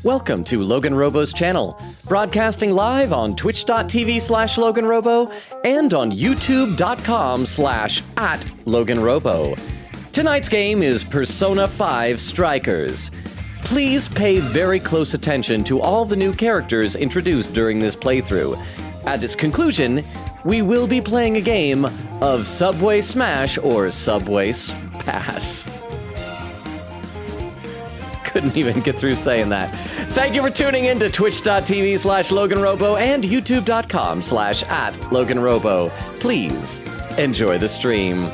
Welcome to LoganRobo's channel, broadcasting live on twitch.tv/LoganRobo and on youtube.com/@LoganRobo. Tonight's game is Persona 5 Strikers. Please pay very close attention to all the new characters introduced during this playthrough. At its conclusion, we will be playing a game of Subway Smash or Subway Pass. Couldn't even get through saying that. Thank you for tuning in to twitch.tv/LoganRobo and youtube.com/@LoganRobo. Please enjoy the stream.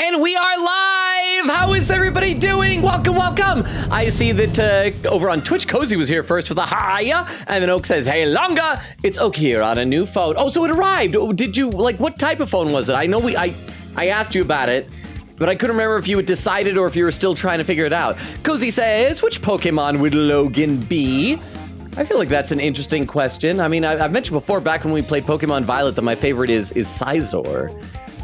And we are live! How is everybody doing? Welcome, welcome! I see that over on Twitch, Cozy was here first with a hiya, and then Oak says, hey, Longa! It's Oak here on a new phone. Oh, so it arrived. Oh, did you, like, what type of phone was it? I know I asked you about it, but I couldn't remember if you had decided or if you were still trying to figure it out. Cozy says, which Pokemon would Logan be? I feel like that's an interesting question. I mean, I've mentioned before, back when we played Pokemon Violet, that my favorite is Scizor.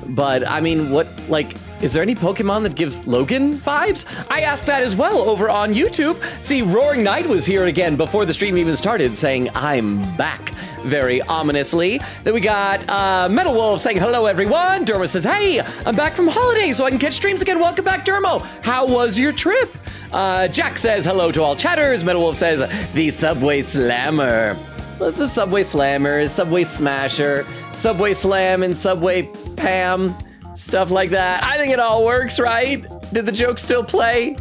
But, I mean, what, like, is there any Pokemon that gives Logan vibes? I asked that as well over on YouTube. See, Roaring Knight was here again before the stream even started, saying, I'm back, very ominously. Then we got Metal Wolf saying, hello, everyone. Dermo says, hey, I'm back from holiday, so I can catch streams again. Welcome back, Dermo. How was your trip? Jack says, hello to all chatters. Metal Wolf says, the Subway Slammer. What's the Subway Slammer? Subway Smasher, Subway Slam, and Subway Pam. Stuff like that. I think it all works, right? Did the joke still play?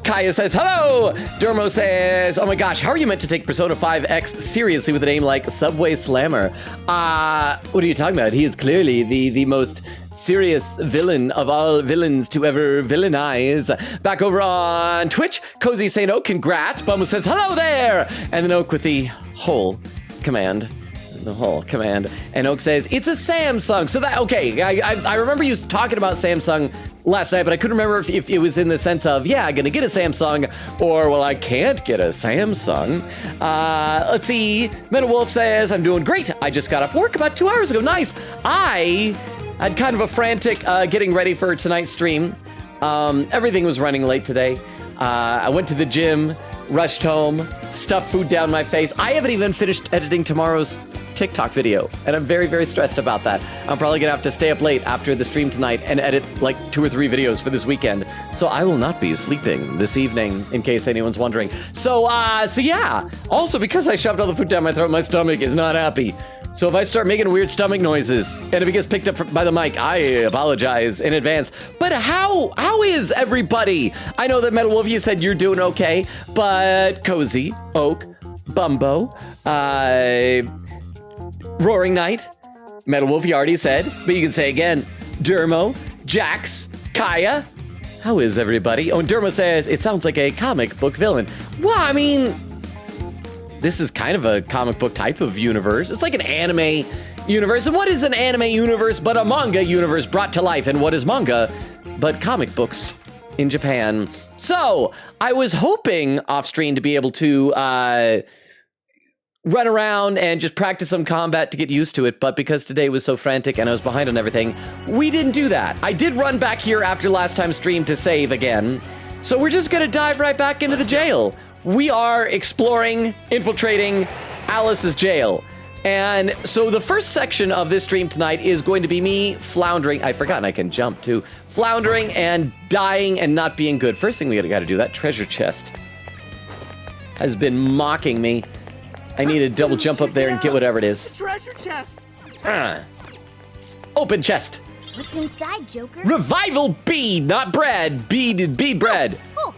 Kaya says, hello! Dermo says, oh my gosh, how are you meant to take Persona 5X seriously with a name like Subway Slammer? What are you talking about? He is clearly the most serious villain of all villains to ever villainize. Back over on Twitch, Cozy saying, oh, congrats. Bumble says, hello there! And then Oak with the whole command. The whole command. And Oak says, it's a Samsung. So that, okay, I remember you talking about Samsung last night, but I couldn't remember if it was in the sense of, yeah, I'm gonna get a Samsung, or, well, I can't get a Samsung. Let's see. Metal Wolf says, I'm doing great. I just got off work about 2 hours ago. Nice. I had kind of a frantic getting ready for tonight's stream. Everything was running late today. I went to the gym, rushed home, stuffed food down my face. I haven't even finished editing tomorrow's TikTok video, and I'm very, very stressed about that. I'm probably gonna have to stay up late after the stream tonight and edit like 2 or 3 videos for this weekend. So I will not be sleeping this evening, in case anyone's wondering. So yeah. Also, because I shoved all the food down my throat, my stomach is not happy. So if I start making weird stomach noises and if it gets picked up by the mic, I apologize in advance. But how is everybody? I know that Metal Wolf, you said you're doing okay, but Cozy, Oak, Bumbo, Roaring Knight, Metal Wolf, you already said, but you can say again, Dermo, Jax, Kaya. How is everybody? Oh, and Dermo says, it sounds like a comic book villain. Well, I mean, this is kind of a comic book type of universe. It's like an anime universe. And what is an anime universe but a manga universe brought to life? And what is manga but comic books in Japan? So I was hoping off stream to be able to run around and just practice some combat to get used to it, but because today was so frantic and I was behind on everything, we didn't do that. I did run back here after last time's stream to save again, so we're just gonna dive right back into the jail. We are exploring, infiltrating Alice's jail. And so the first section of this stream tonight is going to be me floundering. I've forgotten I can jump too. Floundering and dying and not being good. First thing we gotta do, that treasure chest has been mocking me. I need to double jump up there and get whatever it is. The treasure chest. Open chest. What's inside, Joker? Revival bead, not bread. Bead bread. Cool.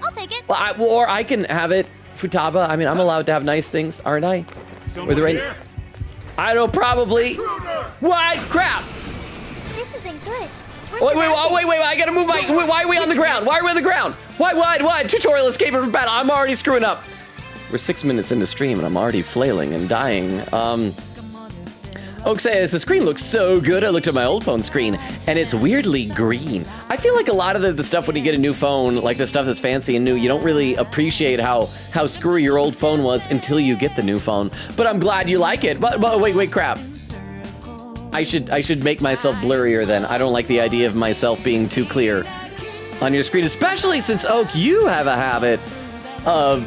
I'll take it. Well, or I can have it, Futaba. I mean, I'm allowed to have nice things, aren't I? Someone here? I don't probably. What? Crap. This isn't good. Wait, I gotta move my. Why are we on the ground? Why are we on the ground? What? Tutorial escaping from battle. I'm already screwing up. We're 6 minutes into stream and I'm already flailing and dying. Oak says, the screen looks so good. I looked at my old phone screen and it's weirdly green. I feel like a lot of the stuff when you get a new phone, like the stuff that's fancy and new, you don't really appreciate how screwy your old phone was until you get the new phone. But I'm glad you like it. But wait, crap. I should make myself blurrier then. I don't like the idea of myself being too clear on your screen, especially since, Oak, you have a habit of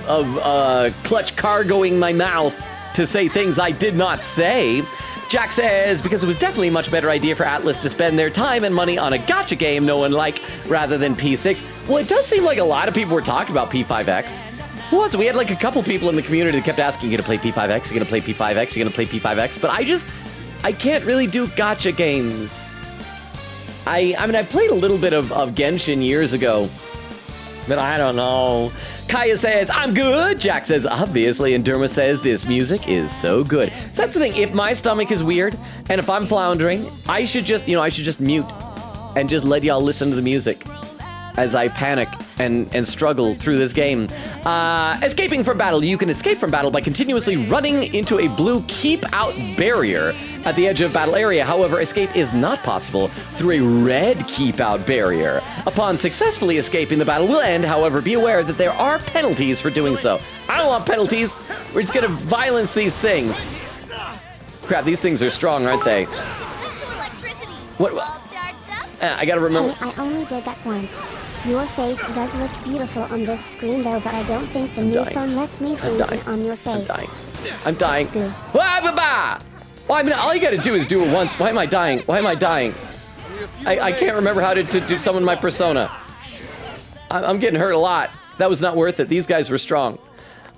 clutch cargoing my mouth to say things I did not say. Jack says, because it was definitely a much better idea for Atlas to spend their time and money on a gacha game no one liked rather than P6. Well, it does seem like a lot of people were talking about P5X. Who was it? We had like a couple people in the community that kept asking, you gonna play P5X? You gonna play P5X? You gonna play P5X? But I can't really do gacha games. I mean, I played a little bit of Genshin years ago, but I don't know. Kaya says, I'm good. Jack says, obviously. And Derma says, this music is so good. So that's the thing. If my stomach is weird and if I'm floundering, I should just mute and just let y'all listen to the music as I panic and struggle through this game. Escaping from battle. You can escape from battle by continuously running into a blue keep out barrier at the edge of battle area. However, escape is not possible through a red keep out barrier. Upon successfully escaping, the battle will end. However, be aware that there are penalties for doing so. I don't want penalties. We're just gonna violence these things. Crap, these things are strong, aren't they? What? I gotta remember. Hey, I only did that once. Your face does look beautiful on this screen though, but I don't think the new phone lets me zoom in on your face. I'm dying. Well, I mean, all you gotta do is do it once. Why am I dying? I can't remember how to do summon my persona. I'm getting hurt a lot. That was not worth it. These guys were strong.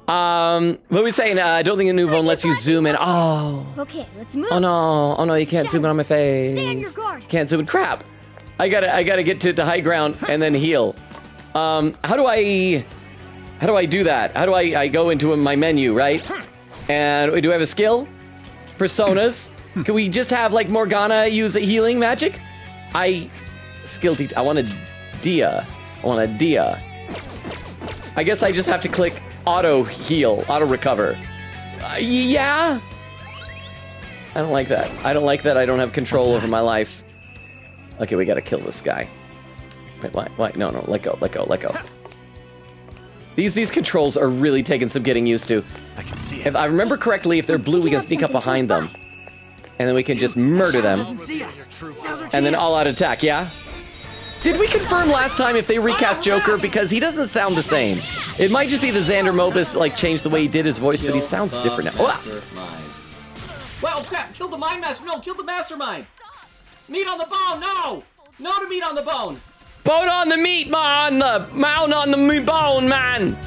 What were we saying? I don't think the new phone lets you zoom in. Oh. Okay, let's move. Oh no, you can't zoom in on my face. Stay on your guard. Can't zoom in. Crap. I gotta get to high ground and then heal. How do I do that? How do I go into my menu, right? And do I have a skill? Personas? Can we just have like Morgana use a healing magic? I want a Dia. I guess I just have to click auto heal, auto recover. Yeah. I don't like that. I don't have control over my life. Okay, we gotta kill this guy. Wait, why? No, let go. These controls are really taking some getting used to. I can see it. If I remember correctly, if they're blue, we can sneak up behind them. And then we can just murder them. And then all out attack, yeah? Did we confirm last time if they recast Joker? Because he doesn't sound the same. It might just be the Xander Mobus, like, changed the way he did his voice, but he sounds different now. Oh. Well, crap, kill the Mind Master. No, kill the Mastermind. Meat on the bone, no! No to meat on the bone. Bone on the meat, man! The mound on the bone, man!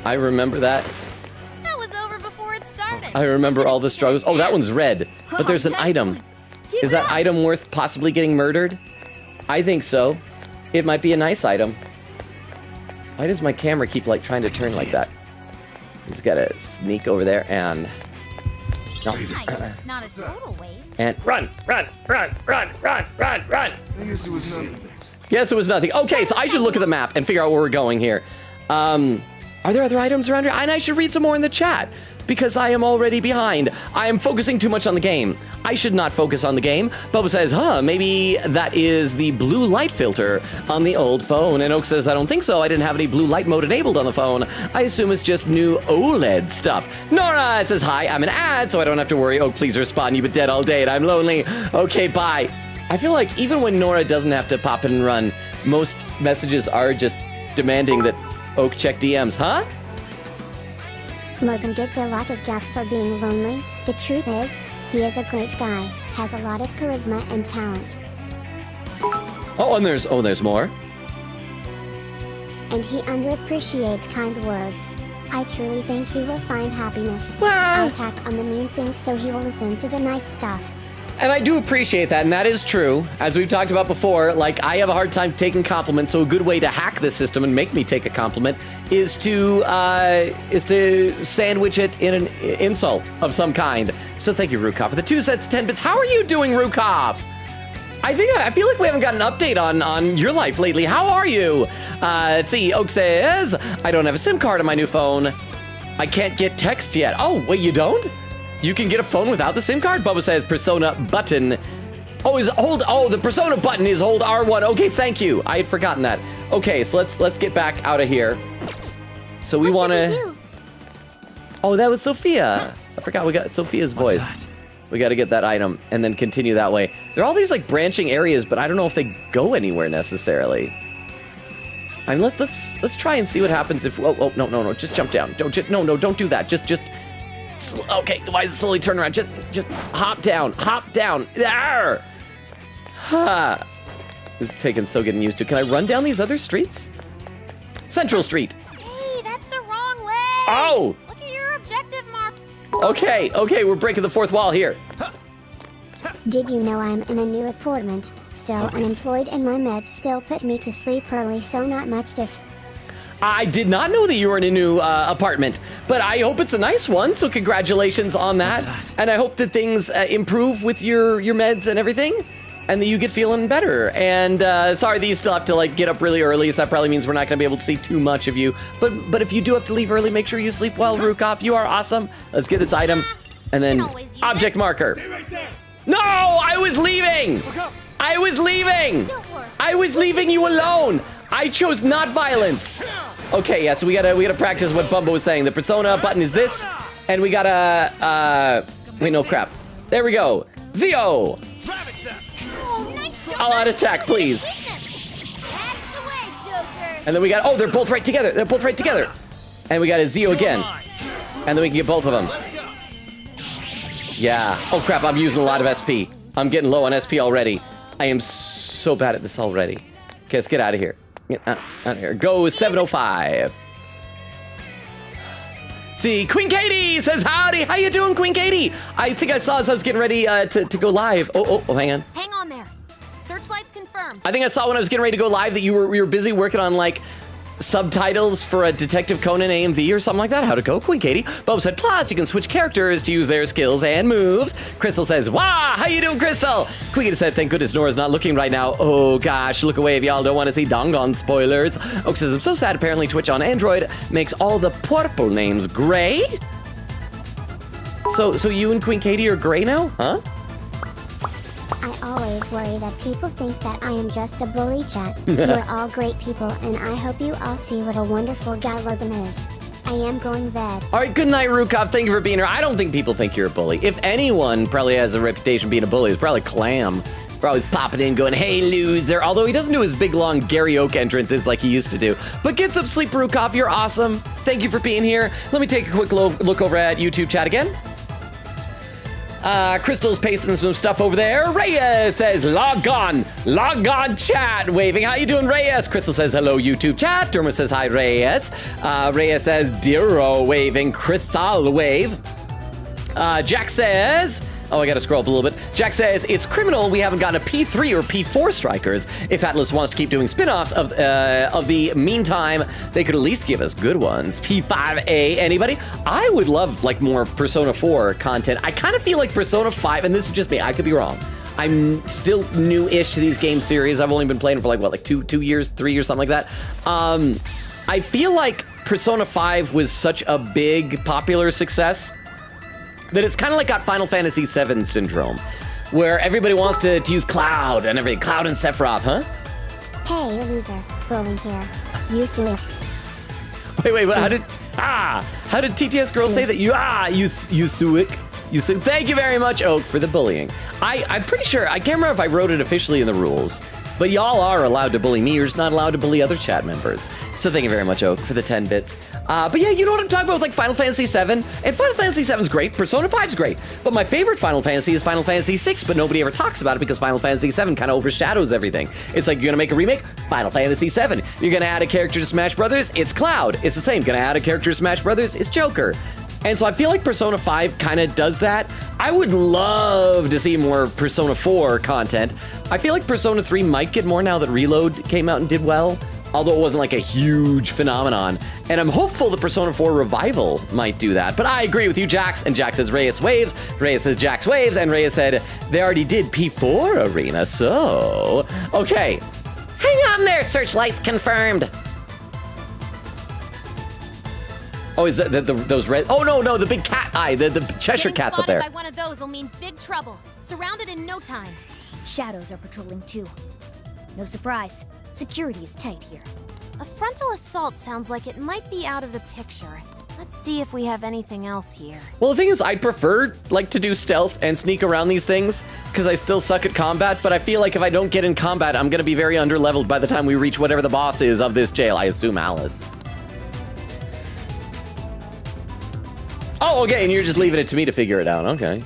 I remember that. That was over before it started. I remember all the struggles. Oh, that one's red, but there's an item. Is that item worth possibly getting murdered? I think so. It might be a nice item. Why does my camera keep like trying to turn like that? He's gotta sneak over there and... No. I guess it's not a total waste. And run! Yes, it was nothing. Okay, so I should look at the map and figure out where we're going here. Are there other items around here? And I should read some more in the chat because I am already behind. I am focusing too much on the game. I should not focus on the game. Bubba says, maybe that is the blue light filter on the old phone. And Oak says, I don't think so. I didn't have any blue light mode enabled on the phone. I assume it's just new OLED stuff. Nora says, hi, I'm an ad, so I don't have to worry. Oak, please respond. You've been dead all day and I'm lonely. Okay, bye. I feel like even when Nora doesn't have to pop in and run, most messages are just demanding that Oak check DMs, huh? Logan gets a lot of guff for being lonely. The truth is, he is a great guy, has a lot of charisma and talent. Oh, and there's more. And he underappreciates kind words. I truly think he will find happiness. I'll attack on the mean things so he will listen to the nice stuff. And I do appreciate that, and that is true. As we've talked about before, like, I have a hard time taking compliments, so a good way to hack the system and make me take a compliment is to sandwich it in an insult of some kind. So thank you, Rukov, for the 2 sets, 10 bits. How are you doing, Rukov? I feel like we haven't got an update on your life lately. How are you? Let's see. Oak says, I don't have a SIM card on my new phone. I can't get text yet. Oh, wait, you don't? You can get a phone without the SIM card? Bubba says Persona button. Oh, the Persona button is hold R1. Okay, thank you. I had forgotten that. Okay, so let's get back out of here. So we want to. Oh, that was Sophia. I forgot we got Sophia's voice. We got to get that item and then continue that way. There are all these like branching areas, but I don't know if they go anywhere necessarily. Let's try and see what happens if. Oh, no, just jump down. Don't do that. Just. Okay, why is it slowly turn around? Just hop down. There. This is taking so getting used to. Can I run down these other streets? Central Street. Hey, that's the wrong way. Oh. Look at your objective mark. Okay, we're breaking the fourth wall here. Did you know I'm in a new apartment? Still unemployed and my meds still put me to sleep early, so not much diff. I did not know that you were in a new apartment, but I hope it's a nice one, so congratulations on that. And I hope that things improve with your meds and everything, and that you get feeling better. And sorry that you still have to like get up really early, so that probably means we're not going to be able to see too much of you. But if you do have to leave early, make sure you sleep well, Rukov. You are awesome. Let's get this item, and then object marker. No, I was leaving. I was leaving you alone. I chose not violence. Okay, yeah, so we gotta practice what Bumbo was saying. The Persona button is this, and we gotta, wait, no, crap. There we go. Zio! All out attack, please. And then we got, oh, they're both right together. And we got a Zio again. And then we can get both of them. Yeah. Oh, crap, I'm using a lot of SP. I'm getting low on SP already. I am so bad at this already. Okay, let's get out of here. Get out of here. Go 705. See, Queen Katie says howdy. How you doing, Queen Katie? I think I saw as I was getting ready to go live. Oh, hang on. Hang on there. Searchlight's confirmed. I think I saw when I was getting ready to go live that you were busy working on like subtitles for a Detective Conan AMV or something like that. How'd it go, Queen Katie? Bob said, plus you can switch characters to use their skills and moves. Crystal says, wow, how you doing, Crystal? Queen Katie said, thank goodness Nora's not looking right now. Oh gosh, look away if y'all don't want to see Dongon spoilers. Oak says, I'm so sad apparently Twitch on Android makes all the purple names gray? So you and Queen Katie are gray now, huh? I always worry that people think that I am just a bully chat. You're all great people, and I hope you all see what a wonderful guy Logan is. I am going bed. All right, good night, Rukov. Thank you for being here. I don't think people think you're a bully. If anyone probably has a reputation being a bully, it's probably Clam. For always popping in going, hey, loser. Although he doesn't do his big, long Gary Oak entrances like he used to do. But get some sleep, Rukov. You're awesome. Thank you for being here. Let me take a quick look over at YouTube chat again. Crystal's pasting some stuff over there. Reyes says, log on chat, waving. How you doing, Reyes? Crystal says, hello, YouTube chat. Derma says, hi, Reyes. Reyes says, Diro, waving. Crystal, wave. Jack says, oh, I gotta scroll up a little bit. Jack says, it's criminal we haven't gotten a P3 or P4 strikers. If Atlas wants to keep doing spin-offs of the meantime, they could at least give us good ones. P5A, anybody? I would love like more Persona 4 content. I kind of feel like Persona 5, and this is just me, I could be wrong. I'm still new-ish to these game series. I've only been playing for like, what, like 2 years, 3 years, something like that. I feel like Persona 5 was such a big, popular success that it's kind of like got Final Fantasy VII syndrome, where everybody wants to use Cloud and everything. Cloud and Sephiroth, huh? Hey, loser. Bullying here. You suck. Wait, how did TTS Girl say that? You suck. You suck. Thank you very much, Oak, for the bullying. I'm pretty sure, I can't remember if I wrote it officially in the rules, but y'all are allowed to bully me. You're just not allowed to bully other chat members. So thank you very much, Oak, for the 10 bits. But yeah, you know what I'm talking about with like Final Fantasy VII? And Final Fantasy VII's great, Persona 5's great. But my favorite Final Fantasy is Final Fantasy VI, but nobody ever talks about it because Final Fantasy VII kind of overshadows everything. It's like, you're gonna make a remake? Final Fantasy VII. You're gonna add a character to Smash Brothers? It's Cloud. It's the same. Gonna add a character to Smash Brothers? It's Joker. And so I feel like Persona 5 kind of does that. I would love to see more Persona 4 content. I feel like Persona 3 might get more now that Reload came out and did well, although it wasn't like a huge phenomenon. And I'm hopeful the Persona 4 Revival might do that. But I agree with you, Jax. And Jax says Reyes Waves. Reyes says Jax Waves. And Reyes said they already did P4 Arena, so... Okay. Hang on there, Searchlights confirmed. Oh, is that those red? Oh, no, the big cat eye, the Cheshire cat's up there. By one of those will mean big trouble. Surrounded in no time. Shadows are patrolling too. No surprise. Security is tight here. A frontal assault sounds like it might be out of the picture. Let's see if we have anything else here. Well, the thing is, I'd prefer like to do stealth and sneak around these things because I still suck at combat, but I feel like if I don't get in combat, I'm gonna be very underleveled by the time we reach whatever the boss is of this jail. I assume Alice. Oh, okay, and you're just leaving it to me to figure it out. Okay.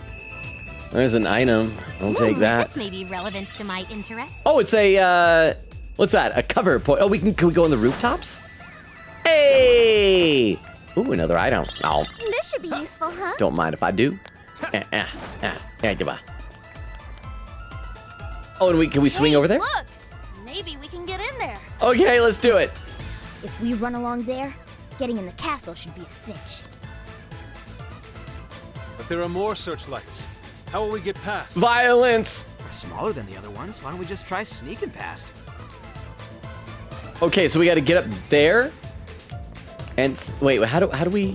There's an item. I'll take that. This may be relevant to my interest. Oh, it's a, what's that? A cover point. Oh, can we go on the rooftops? Hey! Ooh, another item. Oh, This should be useful, huh? don't mind if I do. Oh, and can we swing over there? Look! Maybe we can get in there. Okay, let's do it. If we run along there, getting in the castle should be a cinch. But there are more searchlights. How will we get past? Violence. We're smaller than the other ones. Why don't we just try sneaking past? Okay, so we got to get up there. And wait, how do we?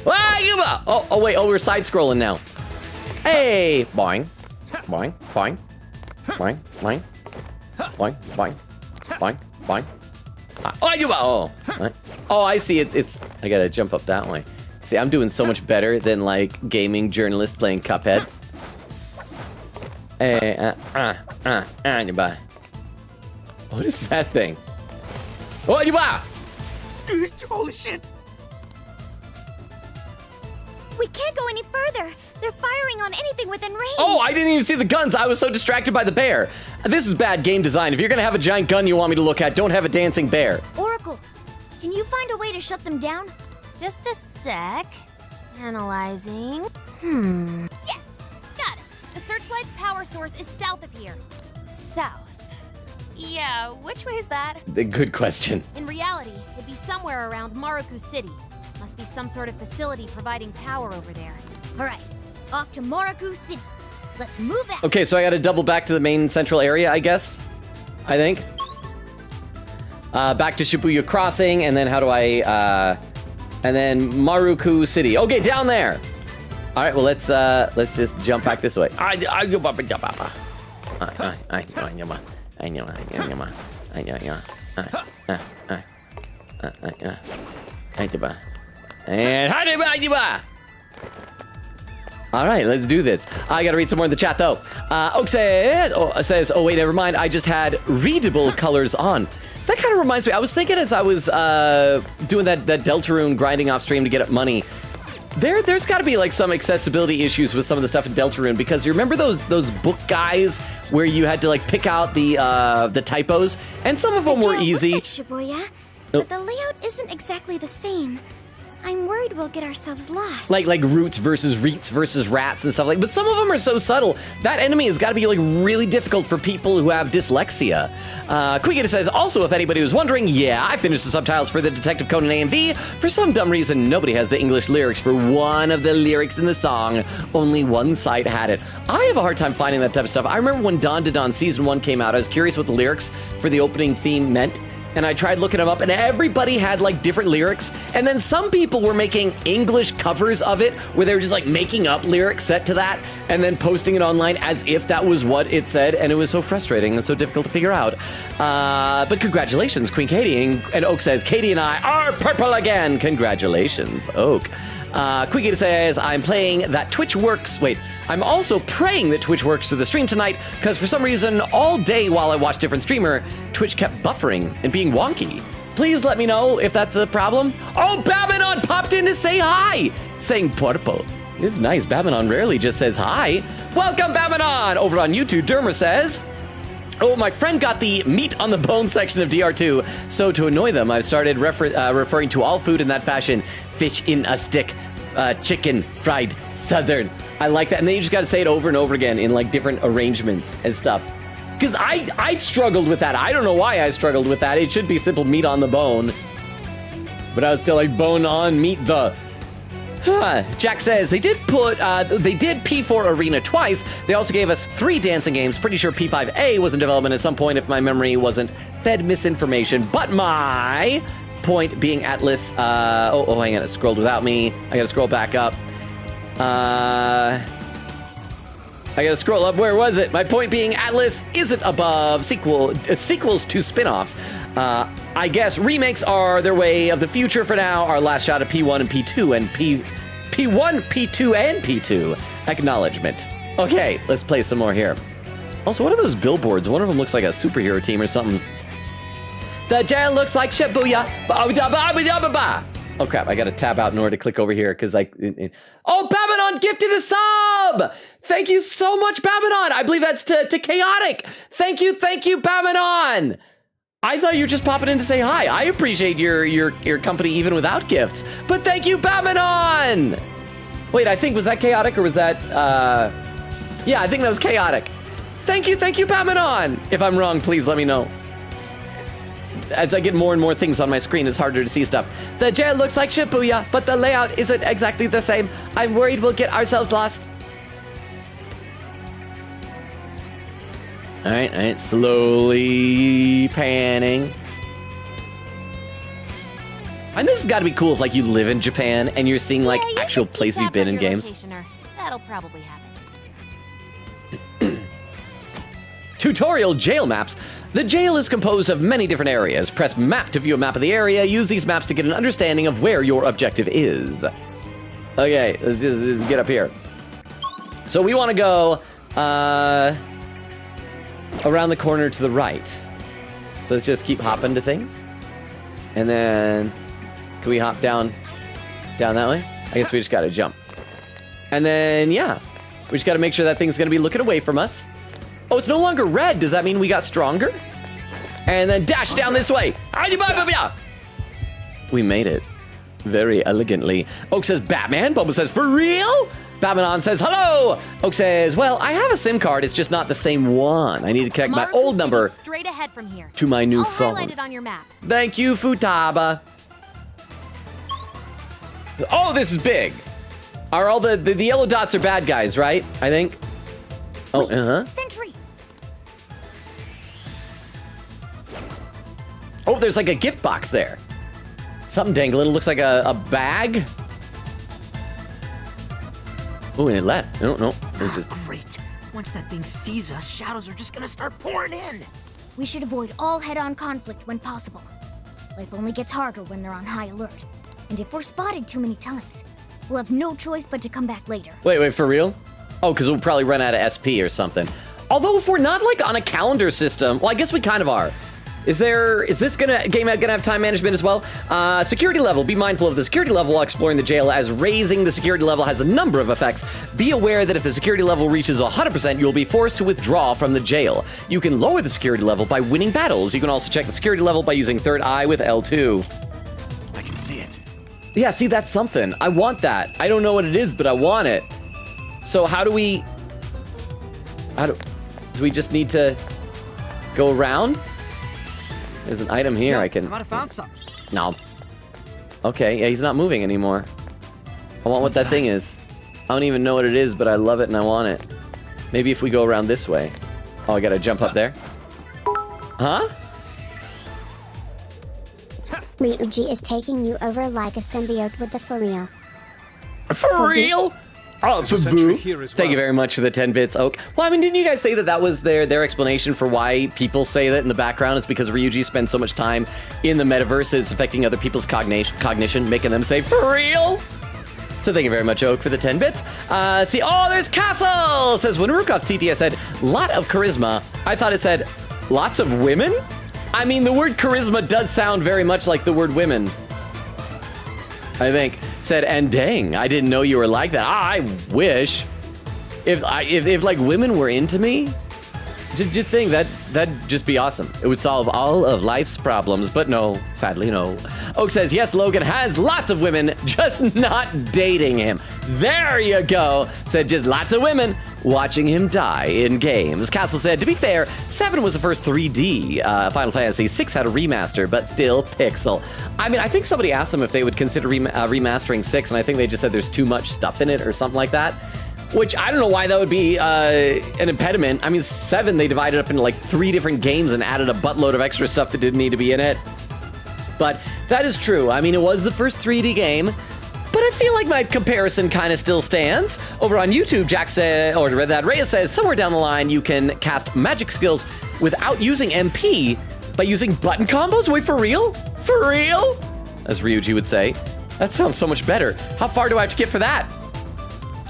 Oh, wait. Oh, we're side scrolling now. Hey, boing, boing, boing, boing, boing, boing, boing, boing, boing. Oh, I see. It's. I gotta jump up that way. See, I'm doing so much better than like gaming journalist playing Cuphead. What is that thing? Oh, you are. Holy shit! We can't go any further. They're firing on anything within range. Oh, I didn't even see the guns. I was so distracted by the bear. This is bad game design. If you're gonna have a giant gun you want me to look at, don't have a dancing bear. Oracle, can you find a way to shut them down? Just a sec. Analyzing. Yes, got it. The searchlight's power source is south of here. South. Yeah, which way is that? The good question. In reality, it'd be somewhere around Maruku City. Must be some sort of facility providing power over there. All right, off to Maruku City. Let's move out. Okay, so I gotta double back to the main central area, I guess. I think. Back to Shibuya Crossing, and then how do I, and then Maruku City. Okay, down there. All right, well, let's just jump back this way. All right, let's do this. I gotta read some more in the chat though. Oak says, oh wait, never mind. I just had readable colors on. That kind of reminds me. I was thinking as I was doing that Deltarune grinding off stream to get up money. There's got to be like some accessibility issues with some of the stuff in Deltarune, because you remember those book guys where you had to like pick out the typos, and some of them were easy. Looks like Shibuya, but the layout isn't exactly the same. I'm worried we'll get ourselves lost. Like roots versus reets versus rats and stuff like. But some of them are so subtle. That enemy has got to be like really difficult for people who have dyslexia. Quiggita says, also, if anybody was wondering, yeah, I finished the subtitles for the Detective Conan AMV. For some dumb reason, nobody has the English lyrics for one of the lyrics in the song. Only one site had it. I have a hard time finding that type of stuff. I remember when Dawn to Dawn Season 1 came out, I was curious what the lyrics for the opening theme meant. And I tried looking them up, and everybody had like different lyrics. And then some people were making English covers of it, where they were just like making up lyrics set to that, and then posting it online as if that was what it said. And it was so frustrating and so difficult to figure out. But congratulations, Queen Katie. And Oak says, Katie and I are purple again. Congratulations, Oak. Quiggita says, I'm playing that Twitch works. Wait, I'm also praying that Twitch works to the stream tonight, because for some reason, all day while I watched different streamer, Twitch kept buffering and being wonky. Please let me know if that's a problem. Oh, Babinon popped in to say hi, saying purple. This is nice. Babinon rarely just says hi. Welcome, Babinon. Over on YouTube, Dermer says, oh, my friend got the meat on the bone section of DR2, so to annoy them, I've started referring to all food in that fashion. Fish in a stick, chicken fried southern. I like that. And then you just got to say it over and over again in like different arrangements and stuff. Because I struggled with that. I don't know why I struggled with that. It should be simple meat on the bone. But I was still like bone on meat the. Jack says they did P4 Arena twice. They also gave us 3 dancing games. Pretty sure P5A was in development at some point if my memory wasn't fed misinformation. But my point being Atlas. Hang on, it scrolled without me. I gotta scroll back up. I gotta scroll up. Where was it? My point being Atlas isn't above sequels to spin-offs. I guess remakes are their way of the future for now. Our last shot at P1 and P2 and P1, P2, and P2. Acknowledgement. Okay, let's play some more here. Also, what are those billboards? One of them looks like a superhero team or something. The jail looks like Shibuya. Oh crap, I gotta tab out in order to click over here because Oh, Babanon gifted a sub! Thank you so much, Babanon! I believe that's to Chaotic! Thank you, Babanon! I thought you were just popping in to say hi. I appreciate your company even without gifts. But thank you, Babanon! Wait, I think, was that Chaotic or was that, yeah, I think that was Chaotic. Thank you, Babanon! If I'm wrong, please let me know. As I get more and more things on my screen, it's harder to see stuff. The jail looks like Shibuya, but the layout isn't exactly the same. I'm worried we'll get ourselves lost. All right, slowly panning. And this has got to be cool if, like, you live in Japan and you're seeing, like, Yeah, actual keep places you've tabs been on in your games. locationer. That'll probably happen. Tutorial jail maps. The jail is composed of many different areas. Press map to view a map of the area. Use these maps to get an understanding of where your objective is. Okay, let's just get up here. So we want to go around the corner to the right. So let's just keep hopping to things. And then, can we hop down that way? I guess we just got to jump. And then, yeah, we just got to make sure that thing's going to be looking away from us. Oh, it's no longer red. Does that mean we got stronger? And then dash down this way. We made it. Very elegantly. Oak says, Batman. Bubba says, for real? Batmanon says, hello. Oak says, well, I have a SIM card. It's just not the same one. I need to connect my Mark old the number city straight ahead from here. to my new I'll phone. highlight it on your map. Thank you, Futaba. Oh, this is big. Are all the yellow dots are bad guys, right? I think. Oh, Sentry. Oh, there's like a gift box there. Something dangling. It looks like a bag. Oh, and it left. No. It's just... Great. Once that thing sees us, shadows are just gonna start pouring in. We should avoid all head-on conflict when possible. Life only gets harder when they're on high alert. And if we're spotted too many times, we'll have no choice but to come back later. Wait, for real? Oh, because we'll probably run out of SP or something. Although if we're not like on a calendar system, well, I guess we kind of are. Is this game gonna have time management as well? Security level. Be mindful of the security level while exploring the jail, as raising the security level has a number of effects. Be aware that if the security level reaches 100%, you'll be forced to withdraw from the jail. You can lower the security level by winning battles. You can also check the security level by using third eye with L2. I can see it. Yeah, see, that's something. I want that. I don't know what it is, but I want it. So do we just need to go around? There's an item here I can... I might have found something. No. Okay, yeah, he's not moving anymore. I want what that thing is. I don't even know what it is, but I love it and I want it. Maybe if we go around this way. Oh, I gotta jump up there? Huh? Ryuji is taking you over like a symbiote with the for real. For real? Oh, There's a for sentry boo. here as Thank you well. very much for the 10 bits, Oak. Well, I mean, didn't you guys say that was their explanation for why people say that in the background is because Ryuji spends so much time in the metaverse, it's affecting other people's cognition, making them say, for real? So thank you very much, Oak, for the 10 bits. Let's see. Oh, there's Castle! It says, when Rukov's TTS said, lot of charisma, I thought it said, lots of women? I mean, the word charisma does sound very much like the word women. I think. Said, and dang, I didn't know you were like that. I wish. If like women were into me, Just think that'd just be awesome. It would solve all of life's problems, but no, sadly no. Oak says, yes, Logan has lots of women, just not dating him. There you go. Said just lots of women watching him die in games. Castle said, to be fair, 7 was the first 3D. Final Fantasy 6 had a remaster, but still pixel. I mean, I think somebody asked them if they would consider remastering 6, and I think they just said there's too much stuff in it or something like that. Which, I don't know why that would be an impediment. I mean, 7, they divided up into like 3 different games and added a buttload of extra stuff that didn't need to be in it. But that is true. I mean, it was the first 3D game, but I feel like my comparison kind of still stands. Over on YouTube, Jack said, or Red That Reyes says, somewhere down the line, you can cast magic skills without using MP by using button combos? Wait, for real? For real? As Ryuji would say. That sounds so much better. How far do I have to get for that?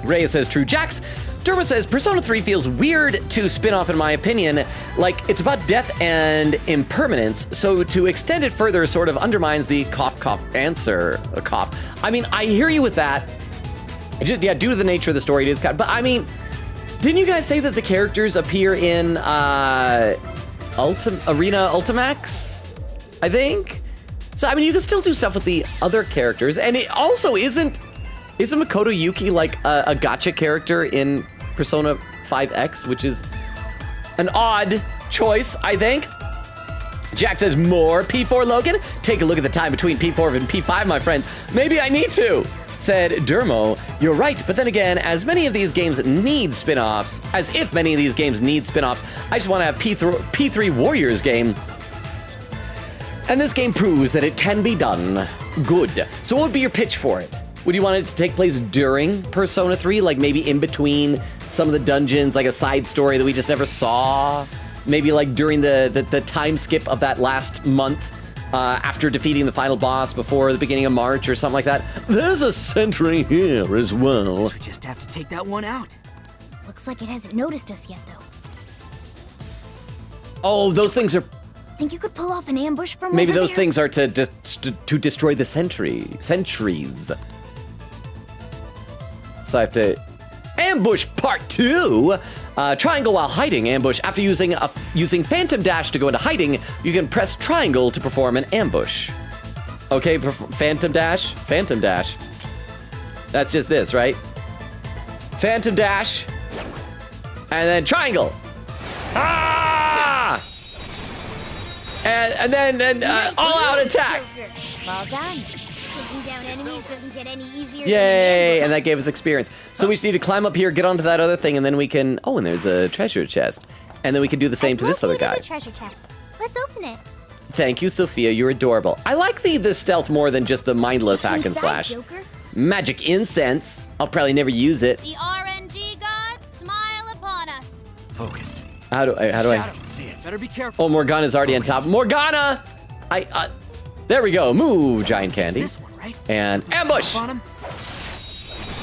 Reyes says, true. Jax. Derma says, Persona 3 feels weird to spin off in my opinion, like it's about death and impermanence, so to extend it further sort of undermines the cough answer, cough. I mean, I hear you with that. Yeah, due to the nature of the story, it is kind of, but I mean, didn't you guys say that the characters appear in Arena Ultimax? I think? So, I mean, you can still do stuff with the other characters, and it also isn't Makoto Yuki like a gacha character in Persona 5X, which is an odd choice, I think? Jack says, more P4 Logan? Take a look at the time between P4 and P5, my friend. Maybe I need to. Said Dermo, you're right, but then again, as many of these games need spin-offs, as if many of these games need spin-offs, I just want to have P3 Warriors game. And this game proves that it can be done. Good. So what would be your pitch for it? Would you want it to take place during Persona 3? Like maybe in between some of the dungeons, like a side story that we just never saw? Maybe like during the time skip of that last month after defeating the final boss before the beginning of March or something like that? There's a sentry here as well. Guess we just have to take that one out. Looks like it hasn't noticed us yet, though. Oh, those things are... Think you could pull off an ambush from Maybe over those there? things are to destroy the sentries. So I have to ambush part 2. Triangle while hiding. Ambush. After using Phantom Dash to go into hiding, you can press triangle to perform an ambush. Okay, Phantom Dash. Phantom Dash. That's just this, right? Phantom Dash. And then triangle. Ah! And then all-out attack. Well done. Taking down enemies doesn't get any easier. Yay! And that gave us experience. So we just need to climb up here, get onto that other thing, and then we can... Oh, and there's a treasure chest. And then we can do the same to this other guy. Treasure chest. Let's open it. Thank you, Sophia. You're adorable. I like the stealth more than just the mindless hack and Inside, slash. Joker? Magic incense. I'll probably never use it. The RNG gods smile upon us. Focus. How do I... Shadow can see it. Better be careful. Oh, Morgana's already on top. Morgana! There we go. Move, giant candy. It's this one, right? And ambush! On him.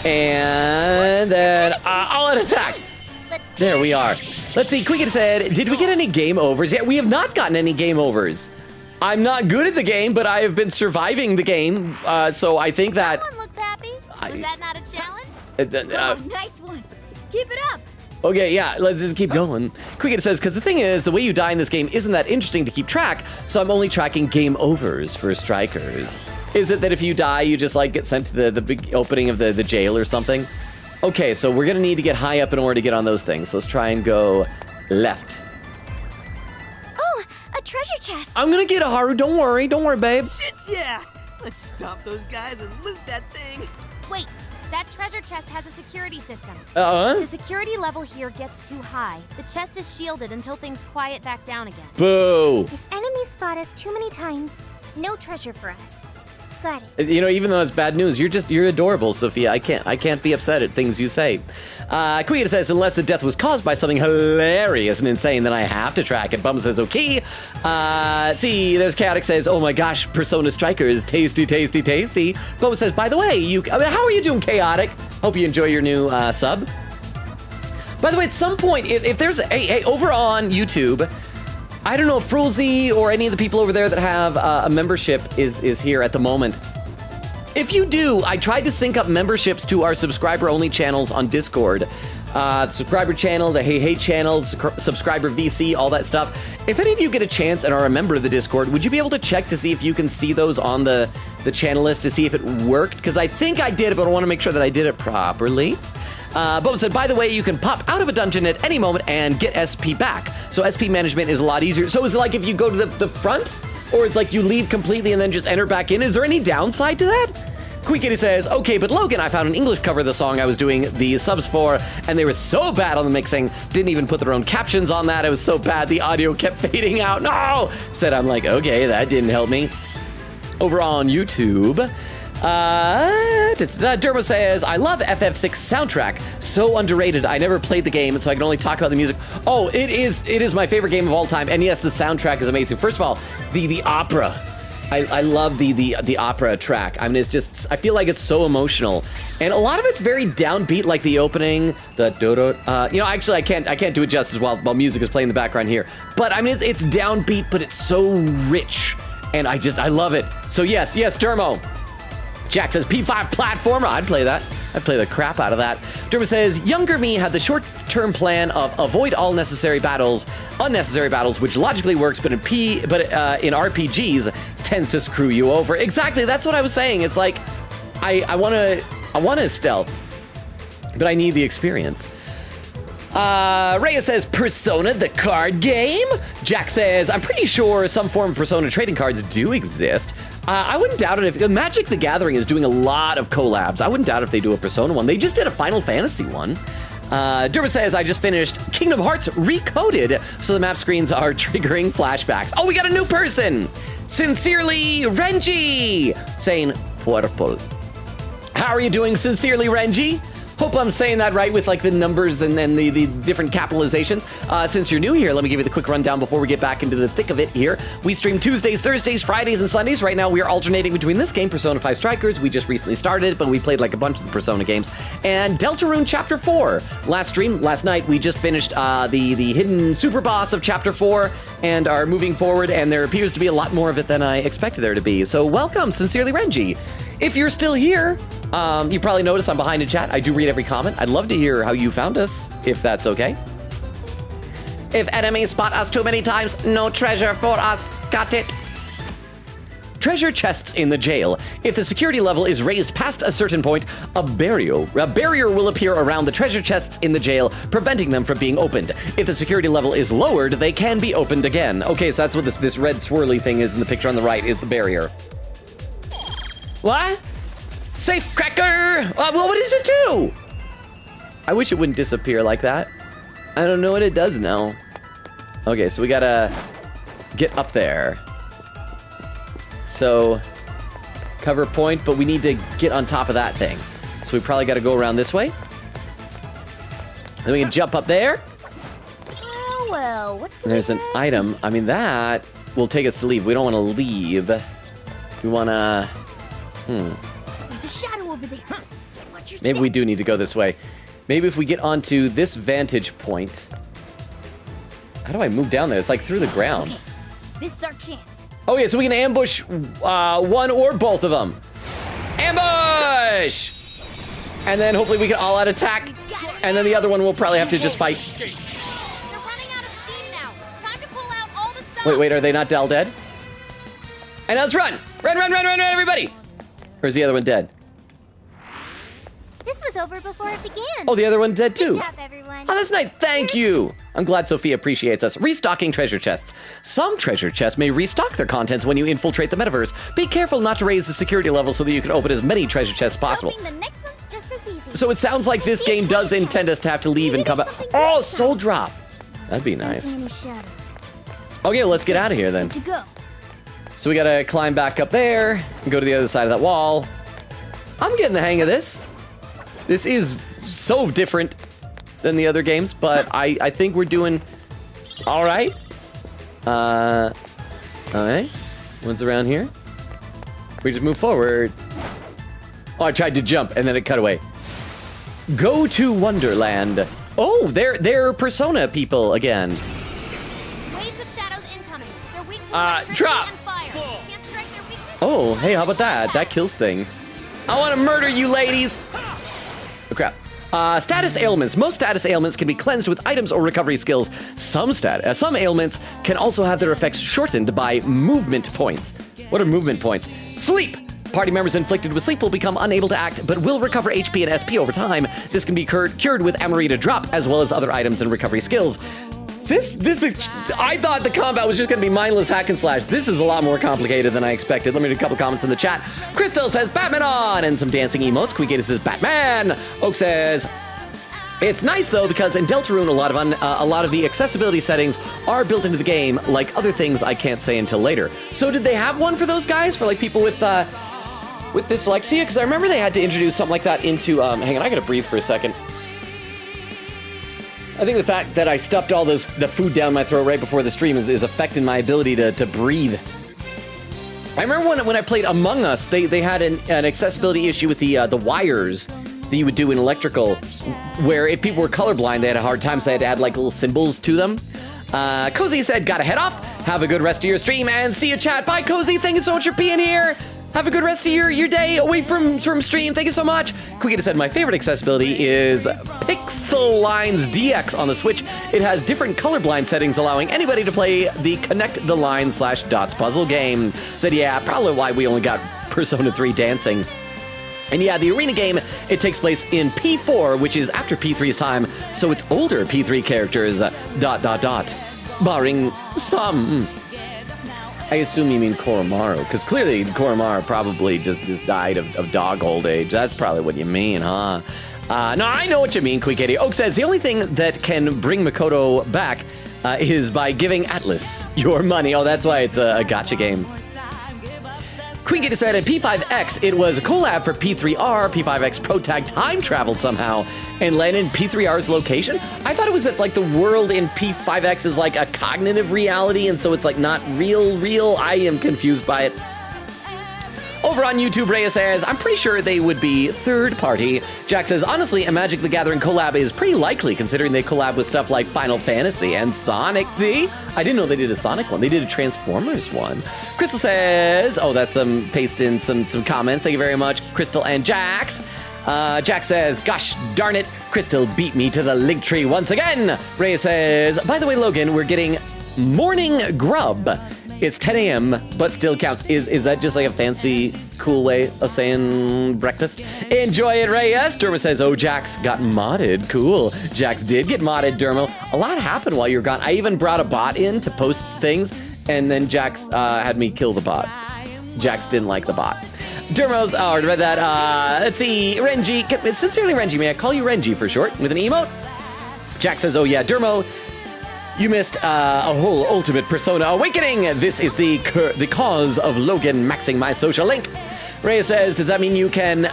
And then all-out attack. There we are. Let's see, Quicket said, did we get any game overs? Yeah, we have not gotten any game overs. I'm not good at the game, but I have been surviving the game, so I think that... Someone looks happy. Was that not a challenge? Oh, nice one. Keep it up. Okay, yeah, let's just keep going. Quicket says, because the thing is, the way you die in this game isn't that interesting to keep track, so I'm only tracking game overs for strikers. Is it that if you die, you just like get sent to the big opening of the jail or something? Okay, so we're gonna need to get high up in order to get on those things. Let's try and go left. Oh, a treasure chest. I'm gonna get a Haru, don't worry, babe. Shit, yeah. Let's stop those guys and loot that thing. Wait, that treasure chest has a security system. Uh-huh. The security level here gets too high. The chest is shielded until things quiet back down again. Boo. If enemies spot us too many times, no treasure for us. Got it. You know, even though it's bad news, you're adorable, Sophia. I can't be upset at things you say. Queen says, unless the death was caused by something hilarious and insane, then I have to track it. Bum says, okay. See, there's Chaotic says, oh my gosh, Persona Striker is tasty, tasty, tasty. Bum says, by the way, how are you doing, Chaotic? Hope you enjoy your new sub. By the way, at some point, if there's over on YouTube, I don't know if Frulzy or any of the people over there that have a membership is here at the moment. If you do, I tried to sync up memberships to our subscriber-only channels on Discord. the subscriber channel, the Hey Hey channel, subscriber VC, all that stuff. If any of you get a chance and are a member of the Discord, would you be able to check to see if you can see those on the channel list to see if it worked? Because I think I did, but I want to make sure that I did it properly. Boba said, by the way, you can pop out of a dungeon at any moment and get SP back. So SP management is a lot easier. So is it like if you go to the front? Or it's like you leave completely and then just enter back in? Is there any downside to that? Kitty says, okay, but Logan, I found an English cover of the song I was doing the subs for, and they were so bad on the mixing, didn't even put their own captions on that. It was so bad, the audio kept fading out. No! Said, I'm like, okay, that didn't help me. Over on YouTube, Derma says, I love FF6 soundtrack. So underrated. I never played the game, so I can only talk about the music. Oh, it is my favorite game of all time. And yes, the soundtrack is amazing. First of all, the opera. I love the opera track. I mean, it's just, I feel like it's so emotional. And a lot of it's very downbeat, like the opening, the do-do. You know, actually, I can't do it justice while music is playing in the background here. But I mean, it's downbeat, but it's so rich. And I love it. So yes, Dermo. Jack says, P5 platformer. I'd play that. I'd play the crap out of that. Derma says, younger me had the short-term plan of avoid all unnecessary battles, which logically works, but in RPGs tends to screw you over. Exactly, that's what I was saying. It's like, I want to stealth, but I need the experience. Rhea says, Persona, the card game? Jack says, I'm pretty sure some form of Persona trading cards do exist. I wouldn't doubt it if Magic the Gathering is doing a lot of collabs. I wouldn't doubt if they do a Persona one. They just did a Final Fantasy one. Derma says, I just finished Kingdom Hearts Recoded, so the map screens are triggering flashbacks. Oh, we got a new person! Sincerely, Renji! Saying, purple. How are you doing, Sincerely, Renji? Hope I'm saying that right with like the numbers and then the different capitalizations. Since you're new here, let me give you the quick rundown before we get back into the thick of it here. We stream Tuesdays, Thursdays, Fridays, and Sundays. Right now we are alternating between this game, Persona 5 Strikers. We just recently started it, but we played like a bunch of the Persona games. And Deltarune Chapter 4. Last night, we just finished the hidden super boss of Chapter 4 and are moving forward, and there appears to be a lot more of it than I expected there to be. So welcome, Sincerely Renji. If you're still here, you probably noticed I'm behind in chat. I do read every comment. I'd love to hear how you found us, if that's okay. If enemies spot us too many times, no treasure for us. Got it. Treasure chests in the jail. If the security level is raised past a certain point, a barrier will appear around the treasure chests in the jail, preventing them from being opened. If the security level is lowered, they can be opened again. Okay, so that's what this red swirly thing is in the picture on the right, is the barrier. What? Safe cracker! Well, what does it do? I wish it wouldn't disappear like that. I don't know what it does now. Okay, so we gotta get up there. So, cover point, but we need to get on top of that thing. So we probably gotta go around this way. Then we can jump up there. Oh, well, what do There's an item. I mean, that will take us to leave. We don't want to leave. We want to... There's a shadow over there. Watch your Maybe step. we do need to go this way. Maybe if we get onto this vantage point. How do I move down there? It's like through the ground. Okay, this is our chance. Okay, so we can ambush one or both of them. Ambush! And then hopefully we can all out attack. And then the other one will probably have to just fight. They're running out of steam now. Time to pull out all the stuff. Wait, are they not all dead? And now let's run! Run, everybody! Or is the other one dead? This was over before it began. Oh, the other one's dead too. Good job, everyone. Oh, that's nice. Thank you. I'm glad Sophia appreciates us. Restocking treasure chests. Some treasure chests may restock their contents when you infiltrate the metaverse. Be careful not to raise the security level so that you can open as many treasure chests as possible. Hoping the next one's just as easy. So it sounds like this game does intend us to have to leave and come back. Oh, soul drop. That'd be nice. Any shadows. Okay, well, let's get out of here then. To go. So we gotta climb back up there and go to the other side of that wall. I'm getting the hang of this. This is so different than the other games, but I think we're doing all right. All right. What's around here? We just move forward. Oh, I tried to jump and then it cut away. Go to Wonderland. Oh, they're Persona people again. Waves of shadows incoming. They're weak to Drop. electricity and fire. Can't strike their weakness. Oh, hey, how about that? That kills things. I want to murder you, ladies. Oh, crap. Status ailments. Most status ailments can be cleansed with items or recovery skills. Some ailments can also have their effects shortened by movement points. What are movement points? Sleep. Party members inflicted with sleep will become unable to act, but will recover HP and SP over time. This can be cured with Amarita Drop, as well as other items and recovery skills. I thought the combat was just going to be mindless hack and slash. This is a lot more complicated than I expected. Let me read a couple comments in the chat. Crystal says, Batman on! And some dancing emotes. Queegator says, Batman! Oak says, it's nice though, because in Deltarune, a lot of the accessibility settings are built into the game, like other things I can't say until later. So did they have one for those guys? For like people with dyslexia? Because I remember they had to introduce something like that into, hang on, I gotta breathe for a second. I think the fact that I stuffed all the food down my throat right before the stream is affecting my ability to breathe. I remember when I played Among Us, they had an accessibility issue with the wires that you would do in electrical, where if people were colorblind, they had a hard time, so they had to add like little symbols to them. Cozy said, gotta head off. Have a good rest of your stream and see you, chat. Bye, Cozy. Thank you so much for being here. Have a good rest of your day away from stream. Thank you so much. Queegator said, my favorite accessibility is Pixel Lines DX on the Switch. It has different colorblind settings, allowing anybody to play the Connect the Line / Dots puzzle game. Said, yeah, probably why we only got Persona 3 dancing. And yeah, the arena game, it takes place in P4, which is after P3's time, so it's older P3 characters, ... barring some. I assume you mean Koromaru, because clearly Koromaru probably just died of dog old age. That's probably what you mean, huh? No, I know what you mean, Queegator. Oak says, the only thing that can bring Makoto back is by giving Atlas your money. Oh, that's why it's a gacha game. Queegator said at P5X, it was a collab for P3R. P5X Pro Tag time traveled somehow and landed in P3R's location. I thought it was that like the world in P5X is like a cognitive reality, and so it's like not real. I am confused by it. Over on YouTube, Rhea says, I'm pretty sure they would be third party. Jack says, honestly, a Magic the Gathering collab is pretty likely considering they collab with stuff like Final Fantasy and Sonic. See? I didn't know they did a Sonic one. They did a Transformers one. Crystal says, oh, that's paste in some comments. Thank you very much, Crystal and Jax. Jack says, gosh darn it, Crystal beat me to the link tree once again. Rhea says, by the way, Logan, we're getting morning grub. It's 10 a.m., but still counts. Is that just like a fancy, cool way of saying breakfast? Enjoy it, Reyes. Dermo says, oh, Jax got modded. Cool. Jax did get modded, Dermo. A lot happened while you were gone. I even brought a bot in to post things, and then Jax had me kill the bot. Jax didn't like the bot. Dermo's, oh, I read that. Let's see, Renji. Sincerely, Renji, may I call you Renji for short? With an emote? Jax says, oh, yeah, Dermo. You missed a whole Ultimate Persona Awakening. This is the cause of Logan maxing my social link. Rhea says, does that mean you can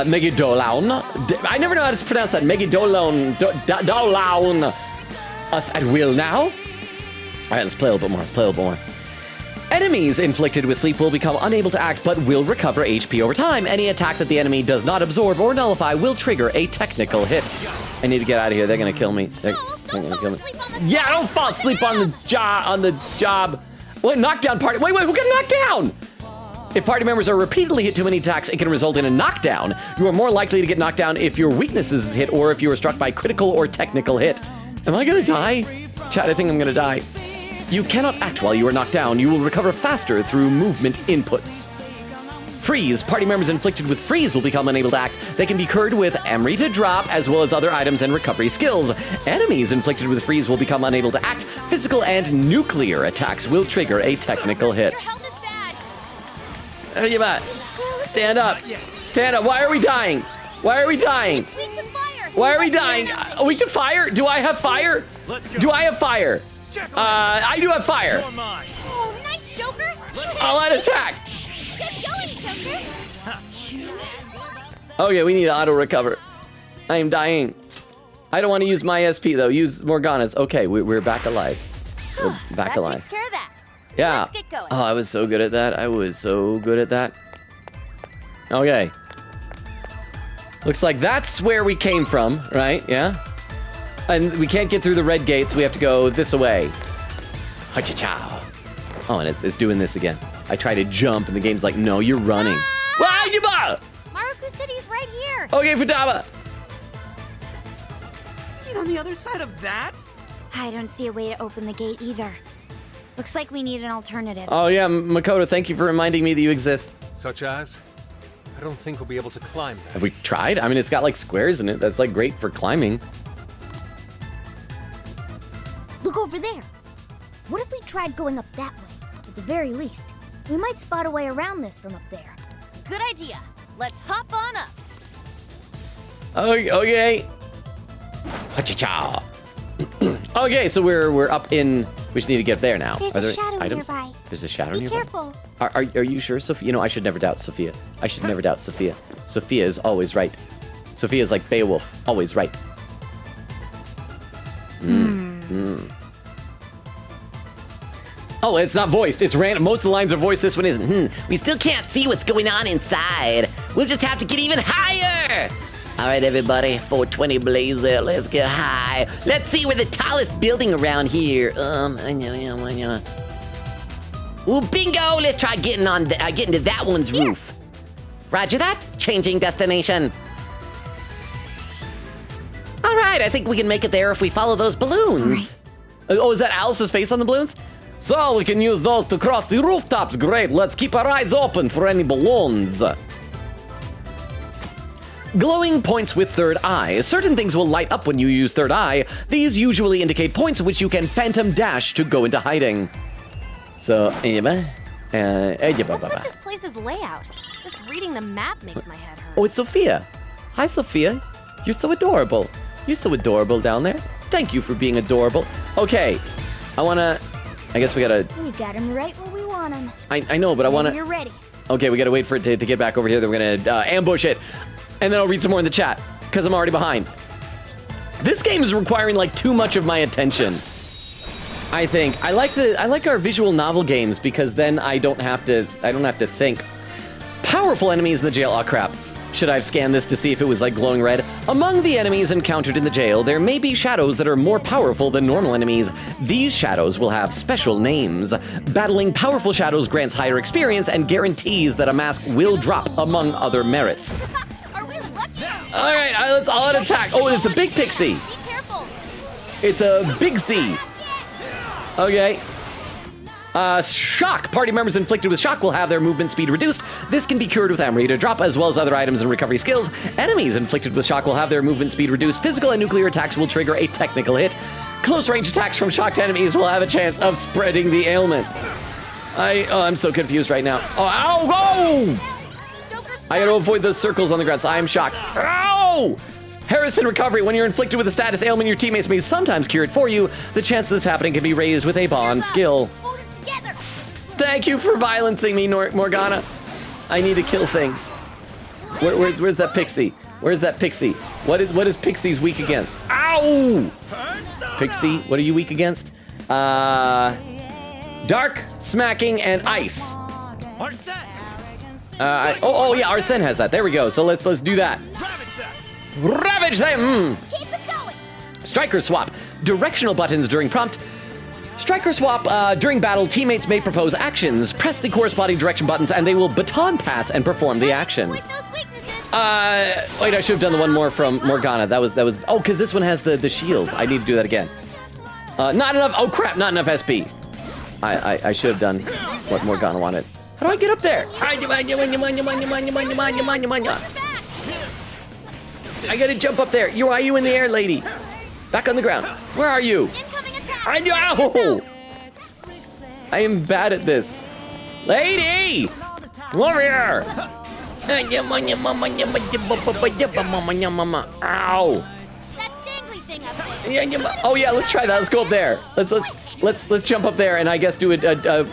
Megidolaun? I never know how to pronounce that. Megidolaun us at will now? All right, let's play a little bit more. Enemies inflicted with sleep will become unable to act, but will recover HP over time. Any attack that the enemy does not absorb or nullify will trigger a technical hit. I need to get out of here. They're gonna kill me. They're gonna kill me. Yeah, don't fall asleep on the job. What, knockdown party? Wait, who got knocked down? If party members are repeatedly hit too many attacks, it can result in a knockdown. You are more likely to get knocked down if your weaknesses is hit or if you are struck by critical or technical hit. Am I gonna die? Chat, I think I'm gonna die. You cannot act while you are knocked down. You will recover faster through movement inputs. Freeze. Party members inflicted with freeze will become unable to act. They can be cured with Amrita Drop, as well as other items and recovery skills. Enemies inflicted with freeze will become unable to act. Physical and nuclear attacks will trigger a technical hit. Your health is bad. How are you about? Stand up. Stand up. Why are we dying? Why are we dying? It's weak to fire. Why are we dying? Weak to fire? Do I have fire? Do I have fire? I do have fire. Oh, nice, Joker. I'll add attack. Keep going, Joker. Okay, we need to auto recover. I am dying. I don't want to use my SP though. Use Morgana's. Okay, we're back alive. We're back alive. Takes care of that. Yeah. Let's get going. Oh, I was so good at that. Okay. Looks like that's where we came from, right? Yeah. And we can't get through the red gate, so we have to go this way. Ha-cha-cha. Oh, and it's doing this again. I try to jump, and the game's like, no, you're running. Maruku City's right here. Okay, Futaba. mean on the other side of that? I don't see a way to open the gate either. Looks like we need an alternative. Oh yeah, Makoto, thank you for reminding me that you exist. Such as? I don't think we'll be able to climb that. Have we tried? I mean, it's got like squares in it. That's like great for climbing. Look over there. What if we tried going up that way? At the very least, we might spot a way around this from up there. Good idea. Let's hop on up. Okay. Cha-cha-cha. Okay, so we're up in. We just need to get there now. There's Are a there shadow items? nearby. There's a shadow Be nearby. careful. Are you sure, Sophia? You know, I should never doubt Sophia. I should never doubt Sophia. Sophia is always right. Sophia is like Beowulf, always right. Oh, it's not voiced. It's random. Most of the lines are voiced. This one isn't. We still can't see what's going on inside. We'll just have to get even higher. All right, everybody. 420 Blazer. Let's get high. Let's see where the tallest building around here. Ooh, bingo! Let's try getting to that one's roof. Roger that. Changing destination. All right, I think we can make it there if we follow those balloons. Oh, is that Alice's face on the balloons? So we can use those to cross the rooftops. Great. Let's keep our eyes open for any balloons. Glowing points with third eye. Certain things will light up when you use third eye. These usually indicate points which you can phantom dash to go into hiding. So, What's with this place's layout? Just reading the map makes my head hurt. oh, it's Sophia. Hi, Sophia. You're so adorable. You're so adorable down there. Thank you for being adorable. Okay, I guess we gotta. We got him right where we want him. I know, but I wanna. You're ready. Okay, we gotta wait for it to get back over here. Then we're gonna ambush it, and then I'll read some more in the chat because I'm already behind. This game is requiring like too much of my attention. I think I like our visual novel games because then I don't have to think. Powerful enemies in the jail. Oh crap. Should I have scanned this to see if it was like glowing red? Among the enemies encountered in the jail, there may be shadows that are more powerful than normal enemies. These shadows will have special names. Battling powerful shadows grants higher experience and guarantees that a mask will drop, among other merits. Are we lucky? All right, let's all out attack. Oh, it's a big pixie. Be careful. It's a big C. Okay. Shock. Party members inflicted with shock will have their movement speed reduced. This can be cured with Emery to drop, as well as other items and recovery skills. Enemies inflicted with shock will have their movement speed reduced. Physical and nuclear attacks will trigger a technical hit. Close range attacks from shocked enemies will have a chance of spreading the ailment. I'm so confused right now. I gotta avoid those circles on the ground, so I am shocked. Ow! Harrison recovery. When you're inflicted with a status ailment, your teammates may sometimes cure it for you. The chance of this happening can be raised with a bond skill. Hold it together. Thank you for violencing me, Morgana. I need to kill things. Where's that pixie? Where's that pixie? What is Pixie's weak against? Ow! Pixie, what are you weak against? Dark, smacking, and ice. Yeah, Arsene has that. There we go. So let's do that. Ravage them! Keep it going. Striker swap. Directional buttons during prompt. Striker swap. During battle, teammates may propose actions. Press the corresponding direction buttons, and they will baton pass and perform the action. Like those weaknesses. Wait, I should have done the one more from Morgana. That was. Oh, because this one has the shield. I need to do that again. Not enough. Oh crap! Not enough SP. I should have done what Morgana wanted. How do I get up there? I gotta jump up there. Are you in the air, lady? Back on the ground. Where are you? Incoming attack. Ow! I am bad at this. Lady! Come over here! Ow! That dangly thing up there. Oh yeah, let's try that. Let's go up there. Let's jump up there and I guess do a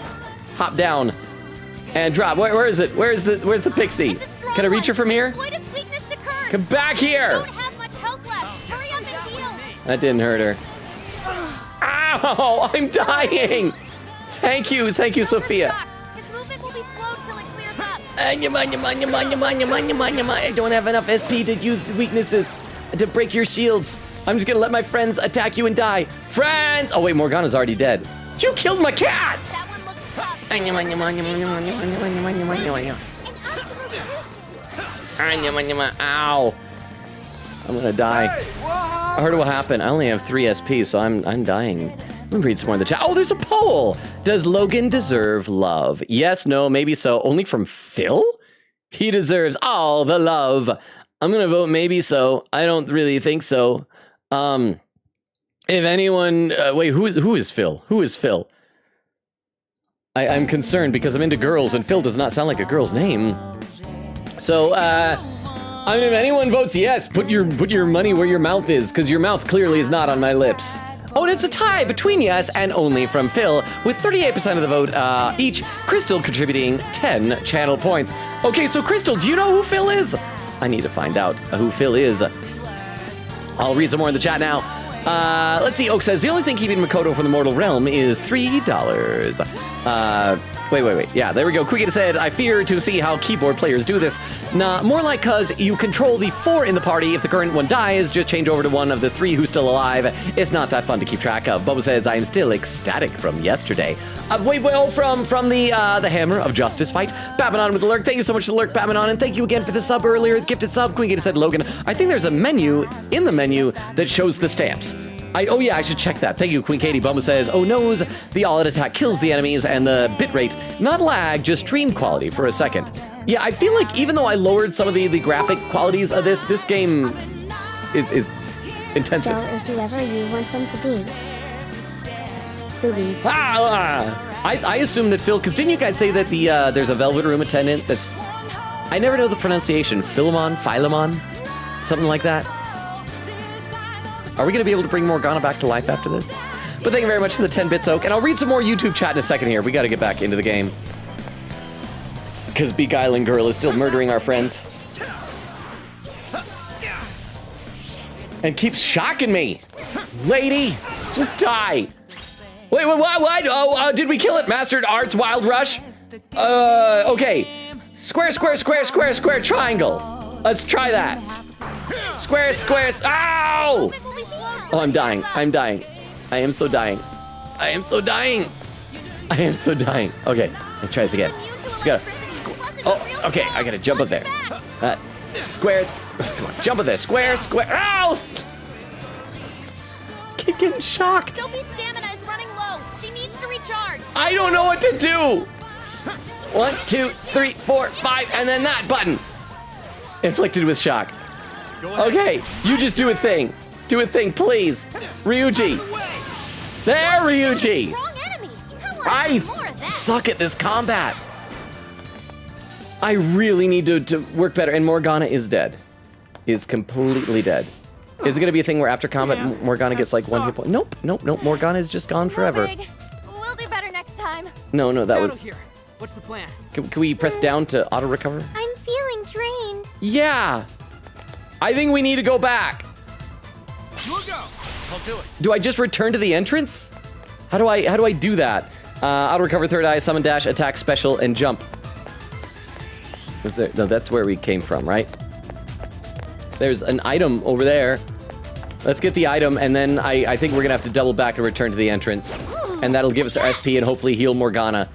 hop down and drop. Where is it? Where's the pixie? It's a strong Can I reach her one. from here? Exploit its weakness to curse. Come back here! Don't have much health left. Hurry up and heal. That didn't hurt her. Ow! I'm dying! Thank you, Sophia. Shocked. His movement will be slowed till it clears up. I don't have enough SP to use weaknesses to break your shields. I'm just gonna let my friends attack you and die. Friends! Oh wait, Morgana's already dead. You killed my cat! That one looks tough. Ow. I'm gonna die. Hey, what I heard what happened. I only have 3 SP, so I'm dying. Let me read some more in the chat. Oh, there's a poll. Does Logan deserve love? Yes, no, maybe so. Only from Phil? He deserves all the love. I'm gonna vote maybe so. I don't really think so. If anyone, wait, who is Phil? Who is Phil? I'm concerned because I'm into girls and Phil does not sound like a girl's name. So, I mean, if anyone votes yes, put your money where your mouth is, because your mouth clearly is not on my lips. Oh, and it's a tie between yes and only from Phil, with 38% of the vote each, Crystal contributing 10 channel points. Okay, so Crystal, do you know who Phil is? I need to find out who Phil is. I'll read some more in the chat now. Let's see, Oak says, the only thing keeping Makoto from the mortal realm is $3. Wait. Yeah, there we go. Quickita said, I fear to see how keyboard players do this. Nah, more like cause you control the 4 in the party. If the current one dies, just change over to one of the 3 who's still alive. It's not that fun to keep track of. Bubba says, I am still ecstatic from yesterday. From the Hammer of Justice fight. Batmanon with the lurk. Thank you so much for the lurk, Batmanon. And thank you again for the sub earlier, the gifted sub. Quickita said, Logan, I think there's a menu in the menu that shows the stamps. Oh yeah, I should check that. Thank you, Queen Katie. Bumba says, oh noes, the all-out attack kills the enemies and the bitrate, not lag, just stream quality for a second. Yeah, I feel like even though I lowered some of the graphic qualities of this game is intensive. So is whoever you want them to be. Boobies. I assume that Phil, because didn't you guys say that there's a Velvet Room attendant that's, I never know the pronunciation, Philemon, something like that. Are we going to be able to bring Morgana back to life after this? But thank you very much for the 10 bits, Oak. And I'll read some more YouTube chat in a second here. We got to get back into the game. Because Beguiling Girl is still murdering our friends. And keeps shocking me. Lady, just die. Wait, what? Oh, did we kill it? Mastered Arts Wild Rush? Okay. Square, triangle. Let's try that. Square. Ow! Oh, I'm dying. I am so dying. Okay, let's try this again. Just gotta. Oh, okay, I gotta jump up there. Squares. Come on, jump up there. Square. Ow! Keep getting shocked. Sophie's stamina is running low. She needs to recharge. I don't know what to do. 1, 2, 3, 4, 5, and then that button. Inflicted with shock. Okay, you just do a thing. Do a thing, please. Ryuji. There, Ryuji. Wrong enemy. I suck at this combat. I really need to work better. And Morgana is dead. Is completely dead. Is it going to be a thing where after combat, Morgana gets like 1 hit point? Nope. Morgana is just gone forever. We'll do better next time. No, that Shadow was... here. What's the plan? Can we press down to auto-recover? I'm feeling drained. Yeah. I think we need to go back. You'll go. I'll do it. Do I just return to the entrance? How do I do that? Auto recover, third eye, summon dash, attack, special, and jump. Was there? No, that's where we came from, right? There's an item over there. Let's get the item, and then I think we're gonna have to double back and return to the entrance, and that'll give us our SP and hopefully heal Morgana.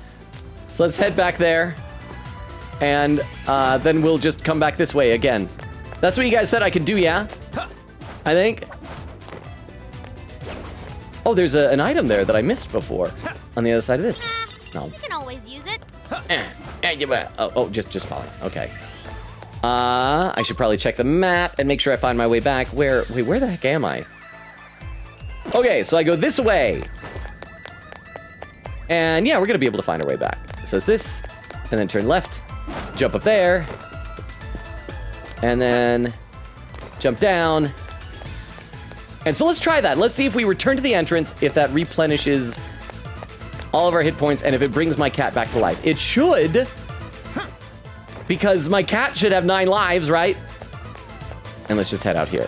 So let's head back there, and then we'll just come back this way again. That's what you guys said I could do, yeah? I think. Oh, there's an item there that I missed before on the other side of this. No. You can always use it. Just follow. Okay. I should probably check the map and make sure I find my way back. Wait, where the heck am I? Okay, so I go this way. And yeah, we're gonna be able to find our way back. So it's this, and then turn left, jump up there, and then jump down. And so let's try that. Let's see if we return to the entrance, if that replenishes all of our hit points, and if it brings my cat back to life. It should, because my cat should have 9 lives, right? And let's just head out here.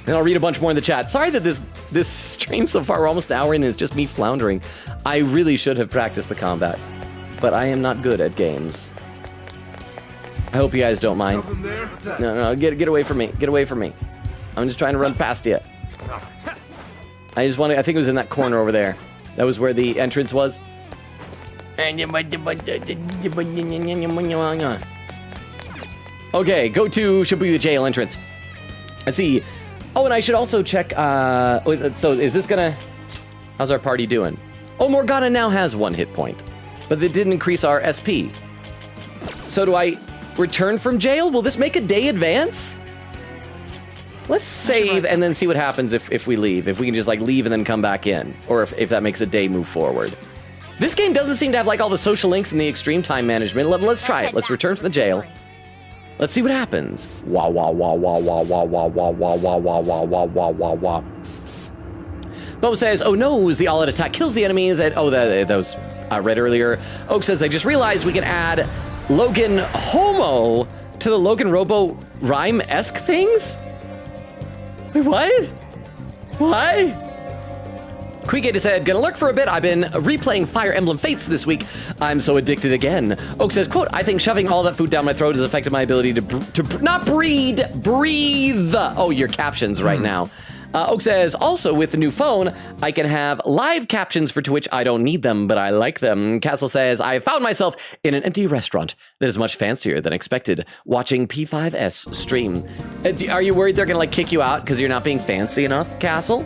And I'll read a bunch more in the chat. Sorry that this stream so far, we're almost an hour in, is just me floundering. I really should have practiced the combat, but I am not good at games. I hope you guys don't mind. No, get away from me. Get away from me. I'm just trying to run past you. I think it was in that corner over there. That was where the entrance was. Okay, go to Shibuya jail entrance. Let's see. Oh, and I should also check, so is this gonna, how's our party doing? Oh, Morgana now has 1 hit point, but it didn't increase our SP. So do I return from jail? Will this make a day advance? Let's save and then see what happens if we leave. If we can just like leave and then come back in, or if that makes a day move forward. This game doesn't seem to have like all the social links and the extreme time management. Let's try it. Let's return from the jail. Let's see what happens. Wah, wah, wah, wah, wah, wah, wah, wah, wah, wah, wah, wah, wah, wah, wah, wah. Mo says, oh no, the all-out attack kills the enemies. And, oh, that was read earlier. Oak says, I just realized we can add Logan Homo to the Logan Robo rhyme-esque things? Wait, what? What? Queegate said, gonna lurk for a bit. I've been replaying Fire Emblem Fates this week. I'm so addicted again. Oak says, quote, I think shoving all that food down my throat has affected my ability to not breathe. Oh, your captions right now. Oak says, also with the new phone, I can have live captions for Twitch. I don't need them, but I like them. Castle says, I found myself in an empty restaurant that is much fancier than expected, watching P5S stream. Are you worried they're gonna like kick you out because you're not being fancy enough, Castle?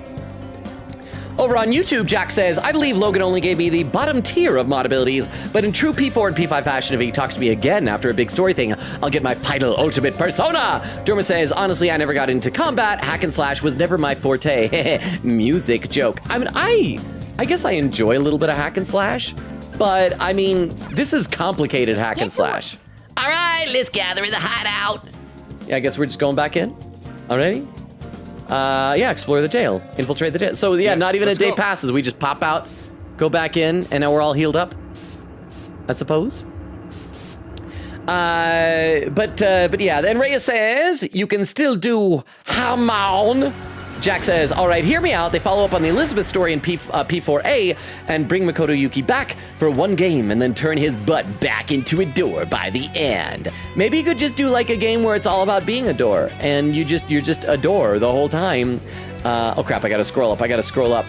Over on YouTube, Jack says, I believe Logan only gave me the bottom tier of mod abilities, but in true P4 and P5 fashion, if he talks to me again after a big story thing, I'll get my final ultimate persona. Derma says, honestly, I never got into combat. Hack and slash was never my forte. Music joke. I mean, I guess I enjoy a little bit of hack and slash, but I mean, this is complicated hack and slash. All right, let's gather in the hideout. Yeah, I guess we're just going back in. Already? Yeah, explore the jail, infiltrate the jail. So yeah, yes, not even a day passes. We just pop out, go back in, and now we're all healed up, I suppose. But yeah, then Rhea says, you can still do Hamon. Jack says, all right, hear me out. They follow up on the Elizabeth story in P4A and bring Makoto Yuki back for one game and then turn his butt back into a door by the end. Maybe you could just do like a game where it's all about being a door and you're just a door the whole time. Oh crap, I gotta scroll up.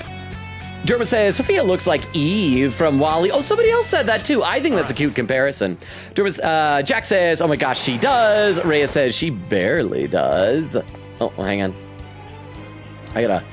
Derma says, Sophia looks like Eve from WALL-E. Oh, somebody else said that too. I think that's a cute comparison. Jack says, oh my gosh, she does. Rhea says, she barely does. Oh, hang on. I gotta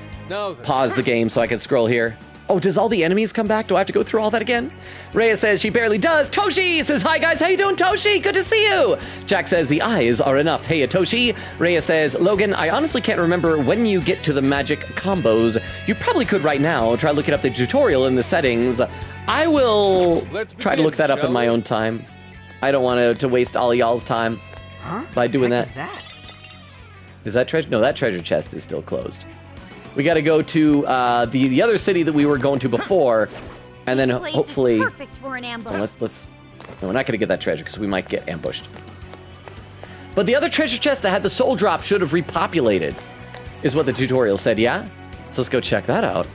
pause the game so I can scroll here. Oh, does all the enemies come back? Do I have to go through all that again? Rhea says she barely does. Toshi says, hi guys, how you doing, Toshi? Good to see you. Jack says the eyes are enough. Hey, Toshi. Rhea says, Logan, I honestly can't remember when you get to the magic combos. You probably could right now. Try looking up the tutorial in the settings. I will try to look that up in my own time. I don't want to waste all y'all's time by doing that. Is that treasure? No, that treasure chest is still closed. We got to go to the other city that we were going to before, and then hopefully. Is perfect for an ambush. No, we're not going to get that treasure because we might get ambushed. But the other treasure chest that had the soul drop should have repopulated, is what the tutorial said. Yeah, so let's go check that out.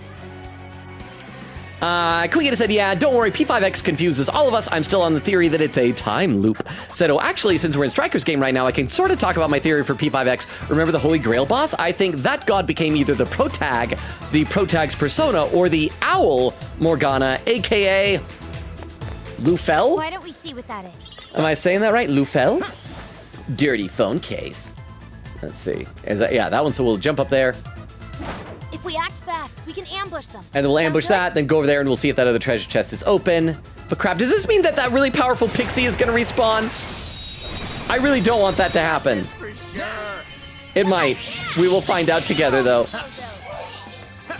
Queegate said, yeah, don't worry, P5X confuses all of us. I'm still on the theory that it's a time loop. Said, oh, actually, since we're in Striker's game right now, I can sort of talk about my theory for P5X. Remember the Holy Grail boss? I think that god became either the protag's persona, or the owl Morgana, aka Lufel? Why don't we see what that is? Am I saying that right? Lufel? Dirty phone case. Let's see. Is that, yeah, that one, so we'll jump up there. If we act fast, we can ambush them. And then we'll ambush that, then go over there and we'll see if that other treasure chest is open. But crap, does this mean that that really powerful pixie is gonna respawn? I really don't want that to happen. It might. We will find out together though.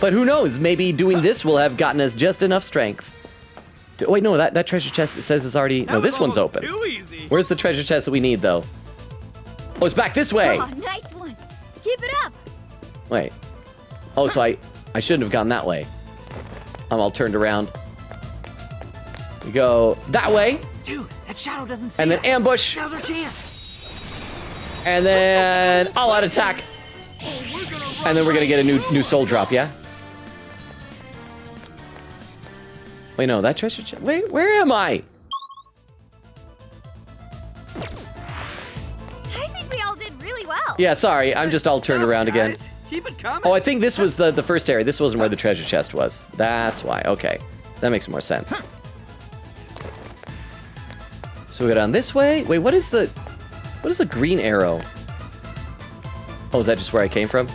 But who knows, maybe doing this will have gotten us just enough strength. Oh wait, no, that treasure chest, it says is already, no, this one's open. Where's the treasure chest that we need though? Oh, it's back this way. Oh, nice one. Keep it up. Wait. Oh, so I shouldn't have gone that way. I'm all turned around. We go that way. Dude, that shadow doesn't see and then us. Ambush. Now's our chance. And then all-out attack. And then we're gonna get a new soul drop, yeah? Wait, no, that treasure chest. Wait, where am I? I think we all did really well. Yeah, sorry, I'm just all turned around again. Guys. Keep it coming. Oh, I think this was the first area. This wasn't where the treasure chest was. That's why. Okay, that makes more sense. So we go down this way. Wait, what is the green arrow? Oh, is that just where I came from?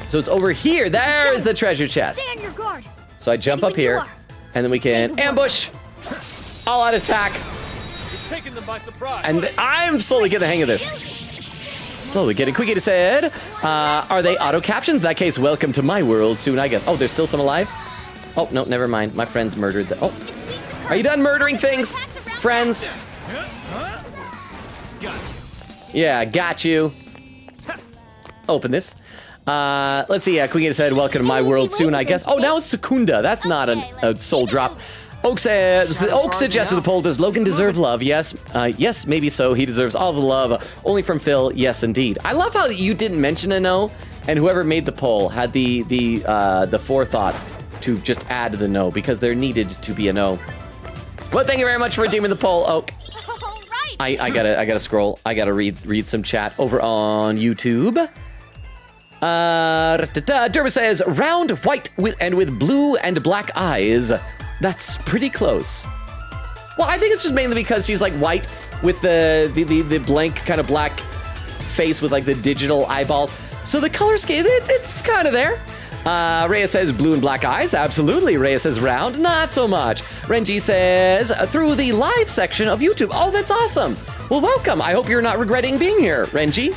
So it's over here. There is the treasure chest. Stay on your guard. So I jump up Ready when you here, are. and then we can ambush. All out attack. You've taken them by surprise. And I'm slowly getting the hang of this. Slowly getting Quickie said, are they auto captions? In that case, welcome to my world soon, I guess. Oh, there's still some alive? Oh, no, never mind. My friends murdered the. Oh, are you done murdering things? Friends? Yeah, got you. Open this. Let's see. Quickie said, welcome to my world soon, I guess. Oh, now it's Secunda. That's not a soul drop. Oak suggested the poll, does Logan deserve love? Yes. Yes, maybe so. He deserves all the love. Only from Phil. Yes, indeed. I love how you didn't mention a no, and whoever made the poll had the forethought to just add the no, because there needed to be a no. Well, thank you very much for redeeming the poll, Oak. All right. I gotta scroll. I gotta read some chat over on YouTube. Derba says, round, white, with blue and black eyes. That's pretty close. Well, I think it's just mainly because she's like white with the blank kind of black face with like the digital eyeballs. So the color scheme, it's kind of there. Rhea says blue and black eyes. Absolutely. Rhea says round. Not so much. Renji says through the live section of YouTube. Oh, that's awesome. Well, welcome. I hope you're not regretting being here, Renji.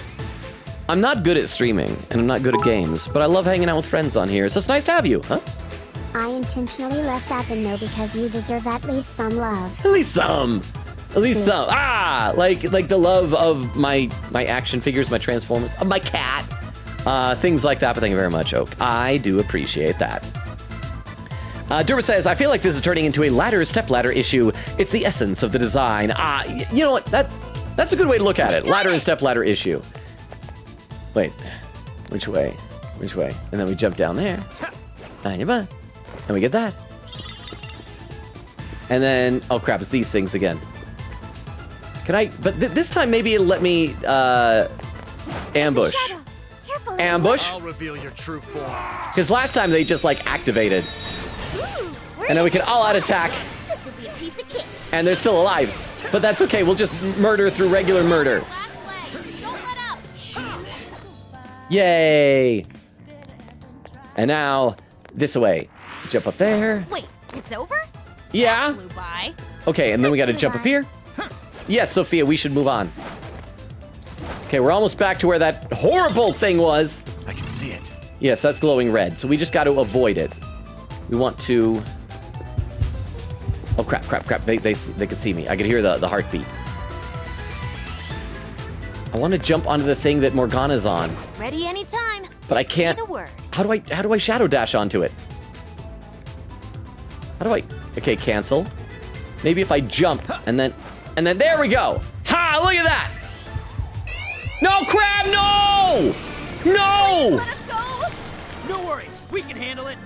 I'm not good at streaming and I'm not good at games, but I love hanging out with friends on here. So it's nice to have you, huh? I intentionally left that in though because you deserve at least some love. At least some. At least some. Ah, like the love of my action figures, my Transformers, of my cat, things like that. But thank you very much, Oak. I do appreciate that. Durba says, I feel like this is turning into a step-ladder issue. It's the essence of the design. You know what? That's a good way to look at it. Ladder and step-ladder issue. Wait, which way? Which way? And then we jump down there. And we get that. And then, oh crap, it's these things again. Can I, but this time maybe it'll let me ambush. Ambush? I'll reveal your true form. Because last time they just like activated. And then we can all out attack. This will be a piece of cake. And they're still alive. But that's okay, we'll just murder through regular murder. Last leg. Don't let up. Yay! And now, this way. Jump up there. Wait, it's over? Yeah. Flew by. Okay, and then we gotta jump up here. Yes, Sophia, we should move on. Okay, we're almost back to where that horrible thing was. I can see it. Yes, that's glowing red, so we just gotta avoid it. We want to... Oh, crap. They can see me. I can hear the heartbeat. I want to jump onto the thing that Morgana's on. Ready anytime. But I Just say can't. the word. How do I shadow dash onto it? How do I? Okay, cancel. Maybe if I jump and then there we go. Ha! Look at that. No, crab! No! No! Let us go. No worries, we can handle it.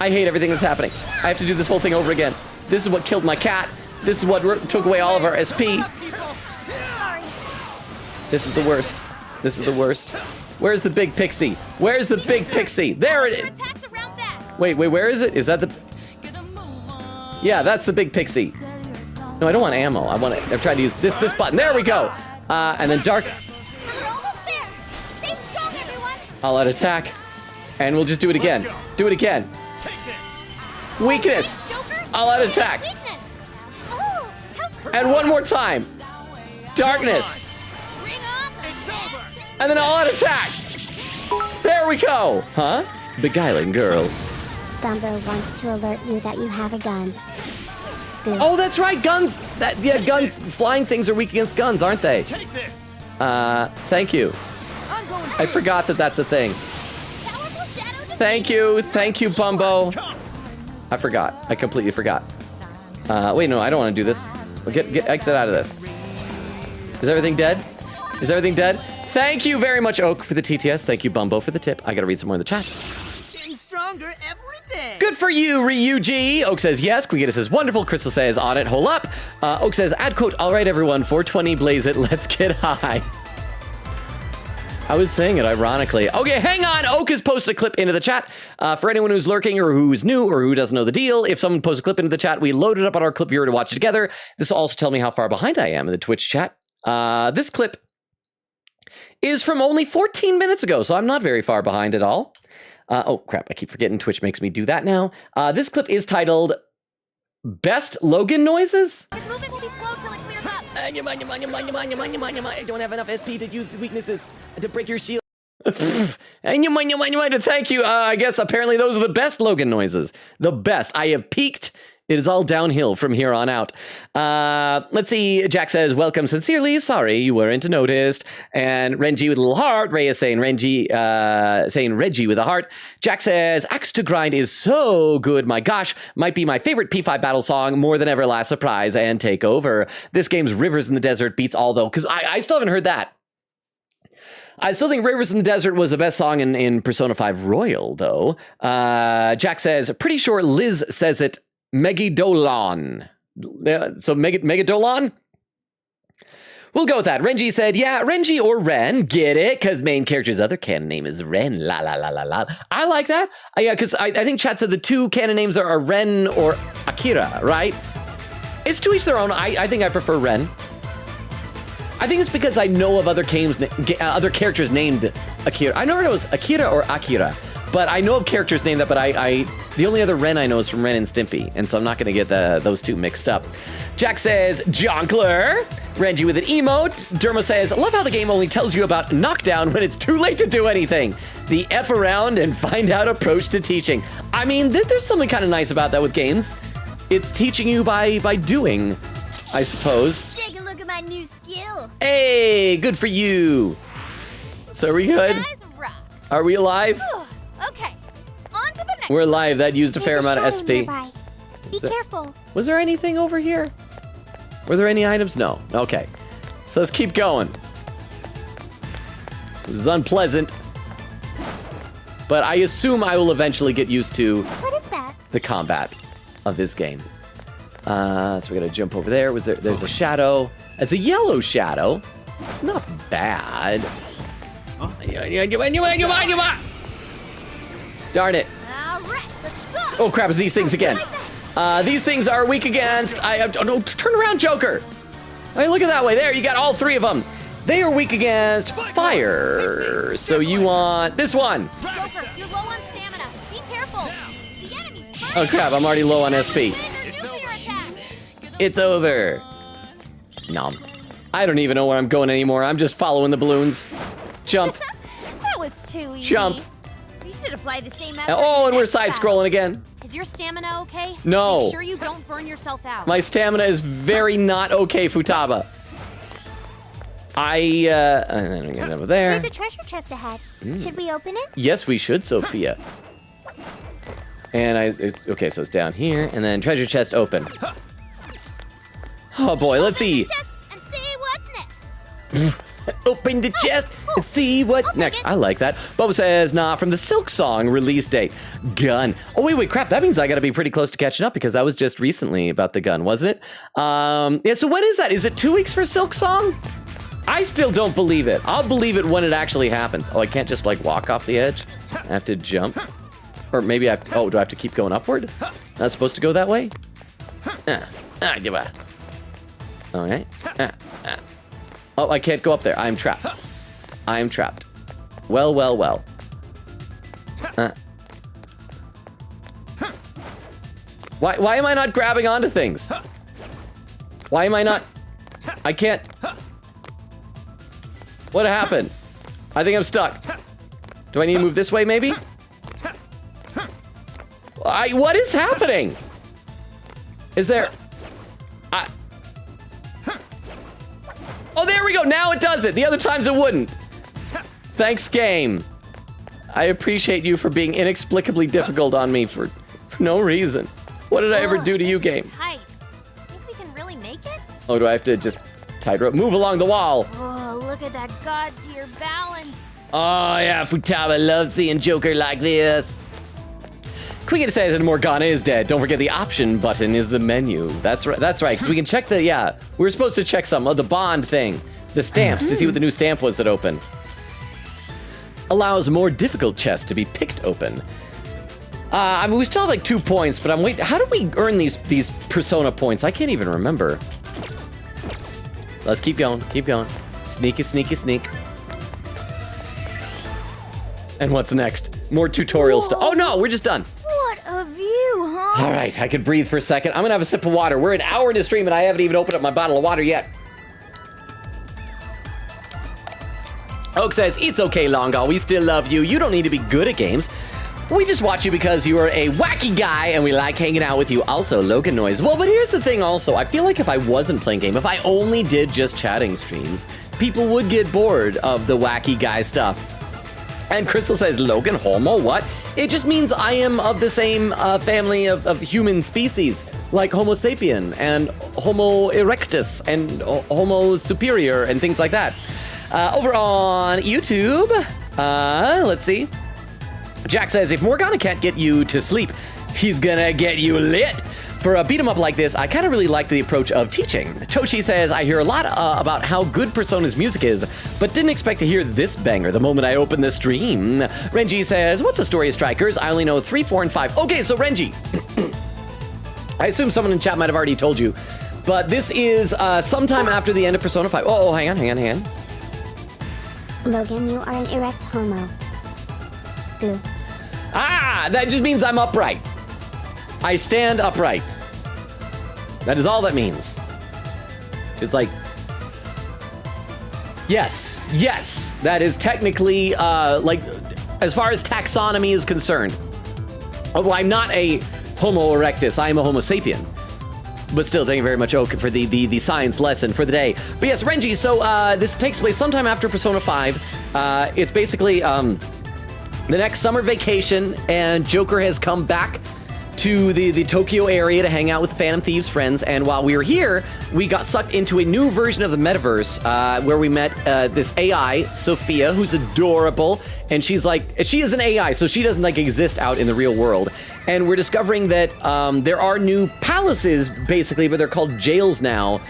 I hate everything that's happening. I have to do this whole thing over again. This is what killed my cat. This is what took away all of our SP. This is the worst. This is the worst. Where's the big pixie? Where's the big pixie? There it Your is. attacks around that. Wait, where is it? Is that the... Yeah, that's the big pixie. No, I don't want ammo. I'm trying to use this button. There we go. And then dark. We're almost there. Stay strong, everyone. I'll out attack. And we'll just do it again. Do it again. Weakness. Joker. I'll out attack. Weakness. Oh, how cruel. And one more time. Darkness. Bring on the fastest. And then I'll out attack. There we go. Huh? Beguiling girl. Dumbo wants to alert you that you have a gun. Oh, that's right. Guns. Guns. Flying things are weak against guns, aren't they? Take this. Thank you. I'm going I forgot that that's a thing. Powerful shadow defense. Thank you, Bumbo. I forgot. I completely forgot. Wait, no, I don't want to do this. Get exit out of this. Is everything dead? Is everything dead? Thank you very much, Oak, for the TTS. Thank you, Bumbo, for the tip. I gotta read some more in the chat. getting stronger every day. Good for you, Ryuji. Oak says yes. Quigita says wonderful. Crystal says on it. Hole up. Oak says add quote. All right, everyone. 420 blaze it. Let's get high. I was saying it ironically. Okay, hang on. Oak has posted a clip into the chat. For anyone who's lurking or who's new or who doesn't know the deal, if someone posts a clip into the chat, we load it up on our clip viewer to watch it together. This will also tell me how far behind I am in the Twitch chat. This clip is from only 14 minutes ago, so I'm not very far behind at all. Oh, crap, I keep forgetting Twitch makes me do that now. This clip is titled Best Logan Noises? His movement will be slow till it clears up. I don't have enough SP to use the weaknesses to break your shield. Thank you. I guess apparently those are the best Logan noises. The best. I have peaked. It is all downhill from here on out. Let's see. Jack says, welcome sincerely. Sorry you weren't noticed. And Renji with a little heart. Ray is saying Reggie with a heart. Jack says, Axe to Grind is so good. My gosh, might be my favorite P5 battle song. More than ever, last surprise and take over. This game's Rivers in the Desert beats all though. Because I still haven't heard that. I still think Rivers in the Desert was the best song in Persona 5 Royal, though. Jack says, pretty sure Liz says it Megidolon. So Megadolon? We'll go with that. Renji said, yeah, Renji or Ren. Get it? Because main character's other canon name is Ren. La la la la la. I like that. Yeah, because I think chat said the two canon names are Ren or Akira, right? It's to each their own. I think I prefer Ren. I think it's because I know of other characters named Akira. I never know it was Akira or Akira, but I know of characters named that, but the only other Ren I know is from Ren and Stimpy, and so I'm not going to get those two mixed up. Jack says, Jonkler. Renji with an emote. Derma says, love how the game only tells you about knockdown when it's too late to do anything. The F around and find out approach to teaching. I mean, there's something kind of nice about that with games. It's teaching you by doing, I suppose. Take a look at my new skill. Hey, good for you. So are we good? You guys rock. Are we alive? Okay, on to the next. We're alive. That used a fair amount of SP. Be careful. Was there anything over here? Were there any items? No. Okay. So let's keep going. This is unpleasant. But I assume I will eventually get used to What is that? the combat of this game. So we gotta jump over there. There's a shadow. It's a yellow shadow. It's not bad. Darn it. All right, let's go. Oh crap, it's these things again. These things are weak against... no, turn around, Joker. Hey, look at that way. There, you got all three of them. They are weak against fire. So you want this one. Joker, you're low on stamina. Be careful. The enemy's burning. Oh crap, I'm already low on SP. It's over. Nom. I don't even know where I'm going anymore. I'm just following the balloons. Jump. That was too easy. Jump. You should apply the same method. Oh, and we're side-scrolling again. Is your stamina okay? No. Make sure you don't burn yourself out. My stamina is very not okay, Futaba. I'm gonna get over there. There's a treasure chest ahead. Should we open it? Yes, we should, Sophia. And okay, so it's down here, and then treasure chest open. Oh boy, let's see. Chest and see what's next. Open the chest and see what's next. I like that. Boba says, nah, from the Silk Song release date. Gun. Oh, wait, crap. That means I got to be pretty close to catching up because that was just recently about the gun, wasn't it? Yeah, so when is that? Is it 2 weeks for Silk Song? I still don't believe it. I'll believe it when it actually happens. Oh, I can't just like walk off the edge. I have to jump. Or maybe do I have to keep going upward? Not supposed to go that way? Give up. Okay. Oh, I can't go up there. I'm trapped. I'm trapped. Well. Why am I not grabbing onto things? Why am I not? I can't. What happened? I think I'm stuck. Do I need to move this way, maybe? What is happening? Is there... Oh, there we go. Now it does it. The other times it wouldn't. Thanks, game. I appreciate you for being inexplicably difficult on me for no reason. What did I ever do to you, game? Tight. Think we can really make it? Oh, do I have to just tightrope? Move along the wall. Oh, look at that god tier balance. Oh, yeah. Futaba loves seeing Joker like this. Quick to say that Morgana is dead. Don't forget the option button is the menu. That's right. That's right. Because we can check the, we were supposed to check some of the bond thing. The stamps to see what the new stamp was that opened. Allows more difficult chests to be picked open. I mean, we still have like 2 points, but I'm waiting. How do we earn these Persona points? I can't even remember. Let's keep going. Keep going. Sneaky, sneaky, sneak. And what's next? More tutorial stuff. Oh no, we're just done. What a view, huh? All right, I could breathe for a second. I'm gonna have a sip of water. We're an hour into stream and I haven't even opened up my bottle of water yet. Oak says, it's okay, Longa. We still love you. You don't need to be good at games. We just watch you because you are a wacky guy and we like hanging out with you. Also, Logan Noise. Well, but here's the thing also. I feel like if I wasn't playing game, if I only did just chatting streams, people would get bored of the wacky guy stuff. And Crystal says, Logan, homo, what? It just means I am of the same family of human species, like Homo sapien and Homo erectus and Homo superior and things like that. Over on YouTube, let's see. Jack says, if Morgana can't get you to sleep, he's gonna get you lit. For a beat 'em up like this, I kind of really like the approach of teaching. Toshi says, I hear a lot about how good Persona's music is, but didn't expect to hear this banger the moment I opened the stream. Renji says, what's the story of Strikers? I only know 3, 4, and 5. Okay, so Renji, I assume someone in chat might have already told you, but this is sometime after the end of Persona 5. Oh, hang on. Logan, you are an erect homo. Glue. Ah, that just means I'm upright. I stand upright. That is all that means. It's like, yes, that is technically, like, as far as taxonomy is concerned. Although I'm not a Homo erectus, I am a Homo sapien. But still, thank you very much, Oak, for the science lesson for the day. But yes, Renji, so this takes place sometime after Persona 5. It's basically the next summer vacation, and Joker has come back to the Tokyo area to hang out with the Phantom Thieves friends, and while we were here, we got sucked into a new version of the metaverse, where we met this AI, Sophia, who's adorable, and she is an AI, so she doesn't like exist out in the real world, and we're discovering that there are new palaces, basically, but they're called jails now,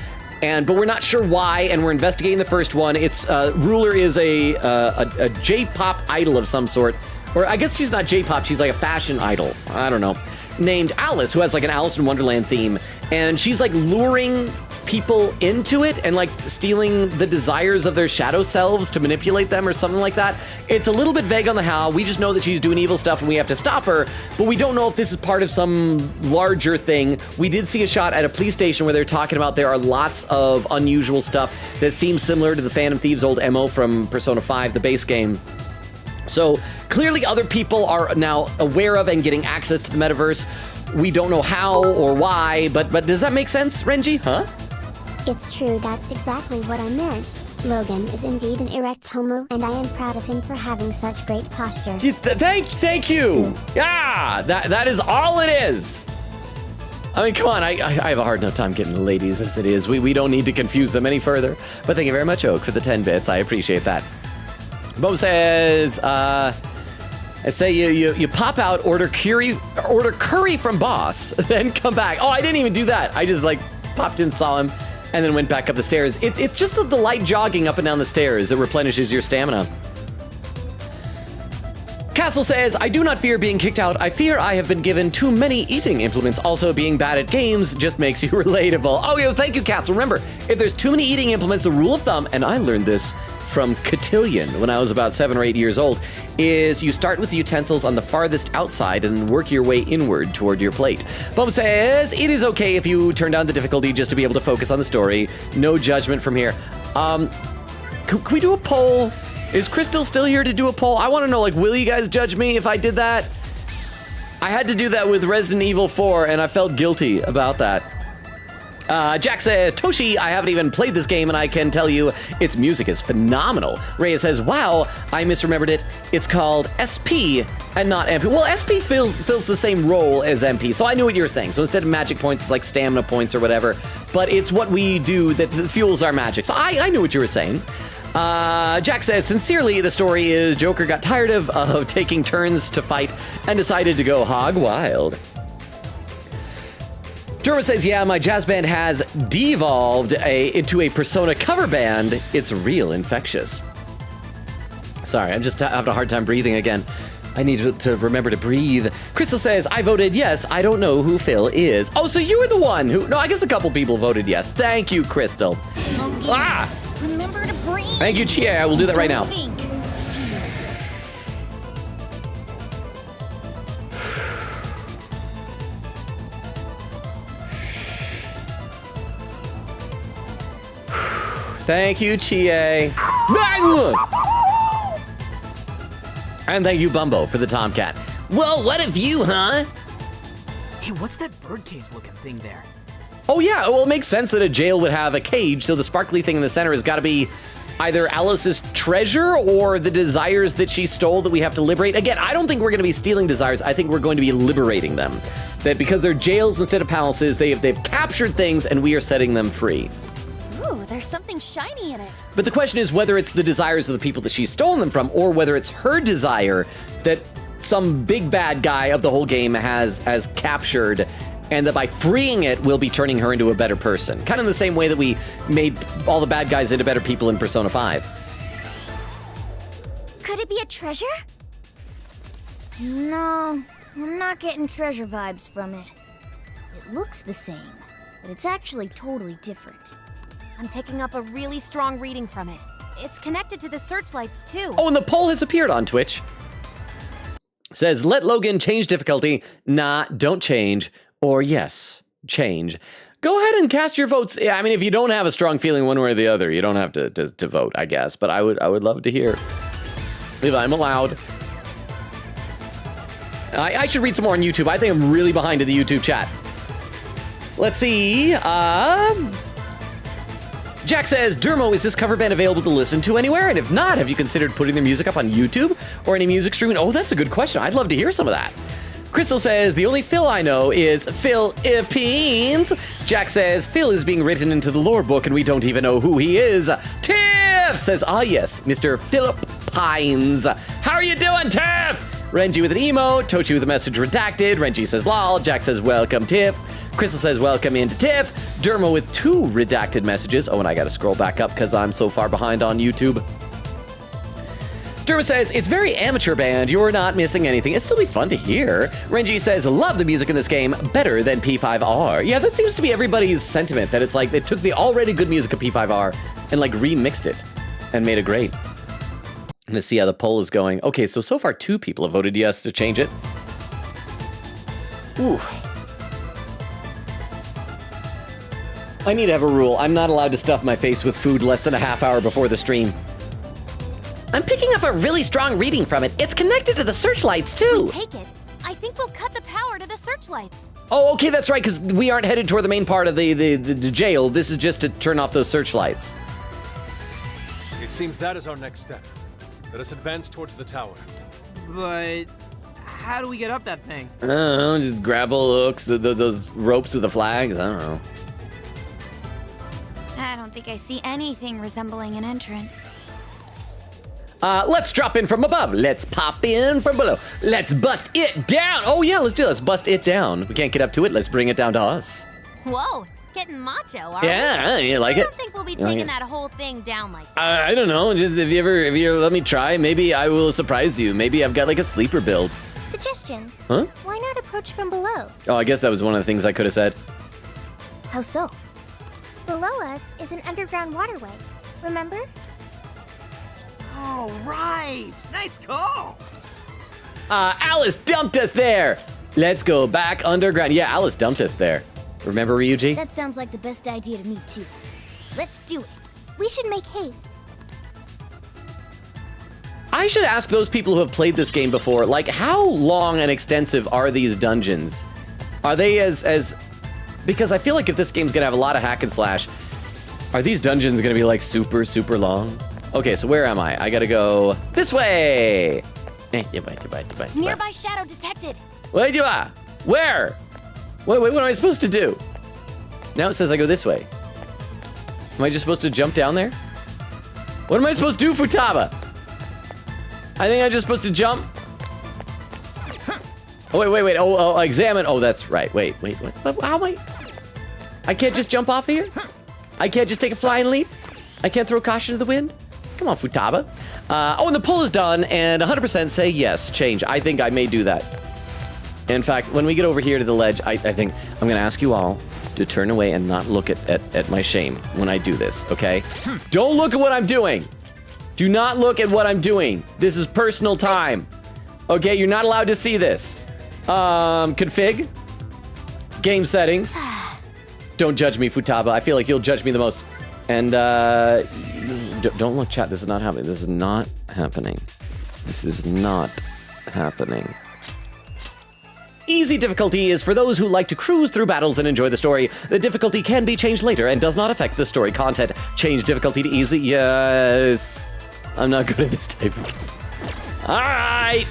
but we're not sure why, and we're investigating the first one. Its ruler is a J-pop idol of some sort, or I guess she's not J-pop, she's like a fashion idol, I don't know, named Alice, who has like an Alice in Wonderland theme, and she's like luring people into it and like stealing the desires of their shadow selves to manipulate them or something like that. It's a little bit vague on the how. We just know that she's doing evil stuff and we have to stop her, but we don't know if this is part of some larger thing. We did see a shot at a police station where they're talking about there are lots of unusual stuff that seems similar to the Phantom Thieves' old MO from Persona 5, the base game. So clearly other people are now aware of and getting access to the metaverse. We don't know how or why, but does that make sense, Renji? Huh? It's true, that's exactly what I meant. Logan is indeed an erect homo, and I am proud of him for having such great posture. Thank you. Yeah, that is all it is. I mean, come on, I have a hard enough time getting the ladies as it is. We don't need to confuse them any further. But thank you very much, Oak, for the 10 bits. I appreciate that. Bo says, I say you pop out, order curry from boss, then come back. Oh, I didn't even do that. I just like popped in, saw him, and then went back up the stairs. It's just the light jogging up and down the stairs that replenishes your stamina. Castle says, I do not fear being kicked out. I fear I have been given too many eating implements. Also, being bad at games just makes you relatable. Oh, yo, thank you, Castle. Remember, if there's too many eating implements, the rule of thumb, and I learned this from Cotillion when I was about 7 or 8 years old, is you start with the utensils on the farthest outside and work your way inward toward your plate. Bum says, it is okay if you turn down the difficulty just to be able to focus on the story. No judgment from here. Can we do a poll? Is Crystal still here to do a poll? I want to know, like, will you guys judge me if I did that? I had to do that with Resident Evil 4, and I felt guilty about that. Jack says, Toshi, I haven't even played this game, and I can tell you its music is phenomenal. Rhea says, wow, I misremembered it. It's called SP and not MP. Well, SP fills the same role as MP, so I knew what you were saying. So instead of magic points, it's like stamina points or whatever, but it's what we do that fuels our magic. So I knew what you were saying. Jack says, sincerely, the story is Joker got tired of taking turns to fight and decided to go hog wild. Durma says, yeah, my jazz band has devolved into a Persona cover band. It's real infectious. Sorry, I'm just having a hard time breathing again. I need to remember to breathe. Crystal says, I voted yes. I don't know who Phil is. Oh, so you were the one who... No, I guess a couple people voted yes. Thank you, Crystal. Logan, remember to breathe. Thank you, Chia. I will do that right now. Thank you, Chie. And thank you, Bumbo, for the Tomcat. Well, what of you, huh? Hey, what's that birdcage looking thing there? Oh, yeah. Well, it makes sense that a jail would have a cage, so the sparkly thing in the center has got to be either Alice's treasure or the desires that she stole that we have to liberate. Again, I don't think we're going to be stealing desires. I think we're going to be liberating them. That because they're jails instead of palaces, they've captured things and we are setting them free. Ooh, there's something shiny in it. But the question is whether it's the desires of the people that she's stolen them from or whether it's her desire that some big bad guy of the whole game has captured, and that by freeing it, we'll be turning her into a better person. Kind of the same way that we made all the bad guys into better people in Persona 5. Could it be a treasure? No, I'm not getting treasure vibes from it. It looks the same, but it's actually totally different. I'm picking up a really strong reading from it. It's connected to the searchlights, too. Oh, and the poll has appeared on Twitch. Says, let Logan change difficulty. Nah, don't change. Or yes, change. Go ahead and cast your votes. Yeah, I mean, if you don't have a strong feeling one way or the other, you don't have to vote, I guess. But I would love to hear if I'm allowed. I should read some more on YouTube. I think I'm really behind in the YouTube chat. Let's see. Jack says, Dermo, is this cover band available to listen to anywhere? And if not, have you considered putting their music up on YouTube or any music streaming? Oh, that's a good question. I'd love to hear some of that. Crystal says, the only Phil I know is Philippines. Jack says, Phil is being written into the lore book and we don't even know who he is. Tiff says, ah yes, Mr. Philippines. How are you doing, Tiff? Renji with an emote, Tochi with a message redacted. Renji says, lol. Jack says, welcome, Tiff. Crystal says, welcome into Tiff. Dermo with 2 redacted messages. Oh, and I gotta scroll back up because I'm so far behind on YouTube. Derma says, it's very amateur band. You're not missing anything. It'll still be fun to hear. Renji says, love the music in this game. Better than P5R. Yeah, that seems to be everybody's sentiment, that it's like they took the already good music of P5R and like remixed it and made it great. I'm gonna see how the poll is going. Okay, so far 2 people have voted yes to change it. Ooh. I need to have a rule. I'm not allowed to stuff my face with food less than a half hour before the stream. I'm picking up a really strong reading from it. It's connected to the searchlights, too. Take it. I think we'll cut the power to the searchlights. Oh, okay, that's right, because we aren't headed toward the main part of the jail. This is just to turn off those searchlights. It seems that is our next step. Let us advance towards the tower. But how do we get up that thing? I don't know, just grapple hooks, those ropes with the flags, I don't know. I don't think I see anything resembling an entrance. Let's drop in from above. Let's pop in from below. Let's bust it down. Oh, yeah, let's do it. Let's bust it down. We can't get up to it. Let's bring it down to us. Whoa, getting macho, are we? Yeah, you like I it? don't think we'll be taking that whole thing down like that. I don't know. Just if you ever let me try, maybe I will surprise you. Maybe I've got like a sleeper build. Suggestion. Huh? Why not approach from below? Oh, I guess that was one of the things I could have said. How so? Below us is an underground waterway. Remember? Oh, right. Nice call. Alice dumped us there. Let's go back underground. Yeah, Alice dumped us there. Remember, Ryuji? That sounds like the best idea to me, too. Let's do it. We should make haste. I should ask those people who have played this game before, like, how long and extensive are these dungeons? Are they as... Because I feel like if this game's gonna have a lot of hack and slash, are these dungeons gonna be, like, super, super long? Okay, so where am I? I gotta go this way. Nearby shadow detected. Where you are? Where? Wait, what am I supposed to do? Now it says I go this way. Am I just supposed to jump down there? What am I supposed to do, Futaba? I think I'm just supposed to jump. Oh, wait. Oh, examine. Oh, that's right. Wait. How am I can't just jump off here? I can't just take a flying leap? I can't throw caution to the wind? Come on, Futaba. Oh, and the poll is done, and 100% say yes, change. I think I may do that. In fact, when we get over here to the ledge, I think I'm going to ask you all to turn away and not look at my shame when I do this, okay? Don't look at what I'm doing. Do not look at what I'm doing. This is personal time. Okay, you're not allowed to see this. Config. Game settings. Don't judge me, Futaba. I feel like you'll judge me the most. And don't look, chat. This is not happening. This is not happening. This is not happening. Easy difficulty is for those who like to cruise through battles and enjoy the story. The difficulty can be changed later and does not affect the story content. Change difficulty to easy. Yes. I'm not good at this type of... All right.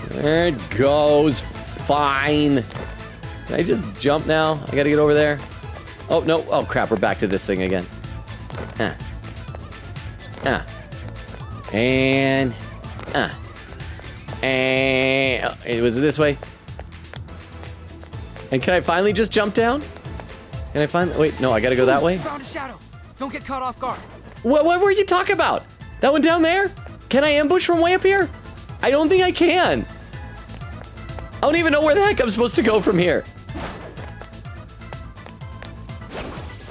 There it goes. Fine. Can I just jump now? I gotta get over there. Oh, no. Oh, crap. We're back to this thing again. And... And... Was it this way? And can I finally just jump down? Can I finally... Wait, no, I gotta go that way? Found a shadow. Don't get caught off guard. What were you talking about? That one down there? Can I ambush from way up here? I don't think I can. I don't even know where the heck I'm supposed to go from here.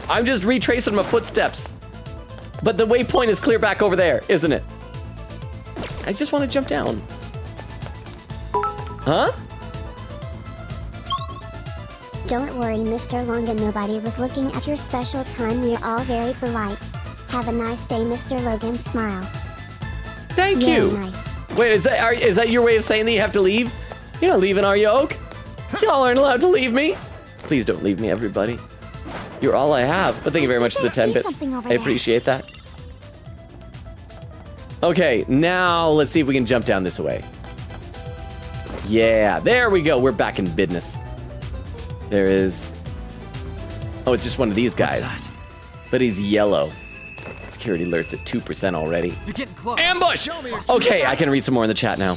I'm just retracing my footsteps. But the waypoint is clear back over there, isn't it? I just want to jump down. Huh? Don't worry, Mr. Longa, nobody was looking at your special time. We're all very polite. Have a nice day, Mr. Logan. Smile. Thank Very you. nice. Wait, is that your way of saying that you have to leave? You're not leaving, are you, Oak? Y'all aren't allowed to leave me. Please don't leave me, everybody. You're all I have. But thank you very much for the 10 bits. I appreciate that. Okay, now let's see if we can jump down this way. Yeah, there we go. We're back in business. There is... Oh, it's just one of these guys. What's that? But he's yellow. Security alerts at 2% already. You're getting close. Ambush! Okay, I can read some more in the chat now.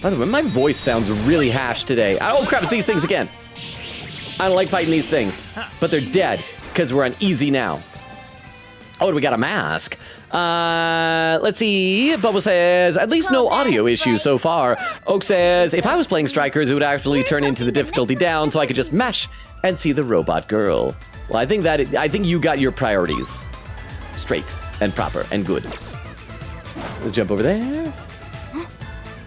By the way, my voice sounds really hashed today. Oh crap, it's these things again. I don't like fighting these things, but they're dead because we're on easy now. Oh, we got a mask. Let's see. Bubba says, at least no audio issues so far. Oak says, if I was playing Strikers, it would actually turn into the difficulty down so I could just mesh and see the robot girl. Well, I think you got your priorities straight and proper and good. Let's jump over there.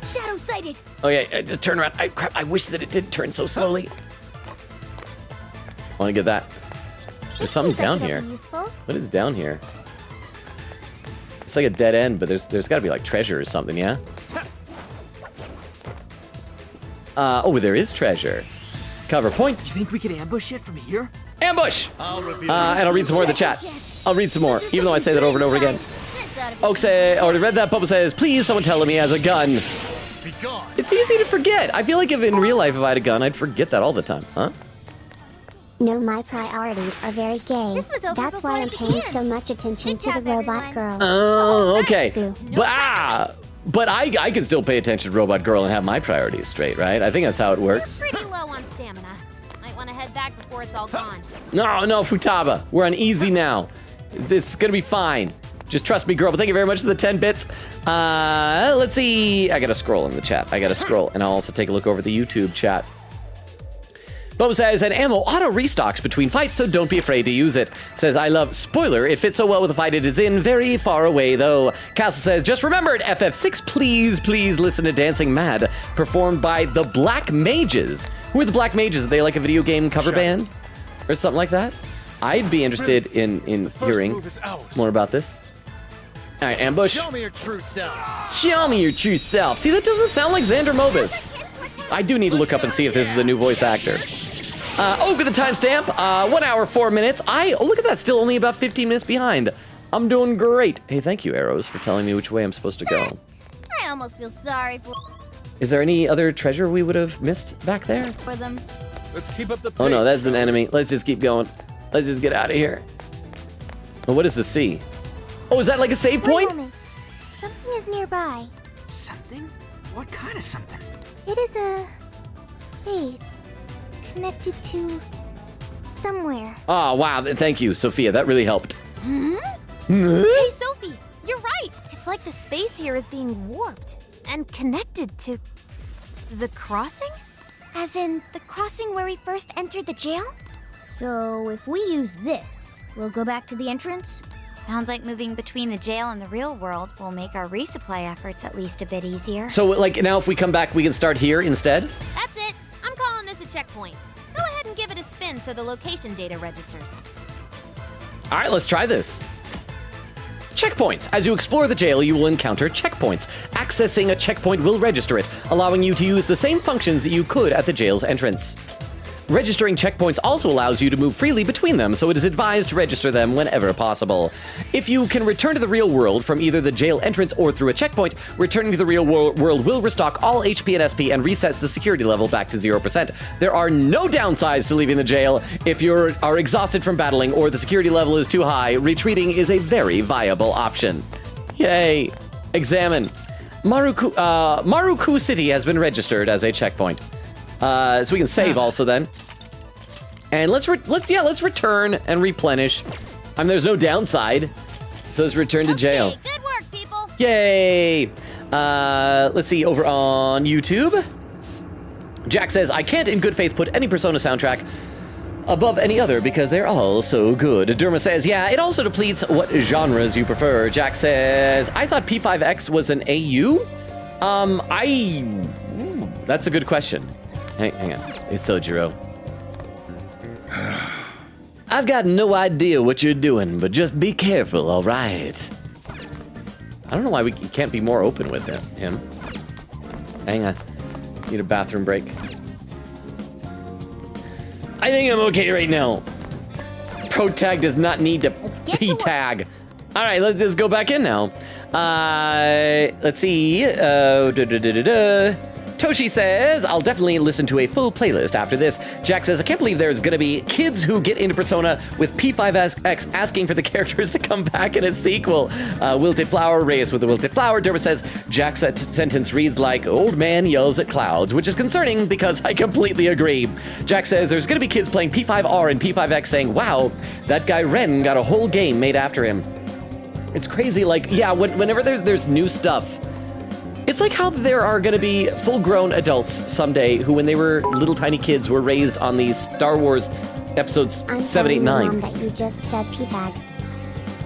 Shadow sighted. Oh yeah, just turn around. Crap, I wish that it didn't turn so slowly. I want to get that. There's something down here. What is down here? It's like a dead end, but there's got to be like treasure or something, yeah? Oh, there is treasure. Cover point. You think we could ambush it from here? Ambush! And I'll read some more in the chat. I'll read some more, even though I say that over and over again. Oak say, already read that. Bubba says, please, someone tell him he has a gun. It's easy to forget. I feel like if in real life, if I had a gun, I'd forget that all the time, huh? No, my priorities are very gay. This was over That's before why it I'm paying began. so much attention Good to the job, robot everyone. girl. Oh, okay. Boo. But I can still pay attention to Robot Girl and have my priorities straight, right? I think that's how it works. Pretty low on stamina. Might want to head back before it's all gone. No, Futaba. We're on easy now. It's gonna be fine. Just trust me, girl. But thank you very much for the 10 bits. Let's see. I gotta scroll in the chat. I gotta scroll, and I'll also take a look over the YouTube chat. Bobo says, and ammo auto restocks between fights, so don't be afraid to use it. Says, I love, spoiler, it fits so well with the fight it is in, very far away though. Castle says, just remembered, FF6, please listen to Dancing Mad, performed by the Black Mages. Who are the Black Mages? Are they like a video game cover band? Or something like that? I'd be interested in hearing more about this. All right, ambush. Show me your true self. Show me your true self. See, that doesn't sound like Xander Mobus. I do need to look up and see if this is a new voice actor. With the timestamp, 1 hour, 4 minutes. Look at that, still only about 15 minutes behind. I'm doing great. Hey, thank you, Arrows, for telling me which way I'm supposed to go. I almost feel sorry Is there any other treasure we would have missed back there? for them. Let's keep up the pace. Oh no, that's an enemy. Let's just keep going. Let's just get out of here. Well, what is the sea? Oh, is that like a save point? One moment. Something is nearby. Something? What kind of something? It is a space connected to somewhere. Oh, wow. Thank you, Sophia. That really helped. Hey, Sophie, you're right. It's like the space here is being warped and connected to the crossing? As in the crossing where we first entered the jail? So if we use this, we'll go back to the entrance? Sounds like moving between the jail and the real world will make our resupply efforts at least a bit easier. So, like, now if we come back, we can start here instead? That's it. I'm calling this a checkpoint. Go ahead and give it a spin so the location data registers. All right, let's try this. Checkpoints. As you explore the jail, you will encounter checkpoints. Accessing a checkpoint will register it, allowing you to use the same functions that you could at the jail's entrance. Registering checkpoints also allows you to move freely between them, so it is advised to register them whenever possible. If you can return to the real world from either the jail entrance or through a checkpoint, returning to the real world will restock all HP and SP and resets the security level back to 0%. There are no downsides to leaving the jail. If you are exhausted from battling or the security level is too high, retreating is a very viable option. Yay. Examine. Maruku City has been registered as a checkpoint. So we can save also then. And let's return and replenish. I mean, there's no downside. So let's return to jail. Okay, good work, people. Yay! Let's see, over on YouTube. Jack says, I can't in good faith put any Persona soundtrack above any other because they're all so good. Derma says, yeah, it also depletes what genres you prefer. Jack says, I thought P5X was an AU? That's a good question. Hang on, it's Sojiro. I've got no idea what you're doing, but just be careful, all right? I don't know why we can't be more open with him. Hang on, need a bathroom break. I think I'm okay right now. Pro tag does not need to P tag. All right, let's go back in now. Let's see. Toshi says, I'll definitely listen to a full playlist after this. Jack says, I can't believe there's gonna be kids who get into Persona with P5X asking for the characters to come back in a sequel. Wilted Flower, Reyes with the Wilted Flower. Derma says, Jack's sentence reads like, old man yells at clouds, which is concerning because I completely agree. Jack says, there's gonna be kids playing P5R and P5X saying, wow, that guy Ren got a whole game made after him. It's crazy, like, yeah, whenever there's new stuff, it's like how there are gonna be full-grown adults someday who, when they were little tiny kids, were raised on these Star Wars episodes 7, 8, 9. Mom that you just said P-tag.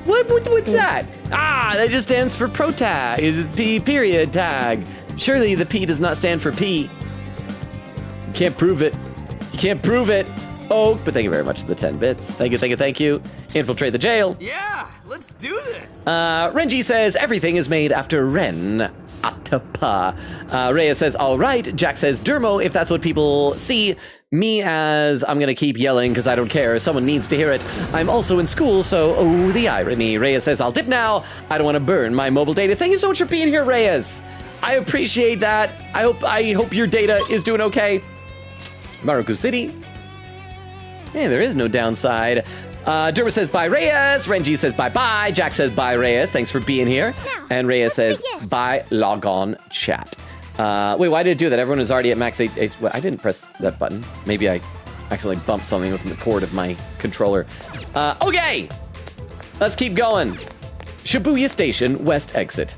What's that? That just stands for pro tag. It's P period tag. Surely the P does not stand for P. You can't prove it. You can't prove it. Oh, but thank you very much for the 10 bits. Thank you. Infiltrate the jail. Yeah, let's do this. Renji says, everything is made after Ren. Atapa. Rhea says, all right. Jack says, Dermo, if that's what people see. Me as, I'm gonna keep yelling because I don't care. Someone needs to hear it. I'm also in school, so, oh, the irony. Reyes says, I'll dip now. I don't want to burn my mobile data. Thank you so much for being here, Reyes. I appreciate that. I hope your data is doing okay. Maruku City. Hey, there is no downside. Derma says bye Reyes. Renji says bye-bye. Jack says bye Reyes. Thanks for being here. And Reyes says bye Logon chat. Wait, why did it do that? Everyone is already at max H. Well, I didn't press that button. Maybe I accidentally bumped something with the cord of my controller. Okay, let's keep going. Shibuya Station, west exit.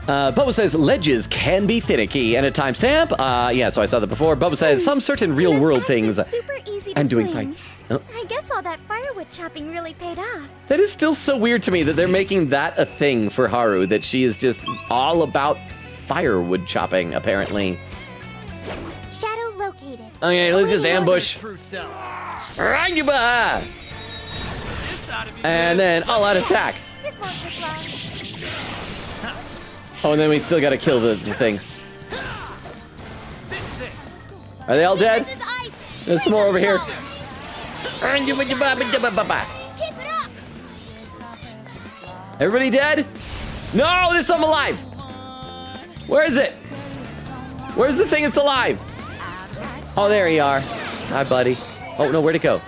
Bubba says ledges can be finicky and a timestamp. Yeah, so I saw that before. Bubba says some certain real world things Super easy to and doing swing. fights. Oh. I guess all that firewood chopping really paid off. That is still so weird to me that they're making that a thing for Haru, that she is just all about firewood chopping, apparently. Shadow located. Okay, let's just ambush. True self. Rangiba! This ought to be And then all-out attack. This won't take long. Oh, and then we still gotta kill the things. Are they all dead? This is ice. There's some more over here. Just keep it up. Everybody dead? No, there's some alive. Where is it? Where's the thing that's alive? Oh, there you are. Hi, buddy. Oh, no, where'd it go?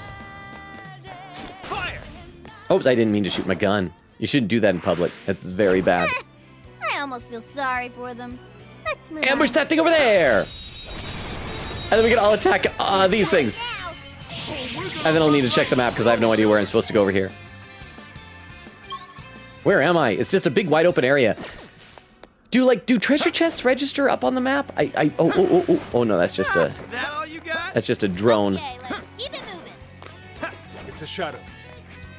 Oops, I didn't mean to shoot my gun. You shouldn't do that in public. That's very bad. I almost feel sorry for them. Let's move Ambush on. that thing over there. And then we can all attack these things. And then I'll need to check the map because I have no idea where I'm supposed to go over here. Where am I? It's just a big wide open area. Do treasure chests register up on the map? Oh no, that's just a that all you got? that's just a drone. Okay, let's keep it moving. It's a shadow.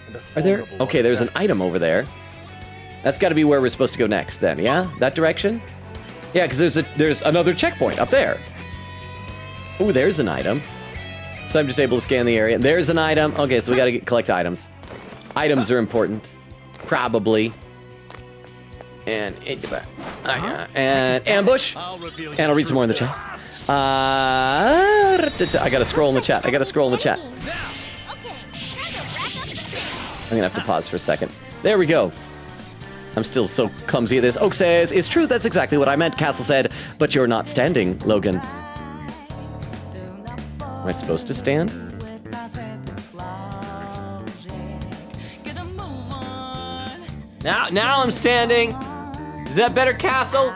And a Are there? formidable Okay, one, there's an that's- item over there. That's got to be where we're supposed to go next then, yeah? That direction? Yeah, because there's another checkpoint up there. Oh, there's an item. So I'm just able to scan the area. There's an item. Okay, so we gotta collect items. Items are important. Probably. And and ambush. And I'll read some more in the chat. I gotta scroll in the chat. Okay, time to rack up some things. I'm gonna have to pause for a second. There we go. I'm still so clumsy at this. Oak says, it's true, that's exactly what I meant, Castle said, but you're not standing, Logan. Am I supposed to stand? Now I'm standing. Is that better, Castle?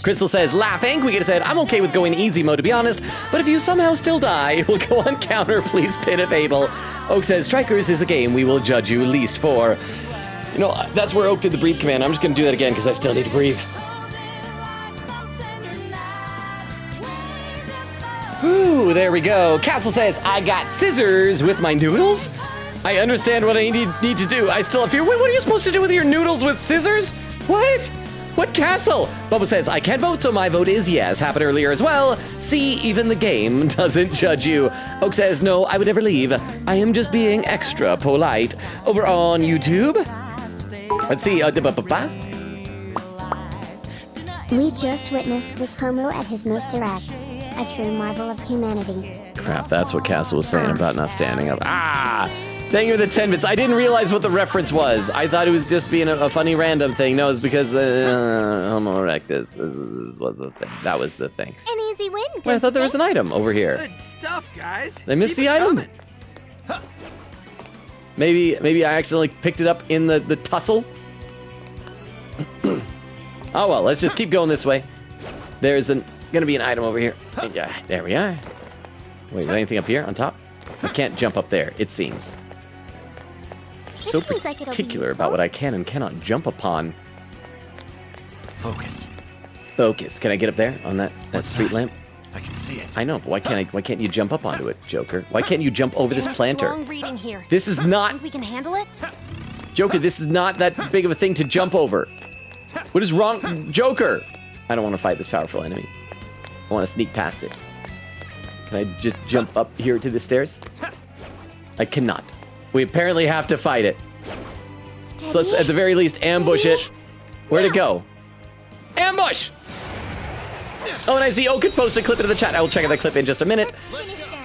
Crystal says, laughing. We said, I'm okay with going easy mode, to be honest, but if you somehow still die, we'll go on counter, please pin if able. Oak says, Strikers is a game we will judge you least for. You know, that's where Oak did the breathe command. I'm just gonna do that again because I still need to breathe. Ooh, there we go. Castle says, I got scissors with my noodles. I understand what I need to do. I still have fear. Wait, what are you supposed to do with your noodles with scissors? What? What, Castle? Bubba says, I can't vote, so my vote is yes. Happened earlier as well. See, even the game doesn't judge you. Oak says, no, I would never leave. I am just being extra polite. Over on YouTube. Let's see. We just witnessed this homo at his most direct. A true marvel of humanity. Crap, that's what Castle was saying about not standing up. Ah! Thank you for the 10 bits. I didn't realize what the reference was. I thought it was just being a funny random thing. No, it's because Homo erectus was the thing. That was the thing. An easy win, don't Wait, I thought there you was an item over here. Good stuff, guys. Did I miss Keep the it item? coming. Maybe I accidentally picked it up in the tussle. Oh well, let's just keep going this way. There's gonna be an item over here. Yeah, there we are. Wait, is there anything up here on top? I can't jump up there, it seems. So seems like it'll be particular useful. about what I can and cannot jump upon. Focus. Focus. Can I get up there on that What's street that? lamp? I can see it. I know, but why can't you jump up onto it, Joker? Why can't you jump over this There's planter? strong reading here. This is not, Think we can handle it? Joker, this is not that big of a thing to jump over. What is wrong, Joker? I don't want to fight this powerful enemy. I want to sneak past it. Can I just jump up here to the stairs? I cannot. We apparently have to fight it. So let's at the very least ambush it. Where'd it go? Ambush! Oh, and I see Oak had posted a clip into the chat. I will check out that clip in just a minute.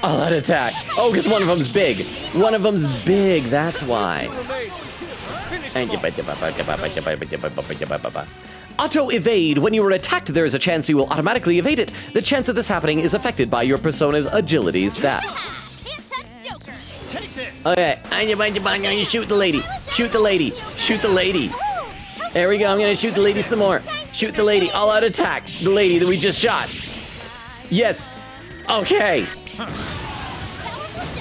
Oh, that attack. Oh, because one of them's big. One of them's big, that's why. Auto evade. When you are attacked, there is a chance you will automatically evade it. The chance of this happening is affected by your persona's agility stat. Can't touch Joker. Take this! Okay, I'm gonna shoot the lady. Shoot the lady. Shoot the lady. There we go. I'm gonna shoot the lady some more. Shoot the lady. All out attack. The lady that we just shot. Yes. Okay.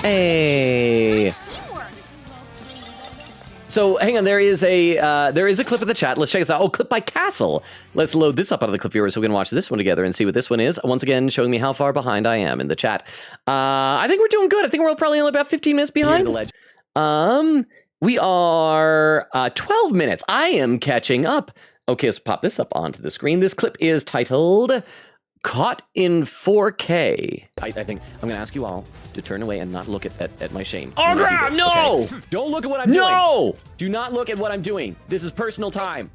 Hey. Teamwork. So hang on, there is a clip in the chat. Let's check this out. Oh, clip by Castle. Let's load this up out of the clip viewer so we can watch this one together and see what this one is. Once again, showing me how far behind I am in the chat. I think we're doing good. I think we're probably only about 15 minutes behind. We are 12 minutes. I am catching up. Okay, let's pop this up onto the screen. This clip is titled Caught in 4K. I think I'm gonna ask you all to turn away and not look at my shame. Oh crap, no! Okay? Don't look at what I'm doing. No! Do not look at what I'm doing. This is personal time.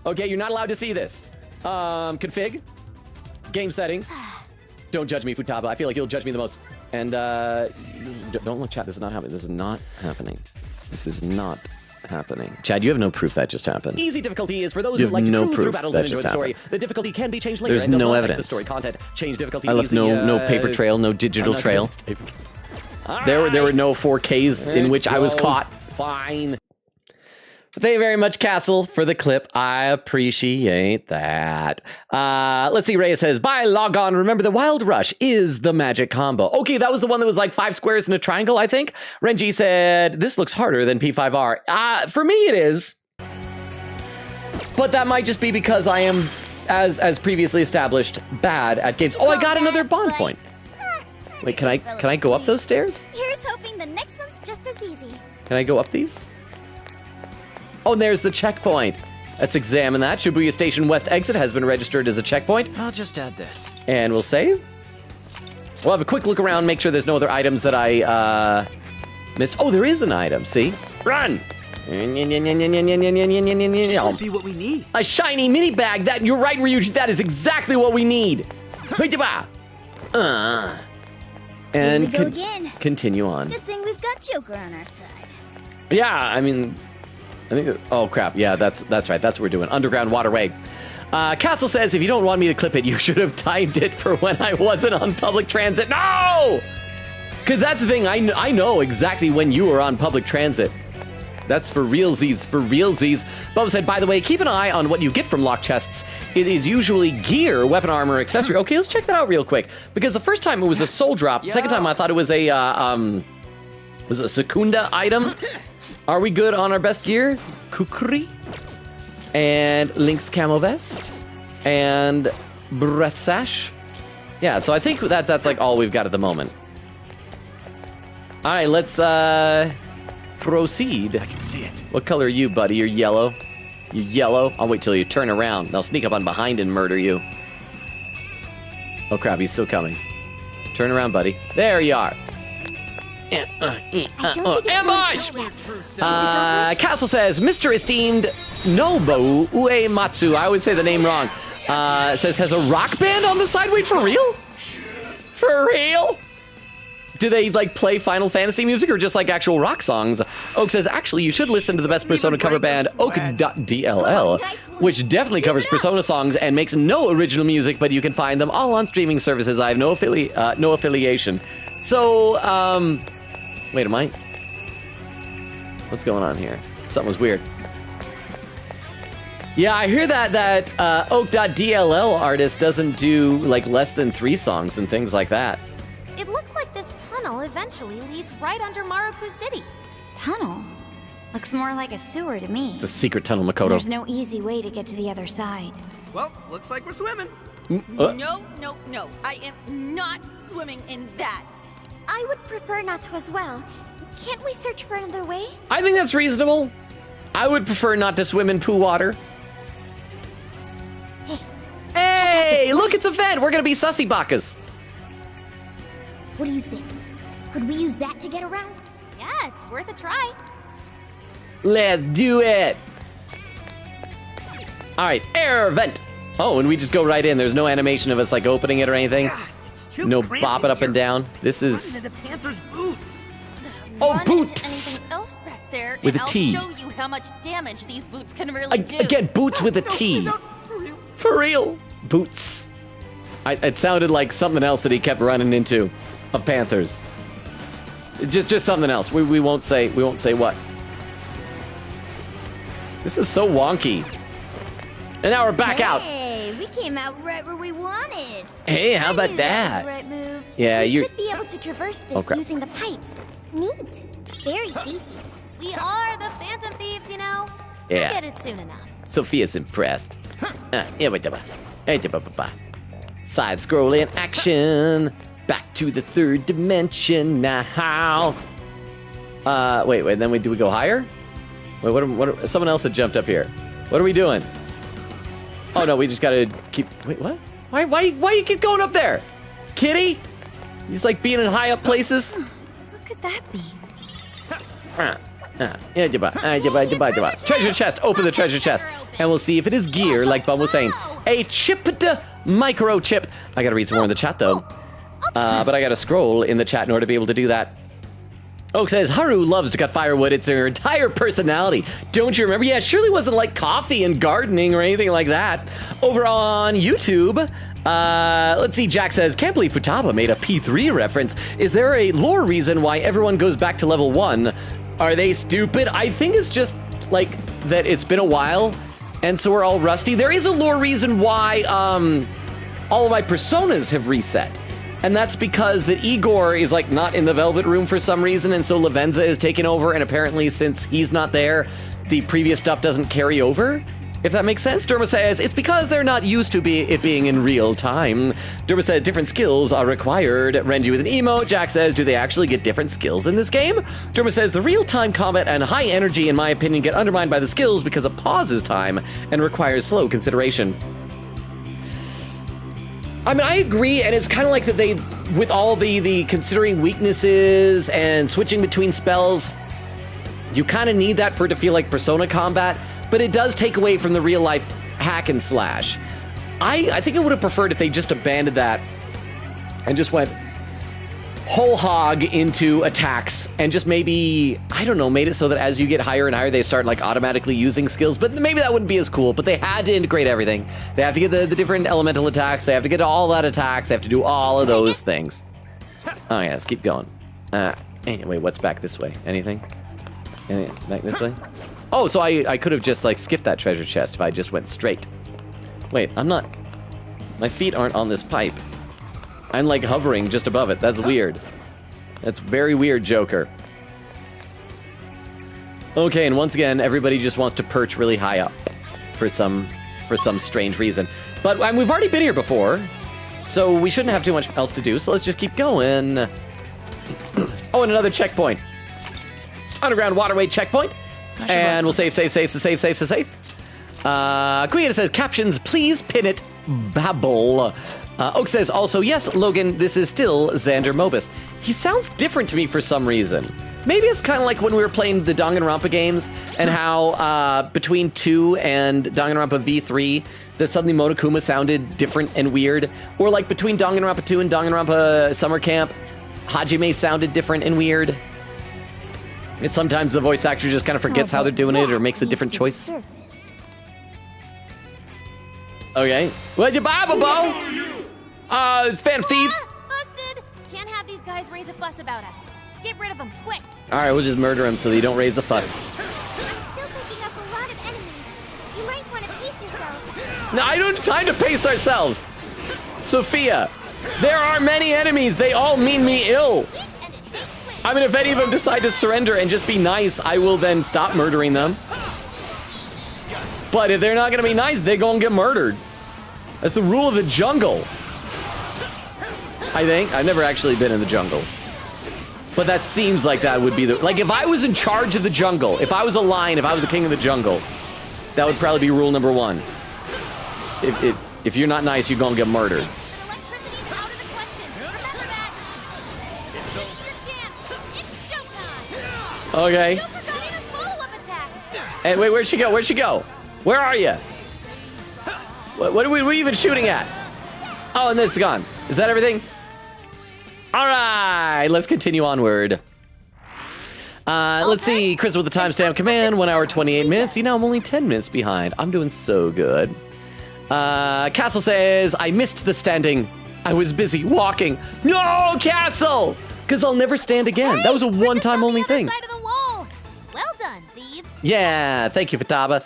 Okay, you're not allowed to see this. Config. Game settings. Don't judge me, Futaba. I feel like you'll judge me the most. And don't look, chat. This is not happening. This is not happening. This is not happening. Chad, you have no proof that just happened. Easy difficulty is for those who like to cruise through battles and enjoy the story. The difficulty can be changed later. There's no evidence. The story content. Change difficulty. I left no paper trail, no digital trail. There were no 4Ks in which I was caught. Fine. But thank you very much, Castle, for the clip. I appreciate that. Let's see. Reyes says, bye, Logon. Remember, the Wild Rush is the magic combo. Okay, that was the one that was like 5 squares in a triangle, I think. Renji said, this looks harder than P5R. For me, it is. But that might just be because I am, as previously established, bad at games. Oh, I got another bond point. Wait, can I go up those stairs? Here's hoping the next one's just as easy. Can I go up these? Oh, and there's the checkpoint. Let's examine that. Shibuya Station West exit has been registered as a checkpoint. I'll just add this. And we'll save. We'll have a quick look around, make sure there's no other items that I missed. Oh, there is an item, see? Run! This might be what we need. A shiny mini bag. That, you're right, Ryuji, that is exactly what we need. And Here we go again. continue on. Good thing we've got Joker on our side. Yeah, I mean, I think, oh crap, yeah, that's right, that's what we're doing. Underground waterway. Castle says, if you don't want me to clip it, you should have timed it for when I wasn't on public transit. No! Because that's the thing, I know exactly when you were on public transit. That's for realsies, for realsies. Bubba said, by the way, keep an eye on what you get from lock chests. It is usually gear, weapon, armor, accessory. Okay, let's check that out real quick. Because the first time it was a soul drop. The second time I thought it was a, was it a Secunda item? Are we good on our best gear? Kukri. And Link's camo vest. And breath sash. Yeah, so I think that's like all we've got at the moment. All right, let's proceed. I can see it. What color are you, buddy? You're yellow. You're yellow. I'll wait till you turn around. And I'll sneak up on behind and murder you. Oh crap, he's still coming. Turn around, buddy. There you are. Ambush! Castle says, Mr. Esteemed Nobu Uematsu, I always say the name wrong, says, has a rock band on the side? Wait, for real? For real? Do they, like, play Final Fantasy music or just, like, actual rock songs? Oak says, actually, you should listen to the best Persona cover band, Oak.dll, which definitely covers Persona songs and makes no original music, but you can find them all on streaming services. I have no affiliation. So, wait, am I? What's going on here? Something was weird. Yeah, I hear that Oak.dll artist doesn't do, like, less than 3 songs and things like that. It looks like this tunnel eventually leads right under Maruku City. Tunnel? Looks more like a sewer to me. It's a secret tunnel, Makoto. There's no easy way to get to the other side. Well, looks like we're swimming. No. I am not swimming in that. I would prefer not to as well. Can't we search for another way? I think that's reasonable. I would prefer not to swim in poo water. Hey, look, it's a vent. We're gonna be sussy bakas. What do you think? Could we use that to get around? Yeah, it's worth a try. Let's do it. All right, air vent. Oh, and we just go right in. There's no animation of us like opening it or anything. God, it's too No cramped bop it in up and here. down. This Run is into Panther's boots. Oh, Run boots! into anything else back there, With and a T. I'll show you how much damage these boots can really do. again boots with a No, T. please don't, for real. For real, boots. It sounded like something else that he kept running into, of Panthers. Just something else. We won't say what. This is so wonky. And now we're back out. Hey, we came out right where we wanted. Hey, how I about knew that? was the right move. Yeah, we you. should be able to traverse this Oh, crap. using the pipes. Neat. Very thiefy. We are the Phantom Thieves, you know. Yeah. We'll get it soon enough. Sophia's impressed. Side scrolling action. Back to the 3rd dimension now. Wait. Then do we go higher? Wait, what? Someone else had jumped up here. What are we doing? Oh no, we just gotta keep. Wait, what? Why you keep going up there, Kitty? You just like being in high up places. What could that be? Treasure chest. Open the treasure chest, and we'll see if it is gear, like Bum was saying. A chipped microchip. I gotta read some more in the chat though. But I gotta scroll in the chat in order to be able to do that. Oak says, Haru loves to cut firewood. It's her entire personality. Don't you remember? Yeah, it surely wasn't like coffee and gardening or anything like that. Over on YouTube, let's see, Jack says, can't believe Futaba made a P3 reference. Is there a lore reason why everyone goes back to level 1? Are they stupid? I think it's just like that it's been a while, and so we're all rusty. There is a lore reason why all of my personas have reset. And that's because that Igor is like not in the Velvet Room for some reason, and so Lavenza is taking over, and apparently since he's not there, the previous stuff doesn't carry over. If that makes sense. Derma says, it's because they're not used to it being in real time. Derma says, different skills are required. Renji with an emote. Jack says, do they actually get different skills in this game? Derma says, the real-time combat and high energy, in my opinion, get undermined by the skills because it pauses time and requires slow consideration. I mean, I agree, and it's kind of like that they, with all the considering weaknesses and switching between spells, you kind of need that for it to feel like Persona combat, but it does take away from the real life hack and slash. I think I would have preferred if they just abandoned that and just went whole hog into attacks and just maybe, I don't know, made it so that as you get higher and higher, they start like automatically using skills, but maybe that wouldn't be as cool, but they had to integrate everything. They have to get the different elemental attacks. They have to get all that attacks. They have to do all of those things. Oh yeah, let's keep going. Anyway, what's back this way? Anything? Back this way? Oh, so I could have just like skipped that treasure chest if I just went straight. Wait, I'm not, my feet aren't on this pipe. I'm like hovering just above it. That's weird. That's very weird, Joker. Okay, and once again, everybody just wants to perch really high up for some strange reason. But we've already been here before, so we shouldn't have too much else to do, so let's just keep going. Oh, and another checkpoint. Underground waterway checkpoint. And we'll save. Queen says, captions, please pin it, babble. Oak says also, yes, Logan, this is still Xander Mobus. He sounds different to me for some reason. Maybe it's kind of like when we were playing the Danganronpa games and how between 2 and Danganronpa V3, that suddenly Monokuma sounded different and weird. Or like between Danganronpa 2 and Danganronpa Summer Camp, Hajime sounded different and weird. It's sometimes the voice actor just kind of forgets how they're doing it or makes a different choice. Okay. What you buy, Bobo? Fan thieves. Busted! Can't have these guys raise a fuss about us. Get rid of them, quick! Alright, we'll just murder him so that you don't raise a fuss. I'm still picking up a lot of enemies. You might want to pace yourself. No, I don't have time to pace ourselves. Sophia, there are many enemies. They all mean me ill. I mean, if any of them decide to surrender and just be nice, I will then stop murdering them. But if they're not gonna be nice, they're gonna get murdered. That's the rule of the jungle. I think. I've never actually been in the jungle. But that seems like that would be the... Like, if I was in charge of the jungle, if I was a lion, if I was the king of the jungle, that would probably be rule number 1. If you're not nice, you're gonna get murdered. Electricity's out of the question. Remember that. This is your chance. It's showtime. Okay. Joker got in a follow-up attack. And wait, where'd she go? Where'd she go? Where are you? What are we even shooting at? Oh, and it's gone. Is that everything? All right, let's continue onward. Let's see. Chris with the timestamp command, 1 hour, 28 minutes. See, now I'm only 10 minutes behind. I'm doing so good. Castle says, I missed the standing. I was busy walking. No, Castle! Because I'll never stand again. Hey, that was a we're one-time just on only the other thing. side of the wall. Well done, thieves. Yeah, thank you, Futaba.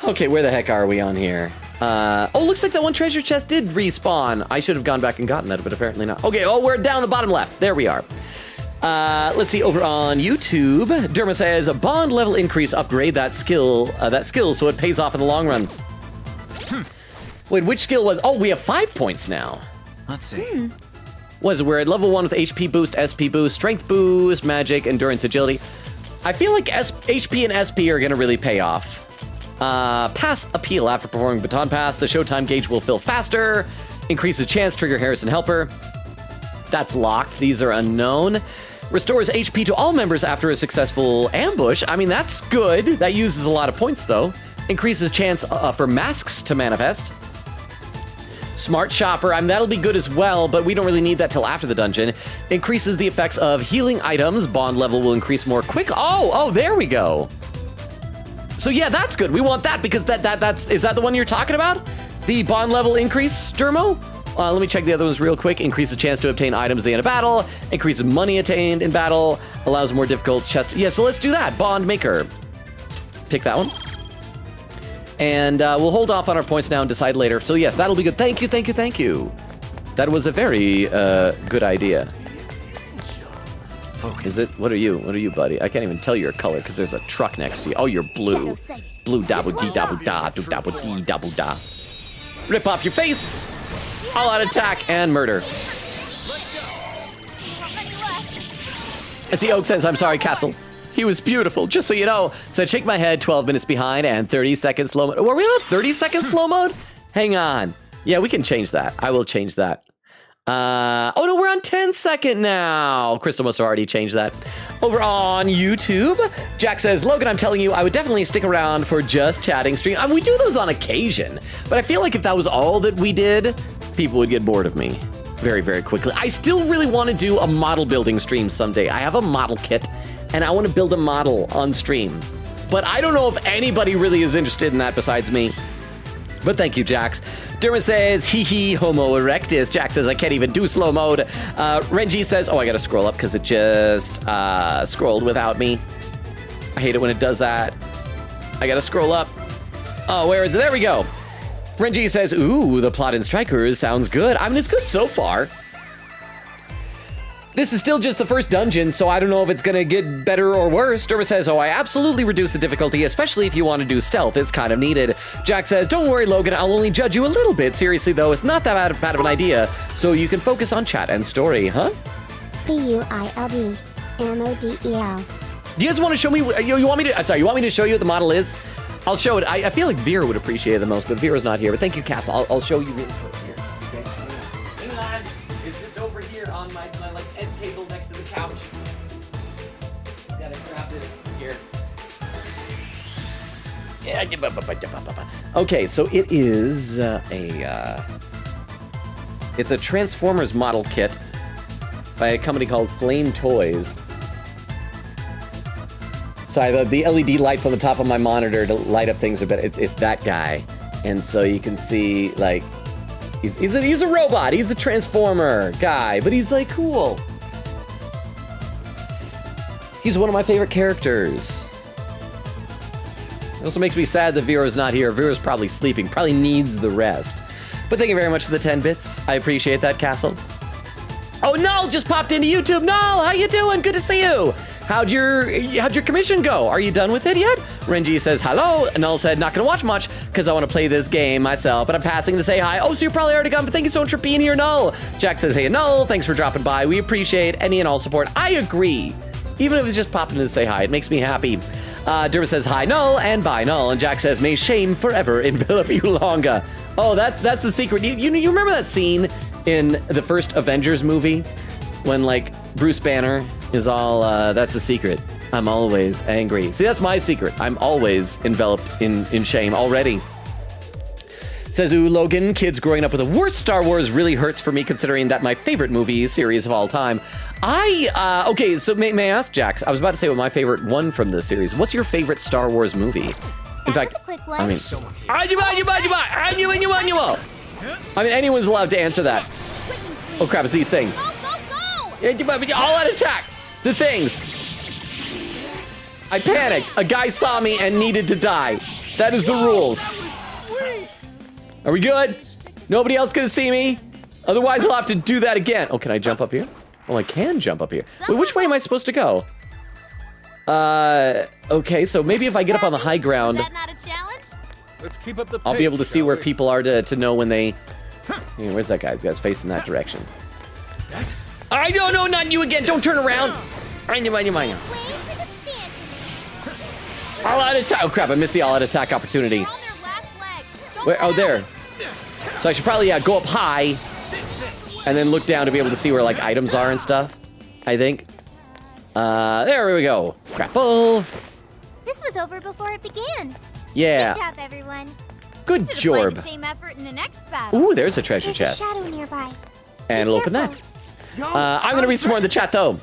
Okay, where the heck are we on here? Oh, looks like that one treasure chest did respawn. I should have gone back and gotten that, but apparently not. Okay, oh, we're down the bottom left. There we are. Let's see, over on YouTube, Derma says, a bond level increase, upgrade that skill so it pays off in the long run. Wait, which skill was, oh, we have 5 points now. Let's see. We're at level 1 with HP boost, SP boost, strength boost, magic, endurance, agility. I feel like HP and SP are gonna really pay off. Pass appeal after performing baton pass. The showtime gauge will fill faster. Increases chance, trigger Harrison Helper. That's locked. These are unknown. Restores HP to all members after a successful ambush. I mean, that's good. That uses a lot of points, though. Increases chance for masks to manifest. Smart Shopper, I mean, that'll be good as well, but we don't really need that till after the dungeon. Increases the effects of healing items. Bond level will increase more quick. Oh, there we go. So yeah, that's good. We want that because is that the one you're talking about? The bond level increase, Dermo? Let me check the other ones real quick. Increases chance to obtain items at the end of battle. Increases money attained in battle. Allows more difficult chest. Yeah, so let's do that. Bond Maker. Pick that one. And we'll hold off on our points now and decide later. So yes, that'll be good. Thank you. That was a very good idea. Focus. Is it? What are you, buddy? I can't even tell your color because there's a truck next to you. Oh, you're blue. Blue dabble dee dabble da do dabble dee dabble da. Rip off your face. All out attack and murder. I see Oak says, I'm sorry, Castle. He was beautiful, just so you know. So shake my head, 12 minutes behind and 30 seconds slow mode. Were we on a 30-second slow mode? Hang on. Yeah, we can change that. I will change that. Oh no, we're on 10-second now. Crystal must have already changed that. Over on YouTube, Jack says, Logan, I'm telling you, I would definitely stick around for just chatting stream. I mean, we do those on occasion, but I feel like if that was all that we did, people would get bored of me very, very quickly. I still really want to do a model building stream someday. I have a model kit, and I want to build a model on stream. But I don't know if anybody really is interested in that besides me. But thank you, Jax. Dermot says, hee hee, homo erectus. Jack says, I can't even do slow mode. Renji says, oh, I gotta scroll up because it just scrolled without me. I hate it when it does that. I gotta scroll up. Oh, where is it? There we go. Renji says, ooh, the plot in Strikers sounds good. I mean, it's good so far. This is still just the first dungeon, so I don't know if it's gonna get better or worse. Derma says, oh, I absolutely reduce the difficulty, especially if you want to do stealth. It's kind of needed. Jack says, don't worry, Logan, I'll only judge you a little bit. Seriously, though, it's not that bad of an idea, so you can focus on chat and story, huh? BUILD MODEL. Do you guys want to show me, you want me to show you what the model is? I'll show it. I feel like Vera would appreciate it the most, but Vera's not here. But thank you, Cass. I'll show you really quick here. Okay? Hang on. It's just over here on my like end table next to the couch. Gotta grab this here. Okay, so it is it's a Transformers model kit by a company called Flame Toys. Sorry, the LED lights on the top of my monitor to light up things a bit. It's that guy, and so you can see like he's a robot. He's a Transformer guy, but he's like cool. He's one of my favorite characters. It also makes me sad that Vera's not here. Vera's probably sleeping. Probably needs the rest. But thank you very much for the 10 bits. I appreciate that, Castle. Oh, Null just popped into YouTube. Null, how you doing? Good to see you. How'd your commission go? Are you done with it yet? Renji says hello. Null said not gonna watch much because I want to play this game myself, but I'm passing to say hi. Oh, so you're probably already gone, but thank you so much for being here, Null. Jack says, hey, Null, thanks for dropping by. We appreciate any and all support. I agree. Even if it's just popping in to say hi, it makes me happy. Derma says hi, Null, and bye, Null. And Jack says, may shame forever envelop you longer. Oh, that's the secret. You remember that scene in the first Avengers movie when like Bruce Banner is all, that's the secret. I'm always angry. See, that's my secret. I'm always enveloped in shame already. Says, ooh, Logan, kids growing up with the worst Star Wars really hurts for me considering that my favorite movie series of all time. Okay, so may I ask, Jax, I was about to say what my favorite one from the series. What's your favorite Star Wars movie? In fact, I mean, anyone's allowed to answer that. Oh crap, it's these things. All out attack. The things. I panicked. A guy saw me and needed to die. That is the rules. Are we good? Nobody else gonna see me? Otherwise, I'll have to do that again. Oh, can I jump up here? Oh, I can jump up here. Wait, which way am I supposed to go? Okay, so maybe if I get up on the high ground, Is that not a challenge? Let's keep up the I'll be able to see shall where we? people are to know when they... Hey, where's that guy? The guy's facing that direction. I don't know, not you again. Don't turn around. All out attack. Oh crap, I missed the all out attack opportunity. They're on their last legs. Go Where? Oh, for it. there. So I should probably go up high and then look down to be able to see where like items are and stuff, I think. There we go. Grapple. This was over before it began. Yeah. Good job, everyone. Good Should've applied job. the same effort in the next battle. Ooh, there's a treasure There's chest. a shadow nearby. And we'll open that. I'm gonna read some more in the chat though.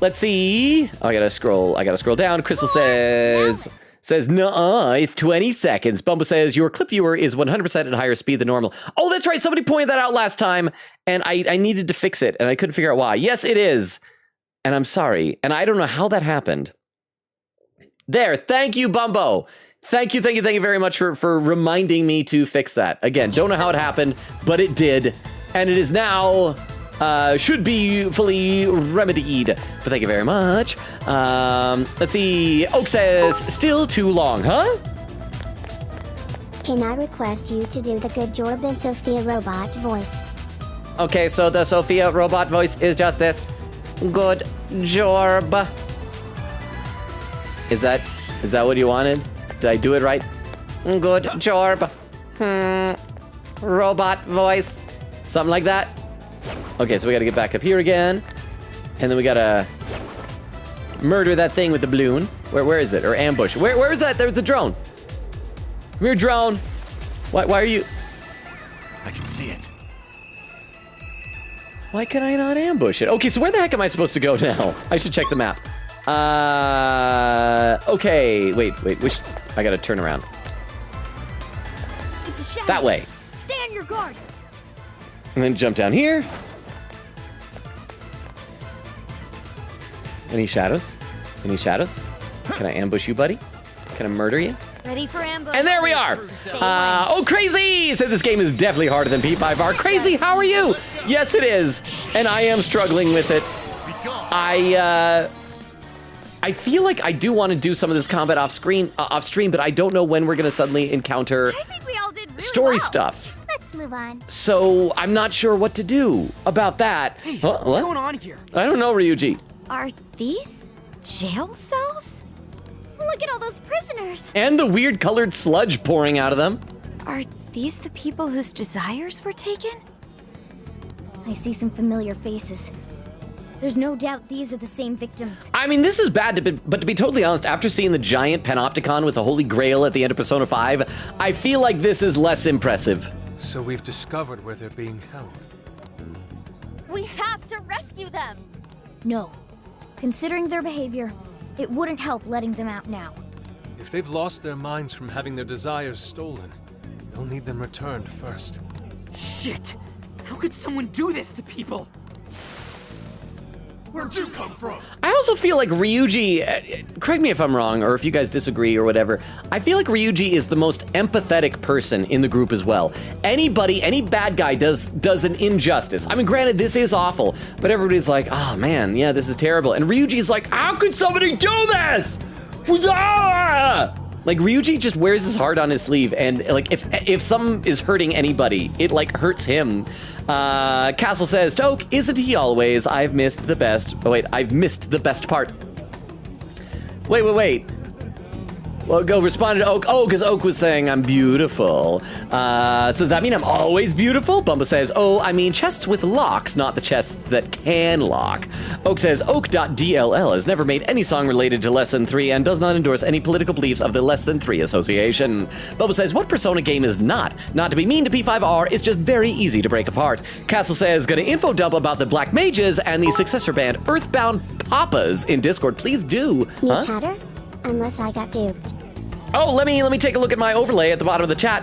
Let's see. Oh, I gotta scroll down. Crystal says, nuh-uh, it's 20 seconds. Bumbo says, your clip viewer is 100% at higher speed than normal. Oh, that's right. Somebody pointed that out last time, and I needed to fix it, and I couldn't figure out why. Yes, it is. And I'm sorry. And I don't know how that happened. There. Thank you, Bumbo. Thank you very much for reminding me to fix that. Again, don't know how it happened, but it did. And it is now... should be fully remedied. But thank you very much. Let's see. Oak says, still too long, huh? Can I request you to do the good Jorb and Sophia robot voice? Okay, so the Sophia robot voice is just this. Good Jorb. Is that what you wanted? Did I do it right? Good Jorb. robot voice. Something like that. Okay, so we gotta get back up here again. And then we gotta murder that thing with the balloon. Where is it? Or ambush. Where is that? There's the drone. Come here, drone. Why are you... I can see it. Why can I not ambush it? Okay, so where the heck am I supposed to go now? I should check the map. Okay, wait. I gotta turn around. It's a shadow. That way. Stay on your guard. And then jump down here. Any shadows? Any shadows? Can I ambush you, buddy? Can I murder you? Ready for ambush. And there we are. Oh, Crazy said this game is definitely harder than P5R. Crazy, how are you? Yes, it is. And I am struggling with it. I feel like I do want to do some of this combat off stream, but I don't know when we're gonna suddenly encounter I think we all did really story well. stuff. Let's move on. So I'm not sure what to do about that. Hey, Huh? what's What? going on here? I don't know, Ryuji. Are these jail cells? Look at all those prisoners. And the weird colored sludge pouring out of them. Are these the people whose desires were taken? I see some familiar faces. There's no doubt these are the same victims. I mean, this is bad, but to be totally honest, after seeing the giant panopticon with the Holy Grail at the end of Persona 5, I feel like this is less impressive. So we've discovered where they're being held. We have to rescue them. No. Considering their behavior, it wouldn't help letting them out now. If they've lost their minds from having their desires stolen, we'll need them returned first. Shit! How could someone do this to people? Where'd you come from? I also feel like Ryuji, correct me if I'm wrong, or if you guys disagree or whatever, I feel like Ryuji is the most empathetic person in the group as well. Anybody, any bad guy does an injustice. I mean, granted, this is awful, but everybody's like, oh man, yeah, this is terrible. And Ryuji's like, how could somebody do this? Like, Ryuji just wears his heart on his sleeve, and like, if some is hurting anybody, it like hurts him. Castle says, Toke, isn't he always? I've missed the best. Oh wait, I've missed the best part. Wait. Well, go responded to Oak. Oh, because Oak was saying I'm beautiful. So does that mean I'm always beautiful? Bumba says, oh, I mean chests with locks, not the chests that can lock. Oak says, Oak.dll has never made any song related to Less Than 3 and does not endorse any political beliefs of the Less Than 3 Association. Bubba says, what Persona game is not? Not to be mean to P5R, it's just very easy to break apart. Castle says, gonna info dump about the Black Mages and the successor band Earthbound Papas in Discord. Please do. New chatter? Unless I got duped. Oh, let me take a look at my overlay at the bottom of the chat.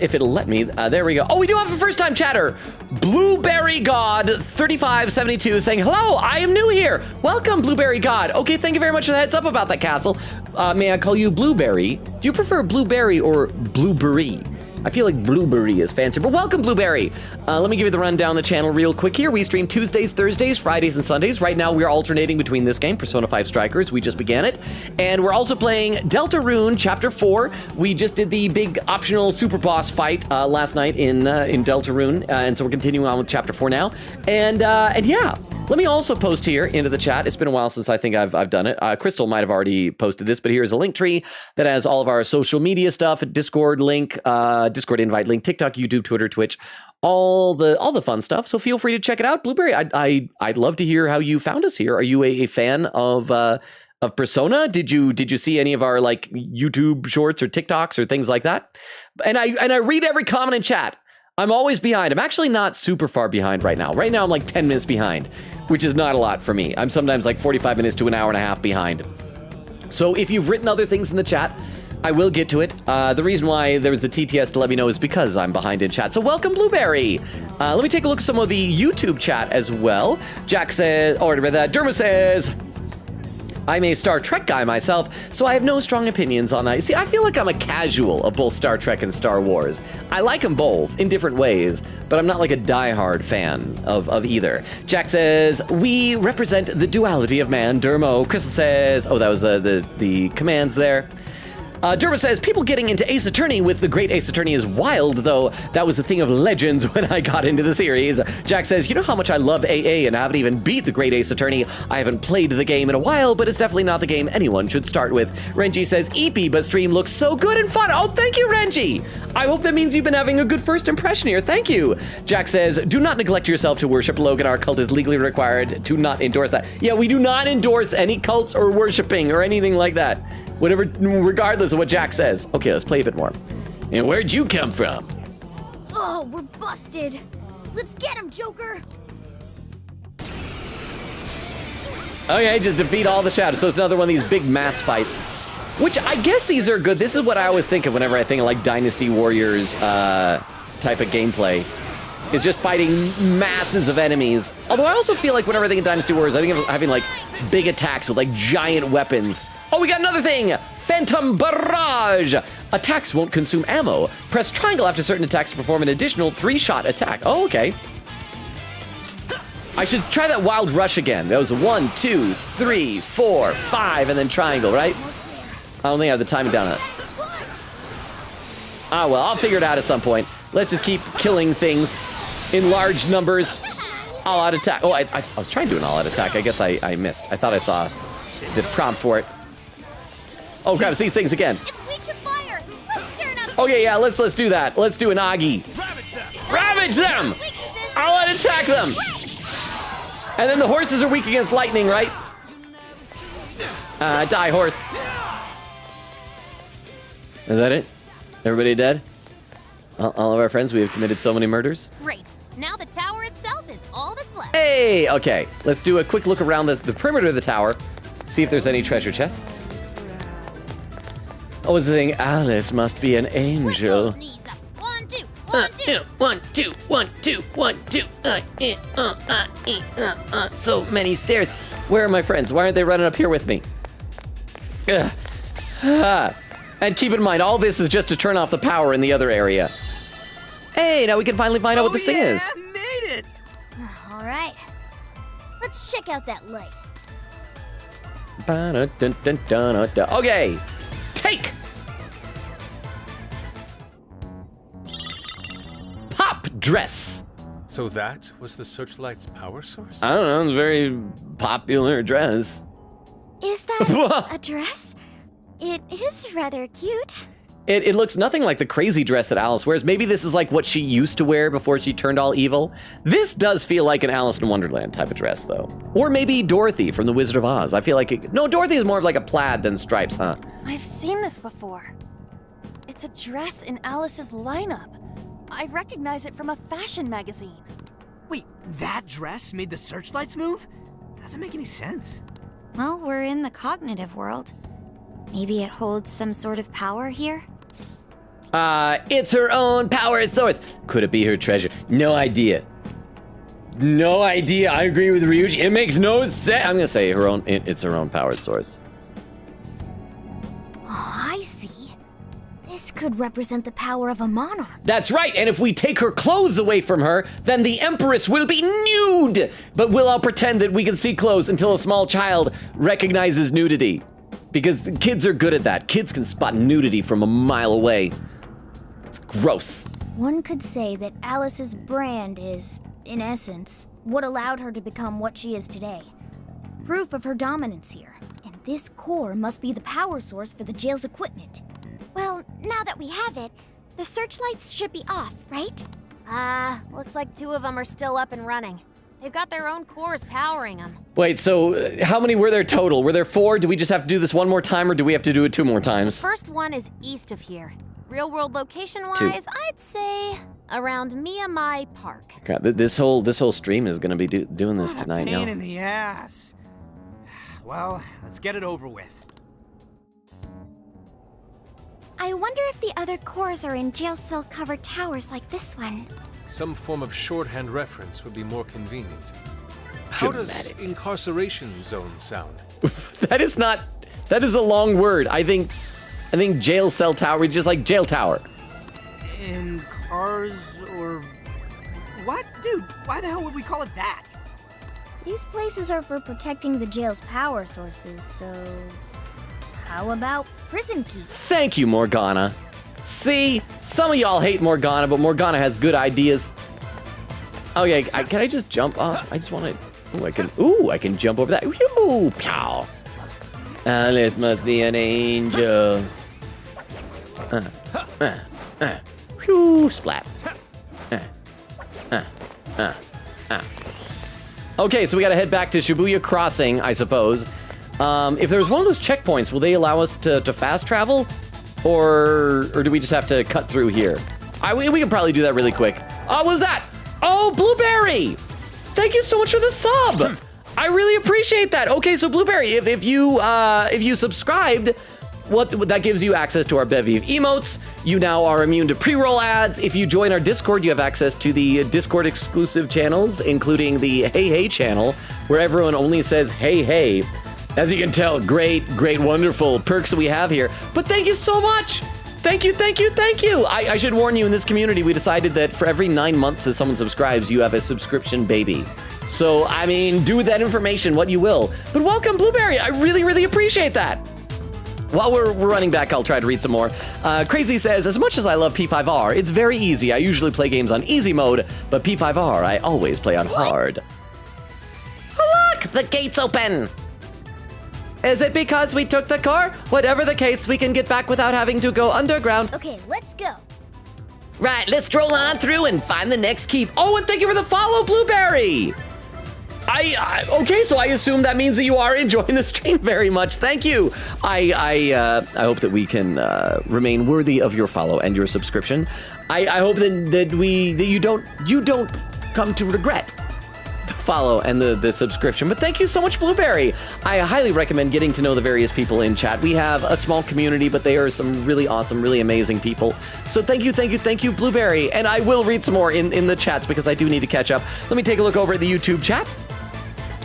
If it'll let me. There we go. Oh, we do have a first-time chatter. Blueberry God 3572 saying, hello, I am new here. Welcome, Blueberry God. Okay, thank you very much for the heads up about that, Castle. May I call you Blueberry? Do you prefer Blueberry or Blueberry? I feel like Blueberry is fancier, but welcome, Blueberry. Let me give you the rundown of the channel real quick here. We stream Tuesdays, Thursdays, Fridays, and Sundays. Right now, we're alternating between this game, Persona 5 Strikers. We just began it. And we're also playing Deltarune Chapter 4. We just did the big optional super boss fight last night in Deltarune. And so we're continuing on with Chapter 4 now. And yeah. Let me also post here into the chat. It's been a while since I think I've done it. Crystal might have already posted this, but here's a link tree that has all of our social media stuff, Discord link, Discord invite link, TikTok, YouTube, Twitter, Twitch, all the fun stuff. So feel free to check it out. Blueberry, I'd love to hear how you found us here. Are you a fan of Persona? Did you see any of our like YouTube shorts or TikToks or things like that? And I read every comment in chat. I'm always behind. I'm actually not super far behind right now. Right now, I'm like 10 minutes behind, which is not a lot for me. I'm sometimes like 45 minutes to an hour and a half behind. So if you've written other things in the chat, I will get to it. The reason why there was the TTS to let me know is because I'm behind in chat. So welcome, Blueberry. Let me take a look at some of the YouTube chat as well. Jack says, or Derma says, I'm a Star Trek guy myself, so I have no strong opinions on that. See, I feel like I'm a casual of both Star Trek and Star Wars. I like them both in different ways, but I'm not like a diehard fan of either. Jack says, we represent the duality of man, Dermo. Crystal says, oh, that was the commands there. Derma says, people getting into Ace Attorney with the great Ace Attorney is wild, though that was the thing of legends when I got into the series. Jack says, you know how much I love AA and I haven't even beat the great Ace Attorney. I haven't played the game in a while, but it's definitely not the game anyone should start with. Renji says, eepy, but stream looks so good and fun. Oh, thank you, Renji. I hope that means you've been having a good first impression here. Thank you. Jack says, do not neglect yourself to worship Logan. Our cult is legally required to not endorse that. Yeah, we do not endorse any cults or worshiping or anything like that. Whatever, regardless of what Jack says. Okay, let's play a bit more. And where'd you come from? Oh, we're busted. Let's get him, Joker. Okay, just defeat all the shadows. So it's another one of these big mass fights, which I guess these are good. This is what I always think of whenever I think of like Dynasty Warriors type of gameplay. It's just fighting masses of enemies. Although I also feel like whenever I think of Dynasty Warriors, I think of having like big attacks with like giant weapons. Oh, we got another thing! Phantom Barrage! Attacks won't consume ammo. Press triangle after certain attacks to perform an additional 3-shot attack. Oh, okay. I should try that Wild Rush again. That was 1, 2, 3, 4, 5, and then triangle, right? I don't think I have the timing down on it. Ah, well, I'll figure it out at some point. Let's just keep killing things in large numbers. All-out attack. Oh, I was trying to do an all-out attack. I guess I missed. I thought I saw the prompt for it. Oh crap, it's these things again. It's weak to fire. Let's turn up. Okay, yeah, let's do that. Let's do an Agi. Ravage them! Weaknesses. I'll attack them! And then the horses are weak against lightning, right? Die, horse. Is that it? Everybody dead? All of our friends, we have committed so many murders. Great. Now the tower itself is all that's left. Hey, okay. Let's do a quick look around the perimeter of the tower. See if there's any treasure chests. Oh, what's the thing? Alice must be an Lift angel. those knees up. 1, 2, 1, 2. 1, 2, 1, 2, 1, 2. So many stairs. Where are my friends? Why aren't they running up here with me? And keep in mind, all this is just to turn off the power in the other area. Hey, now we can finally find out what this thing is. Made it! All right. Let's check out that light. Okay, take! Pop dress. So that was the searchlight's power source? I don't know, it's a very popular dress. Is that a dress? It is rather cute. It looks nothing like the crazy dress that Alice wears. Maybe this is like what she used to wear before she turned all evil. This does feel like an Alice in Wonderland type of dress, though. Or maybe Dorothy from The Wizard of Oz. I feel like no, Dorothy is more of like a plaid than stripes, huh? I've seen this before. It's a dress in Alice's lineup. I recognize it from a fashion magazine. Wait, that dress made the searchlights move? Doesn't make any sense. Well, we're in the cognitive world. Maybe it holds some sort of power here? It's her own power source. Could it be her treasure? No idea. No idea. I agree with Ryuji. It makes no sense. I'm gonna say her own. It's her own power source. Oh, I see. This could represent the power of a monarch. That's right. And if we take her clothes away from her, then the Empress will be nude. But we'll all pretend that we can see clothes until a small child recognizes nudity. Because kids are good at that. Kids can spot nudity from a mile away. It's gross. One could say that Alice's brand is, in essence, what allowed her to become what she is today. Proof of her dominance here. And this core must be the power source for the jail's equipment. Well, now that we have it, the searchlights should be off, right? Looks like 2 of them are still up and running. They've got their own cores powering them. Wait, so how many were there total? Were there 4? Do we just have to do this one more time, or do we have to do it 2 more times? First one is east of here. Real world location-wise, I'd say around Miyamai Park. Crap, this whole stream is gonna be doing this tonight. Pain No. in the ass. Well, let's get it over with. I wonder if the other cores are in jail cell-covered towers like this one. Some form of shorthand reference would be more convenient. How does Dramatic. incarceration zone sound? That is not. That is a long word. I think jail cell tower, just like jail tower. In cars or what? Dude, why the hell would we call it that? These places are for protecting the jail's power sources, so how about prison keys. Thank you, Morgana. See, some of y'all hate Morgana, but Morgana has good ideas. Okay, can I just jump off? I just want to. I can jump over that. Ooh, pow. Alice must be an angel. Whew, splat. Okay, so we gotta head back to Shibuya Crossing, I suppose. If there was one of those checkpoints, will they allow us to fast travel? Or do we just have to cut through here? We can probably do that really quick. Oh, what was that? Oh, Blueberry! Thank you so much for the sub! I really appreciate that. Okay, so Blueberry, if you subscribed, that gives you access to our bevy of emotes. You now are immune to pre-roll ads. If you join our Discord, you have access to the Discord exclusive channels, including the Hey Hey channel, where everyone only says hey hey. As you can tell, great, wonderful perks that we have here. But thank you so much. Thank you. I should warn you, in this community, we decided that for every 9 months that someone subscribes, you have a subscription baby. So, I mean, do with that information what you will. But welcome, Blueberry. I really appreciate that. While we're running back, I'll try to read some more. Crazy says, as much as I love P5R, it's very easy. I usually play games on easy mode, but P5R, I always play on hard. Oh, look, the gate's open. Is it because we took the car? Whatever the case, we can get back without having to go underground. Okay, let's go. Right, let's stroll on through and find the next keep. Oh, and thank you for the follow, Blueberry. Okay, so I assume that means that you are enjoying the stream very much. Thank you. I hope that we can remain worthy of your follow and your subscription. I hope that you don't come to regret the follow and the subscription. But thank you so much, Blueberry. I highly recommend getting to know the various people in chat. We have a small community, but they are some really awesome, really amazing people. So thank you, Blueberry. And I will read some more in the chats because I do need to catch up. Let me take a look over at the YouTube chat.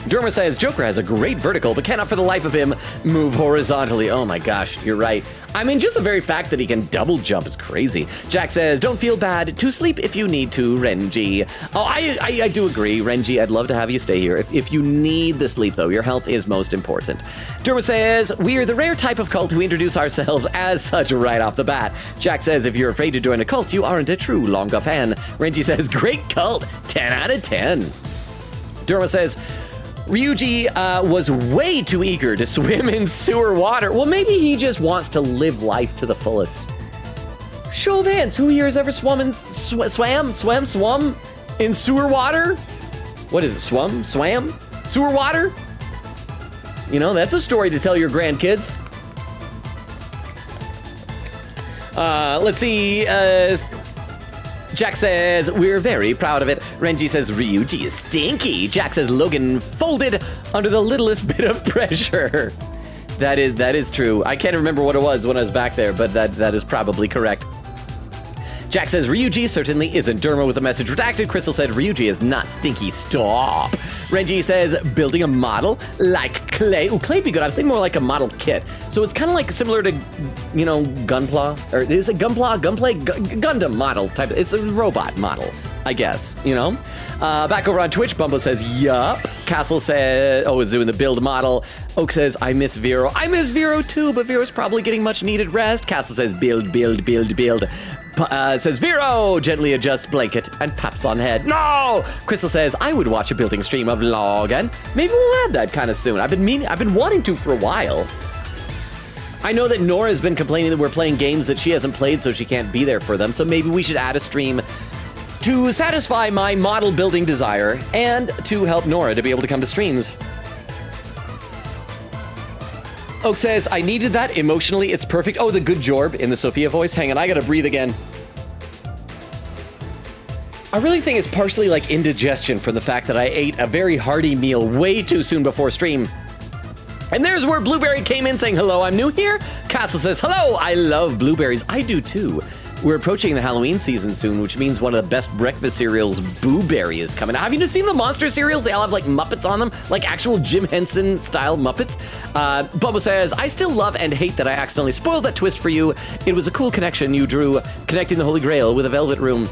Derma says, Joker has a great vertical, but cannot for the life of him move horizontally. Oh my gosh, you're right. I mean, just the very fact that he can double jump is crazy. Jack says, don't feel bad. To sleep if you need to, Renji. Oh, I do agree, Renji. I'd love to have you stay here. If you need the sleep, though, your health is most important. Derma says, we are the rare type of cult who introduce ourselves as such right off the bat. Jack says, if you're afraid to join a cult, you aren't a true Longa fan. Renji says, great cult. 10 out of 10. Derma says, Ryuji was way too eager to swim in sewer water. Well, maybe he just wants to live life to the fullest. Show of hands, who here has ever swum in sewer water? What is it, swam? Sewer water? You know, that's a story to tell your grandkids. Let's see, Jack says, we're very proud of it. Renji says, Ryuji is stinky. Jack says, Logan folded under the littlest bit of pressure. That is true. I can't remember what it was when I was back there, but that is probably correct. Jack says, Ryuji certainly isn't. Derma with a message redacted. Crystal said, Ryuji is not stinky. Stop. Renji says, building a model like clay. Ooh, clay would be good. I was thinking more like a model kit. So it's kind of like similar to, you know, Gunpla. Or is it Gunpla? Gundam model type. It's a robot model, I guess, you know? Back over on Twitch, Bumbo says, yup. Castle says, is doing the build model. Oak says, I miss Vero. I miss Vero too, but Vero's probably getting much needed rest. Castle says, build. Says Vero, gently adjusts blanket and paps on head. No! Crystal says, I would watch a building stream of Logan. Maybe we'll add that kind of soon. I've been wanting to for a while. I know that Nora's been complaining that we're playing games that she hasn't played, so she can't be there for them. So maybe we should add a stream to satisfy my model building desire and to help Nora to be able to come to streams. Oak says, I needed that emotionally. It's perfect. Oh, the good jorb in the Sophia voice. Hang on, I gotta breathe again. I really think it's partially like indigestion from the fact that I ate a very hearty meal way too soon before stream. And there's where Blueberry came in saying, hello, I'm new here. Castle says, hello, I love blueberries. I do too. We're approaching the Halloween season soon, which means one of the best breakfast cereals, Boo Berry, is coming out. Have you seen the monster cereals? They all have like Muppets on them, like actual Jim Henson style Muppets. Bubba says, I still love and hate that I accidentally spoiled that twist for you. It was a cool connection you drew, connecting the Holy Grail with a velvet room.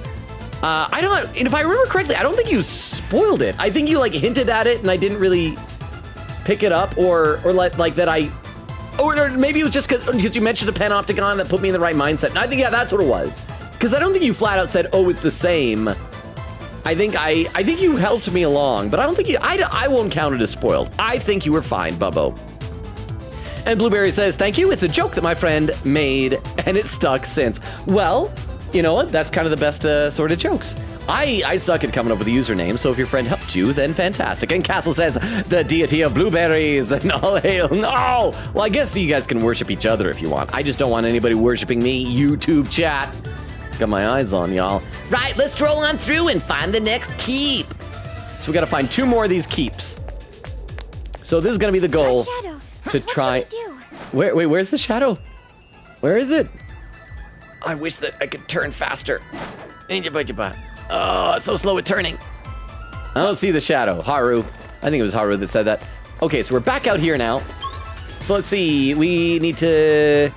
I don't, and if I remember correctly, I don't think you spoiled it. I think you like hinted at it and I didn't really pick it up or like that I Or maybe it was just because you mentioned a panopticon that put me in the right mindset. And I think, yeah, that's what it was. Because I don't think you flat out said, oh, it's the same. I think you helped me along, but I don't think I won't count it as spoiled. I think you were fine, Bubbo. And Blueberry says, thank you. It's a joke that my friend made, and it's stuck since. Well, you know what? That's kind of the best sort of jokes. I suck at coming up with a username, so if your friend helped you, then fantastic. And Castle says, the deity of blueberries, and all hail. No! Well, I guess you guys can worship each other if you want. I just don't want anybody worshiping me. YouTube chat. Got my eyes on y'all. Right, let's stroll on through and find the next keep. So we gotta find 2 more of these keeps. So this is gonna be the goal to try. What should we do? Where's the shadow? Where is it? I wish that I could turn faster. Oh, it's so slow at turning. I don't see the shadow. Haru. I think it was Haru that said that. Okay, so we're back out here now. So let's see. We need to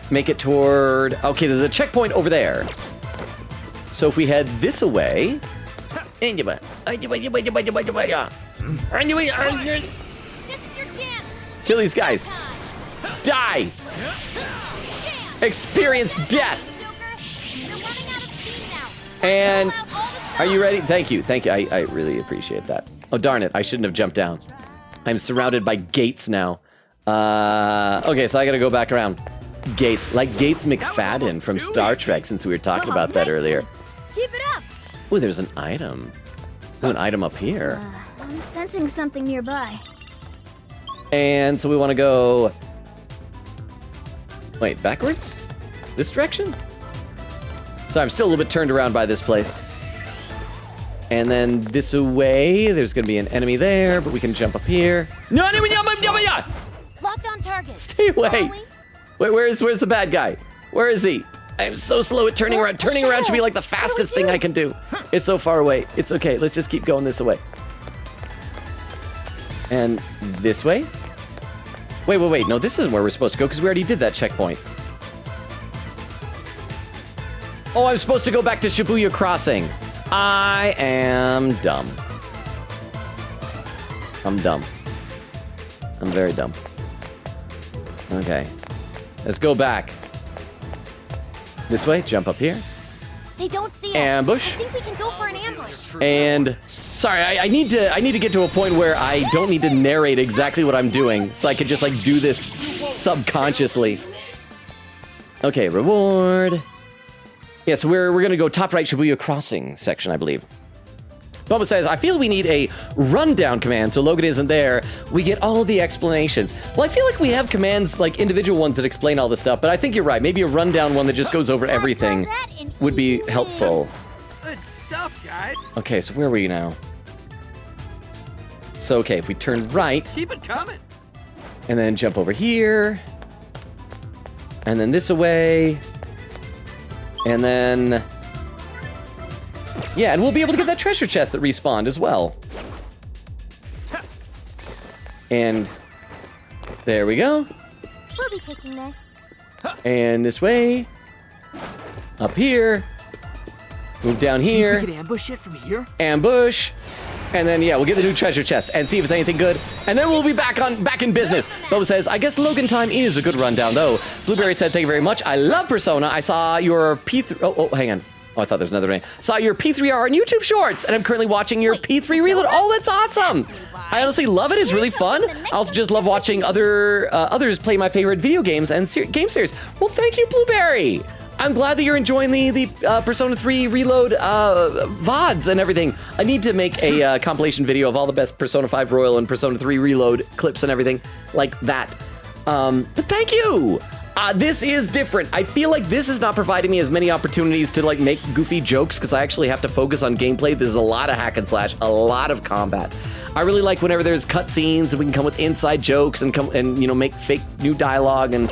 make it toward... Okay, there's a checkpoint over there. So if we head this way... This is your chance. Kill these guys. Die! Experience death! You're running out of steam now. And Pull out all the stuff. are you ready? Thank you. I really appreciate that. Oh, darn it. I shouldn't have jumped down. I'm surrounded by gates now. Okay, so I gotta go back around. Gates. Like Gates McFadden from Star Trek, since we were talking about that earlier. Keep it up! Ooh, there's an item. Ooh, an item up here. I'm sensing something nearby. And so we want to go... Wait, backwards? This direction? So I'm still a little bit turned around by this place. And then this away, there's going to be an enemy there, but we can jump up here. No, Locked on target. stay away. Rolling. Wait, where's the bad guy? Where is he? I'm so slow at turning around. Turning around should be like the fastest thing I can do. It's so far away. It's okay. Let's just keep going this way. And this way? Wait. No, this isn't where we're supposed to go because we already did that checkpoint. Oh, I'm supposed to go back to Shibuya Crossing. I am dumb. I'm dumb. I'm very dumb. Okay. Let's go back. This way, jump up here. They don't see us. Ambush. I think we can go for an ambush. And sorry, I need to get to a point where I don't need to narrate exactly what I'm doing, so I could just like do this subconsciously. Okay, reward. Yeah, so we're gonna go top right Shibuya Crossing section, I believe. Bubba says, I feel we need a rundown command so Logan isn't there. We get all the explanations. Well, I feel like we have commands, like individual ones that explain all this stuff, but I think you're right. Maybe a rundown one that just goes over everything would be helpful. Good stuff, guy. Okay, so where are we now? So, okay, if we turn right, Keep it coming. and then jump over here, and then this away, and then... Yeah, and we'll be able to get that treasure chest that respawned as well. And there we go. We'll be taking this. And this way. Up here. Move down here. We can ambush it from here. Ambush. And then, yeah, we'll get the new treasure chest and see if it's anything good. And then we'll be back in business. Boba says, I guess Logan time is a good rundown, though. Blueberry said, thank you very much. I love Persona. I saw your P3... Oh, hang on. Oh, I thought there was another name. Saw your P3R on YouTube Shorts, and I'm currently watching your P3 Reload. Oh, that's awesome! I honestly love it. It's really fun. I also just love watching others play my favorite video games and game series. Well, thank you, Blueberry. I'm glad that you're enjoying the Persona 3 Reload VODs and everything. I need to make a compilation video of all the best Persona 5 Royal and Persona 3 Reload clips and everything like that. But thank you! This is different. I feel like this is not providing me as many opportunities to like make goofy jokes because I actually have to focus on gameplay. There's a lot of hack and slash, a lot of combat. I really like whenever there's cutscenes and we can come with inside jokes and make fake new dialogue, and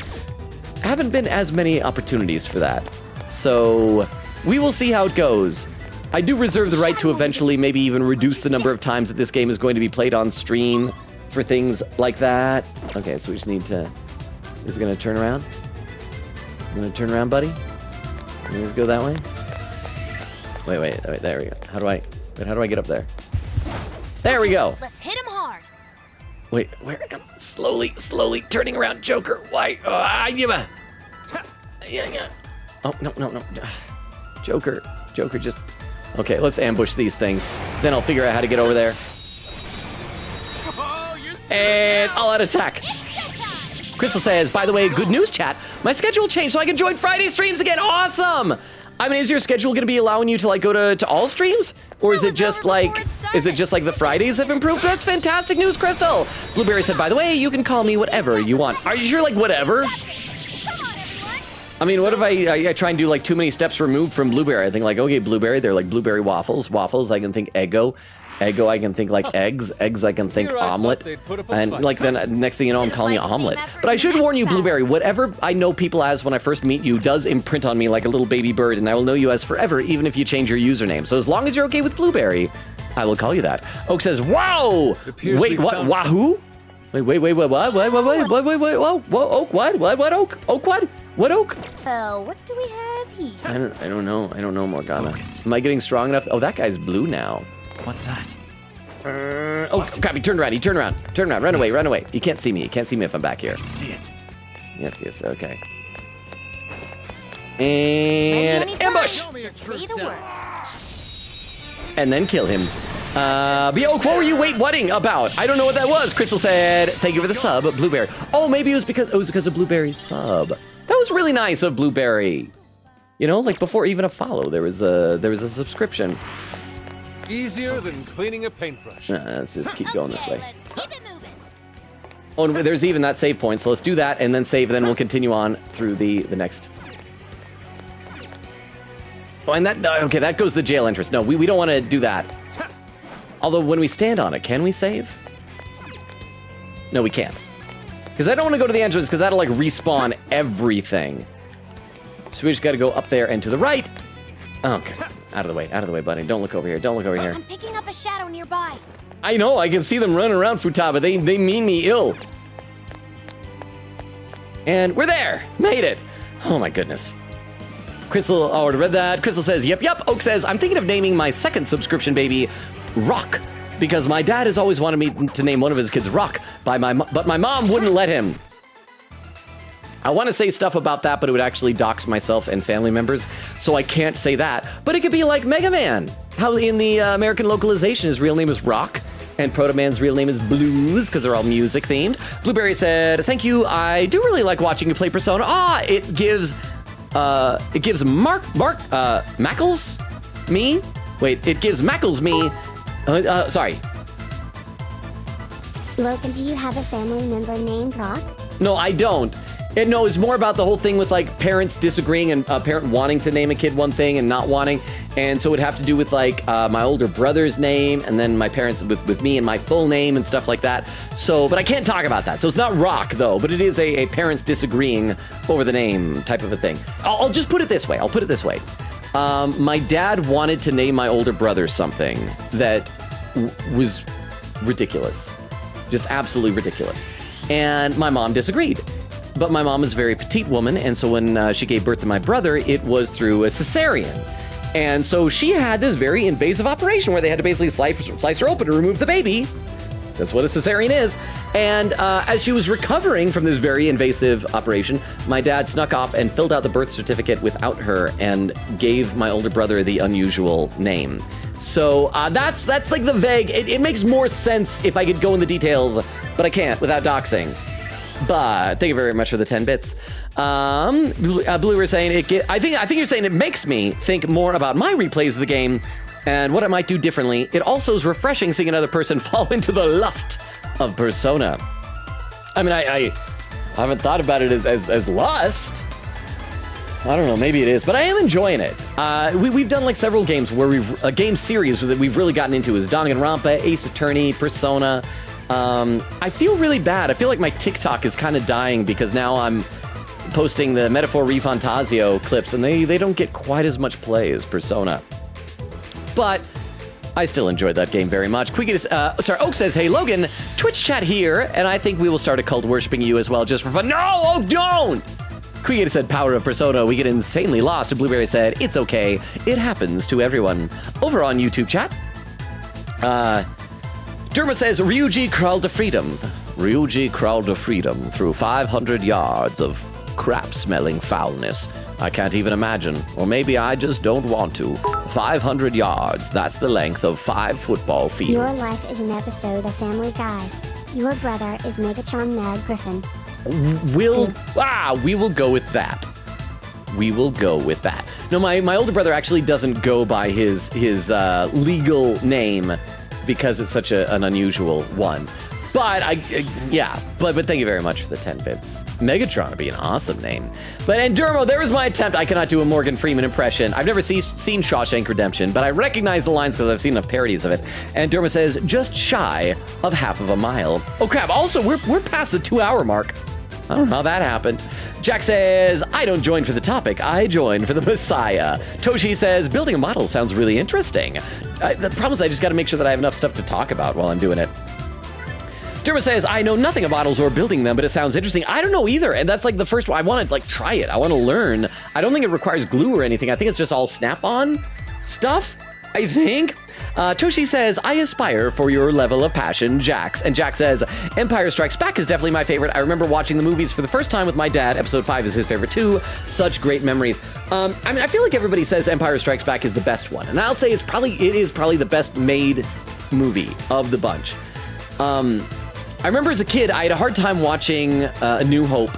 haven't been as many opportunities for that. So we will see how it goes. I do reserve the right to eventually maybe even reduce the number of times that this game is going to be played on stream for things like that. Okay, so we just need to... Is it gonna turn around? Gonna turn around, buddy? Let's go that way. Wait, there we go. How do I get up there? There we go. Let's hit him hard. Wait, where am I? Slowly turning around, Joker. Why? Yeah. Oh, no. Joker, just... Okay, let's ambush these things. Then I'll figure out how to get over there. And all out attack. Crystal says, by the way, good news, chat. My schedule changed so I can join Friday streams again. Awesome! I mean, is your schedule going to be allowing you to like go to all streams? Or is it just like the Fridays have improved? That's fantastic news, Crystal. Blueberry said, by the way, you can call me whatever you want. Are you sure, like, whatever? I mean, what if I try and do like too many steps removed from Blueberry? I think like, okay, Blueberry, they're like blueberry waffles. Waffles, I can think Eggo. Eggo, I can think like eggs. Eggs, I can think omelet. And like then next thing you know, I'm calling you omelet. But I should warn you, Blueberry, whatever I know people as when I first meet you does imprint on me like a little baby bird, and I will know you as forever, even if you change your username. So as long as you're okay with Blueberry, I will call you that. Oak says, wow! Wait, what? Wahoo? Wait, what? Oak, what, Oak? Oak, what? What, Oak? What do we have here? I don't know, Morgana. Focus. Am I getting strong enough? Oh, that guy's blue now. What's that? Oh, crap, he turned around. Run away. You can't see me if I'm back here. I can see it. Yes, okay. And ambush! Just say the word. And then kill him. Oak, what were you whatting about? I don't know what that was. Crystal said, thank you for the sub, Blueberry. Oh, maybe it was because of Blueberry's sub. That was really nice of Blueberry. You know, like before even a follow, there was a subscription. Easier than cleaning a paintbrush. Let's just keep going this way. Let's keep it moving. Oh, and there's even that save point, so let's do that and then save, and then we'll continue on through the next. Oh, and that goes the jail entrance. No, we don't want to do that. Although when we stand on it, can we save? No, we can't. Because I don't want to go to the entrance because that'll like respawn everything. So we just got to go up there and to the right. Okay, out of the way, buddy. Don't look over here. I'm picking up a shadow nearby. I know, I can see them running around, Futaba. They mean me ill. And we're there. Made it. Oh my goodness. Crystal already read that. Crystal says, yep. Oak says, I'm thinking of naming my second subscription baby Rock, because my dad has always wanted me to name one of his kids Rock, but my mom wouldn't let him. I want to say stuff about that, but it would actually dox myself and family members, so I can't say that. But it could be like Mega Man, how in the American localization his real name is Rock, and Proto Man's real name is Blues, because they're all music themed. Blueberry said, thank you, I do really like watching you play Persona. It gives Mackles me? Wait, it gives Mackles me, sorry. Logan, do you have a family member named Rock? No, I don't. No, it's more about the whole thing with like parents disagreeing and a parent wanting to name a kid one thing and not wanting. And so it would have to do with like my older brother's name and then my parents with me and my full name and stuff like that. So, but I can't talk about that. So it's not Rock though, but it is a parents disagreeing over the name type of a thing. I'll just put it this way. My dad wanted to name my older brother something that was ridiculous. Just absolutely ridiculous. And my mom disagreed. But my mom is a very petite woman, and so when she gave birth to my brother, it was through a cesarean. And so she had this very invasive operation where they had to basically slice her open to remove the baby. That's what a cesarean is. And as she was recovering from this very invasive operation, my dad snuck off and filled out the birth certificate without her and gave my older brother the unusual name. So that's like the vague, it makes more sense if I could go in the details, but I can't without doxing. But thank you very much for the 10 bits. Blue were saying I think you're saying it makes me think more about my replays of the game and what I might do differently. It also is refreshing seeing another person fall into the lust of Persona. I mean, I haven't thought about it as lust. I don't know, maybe it is, but I am enjoying it. We've done like several games where a game series that we've really gotten into is Danganronpa, Ace Attorney, Persona. I feel really bad. I feel like my TikTok is kind of dying because now I'm posting the Metaphor Refantasio clips and they don't get quite as much play as Persona. But I still enjoyed that game very much. Oak says, hey Logan, Twitch chat here, and I think we will start a cult worshipping you as well just for fun. No, oh don't! Quigata said, power of Persona, we get insanely lost. And Blueberry said, it's okay, it happens to everyone. Over on YouTube chat, Derma says, Ryuji crawled to freedom. Ryuji crawled to freedom through 500 yards of crap-smelling foulness. I can't even imagine, or maybe I just don't want to. 500 yards, that's the length of 5 football fields. Your life is an episode of Family Guy. Your brother is Megatron Mad Griffin. We will go with that. We will go with that. No, my older brother actually doesn't go by his legal name because it's such an unusual one. But but thank you very much for the 10 bits. Megatron would be an awesome name. But Endurmo, there was my attempt. I cannot do a Morgan Freeman impression. I've never seen Shawshank Redemption, but I recognize the lines because I've seen enough parodies of it. And Endurmo says, just shy of half of a mile. Oh crap, also we're past the 2-hour mark. I don't know how that happened. Jack says, I don't join for the topic, I join for the Messiah. Toshi says, building a model sounds really interesting. The problem is I just gotta make sure that I have enough stuff to talk about while I'm doing it. Derma says, I know nothing of models or building them, but it sounds interesting. I don't know either, and that's like the first one. I want to like try it. I want to learn. I don't think it requires glue or anything. I think it's just all snap-on stuff, I think. Toshi says, I aspire for your level of passion, Jax. And Jack says, Empire Strikes Back is definitely my favorite. I remember watching the movies for the first time with my dad. Episode 5 is his favorite too. Such great memories. I feel like everybody says Empire Strikes Back is the best one. And I'll say it is probably the best made movie of the bunch. I remember as a kid, I had a hard time watching A New Hope.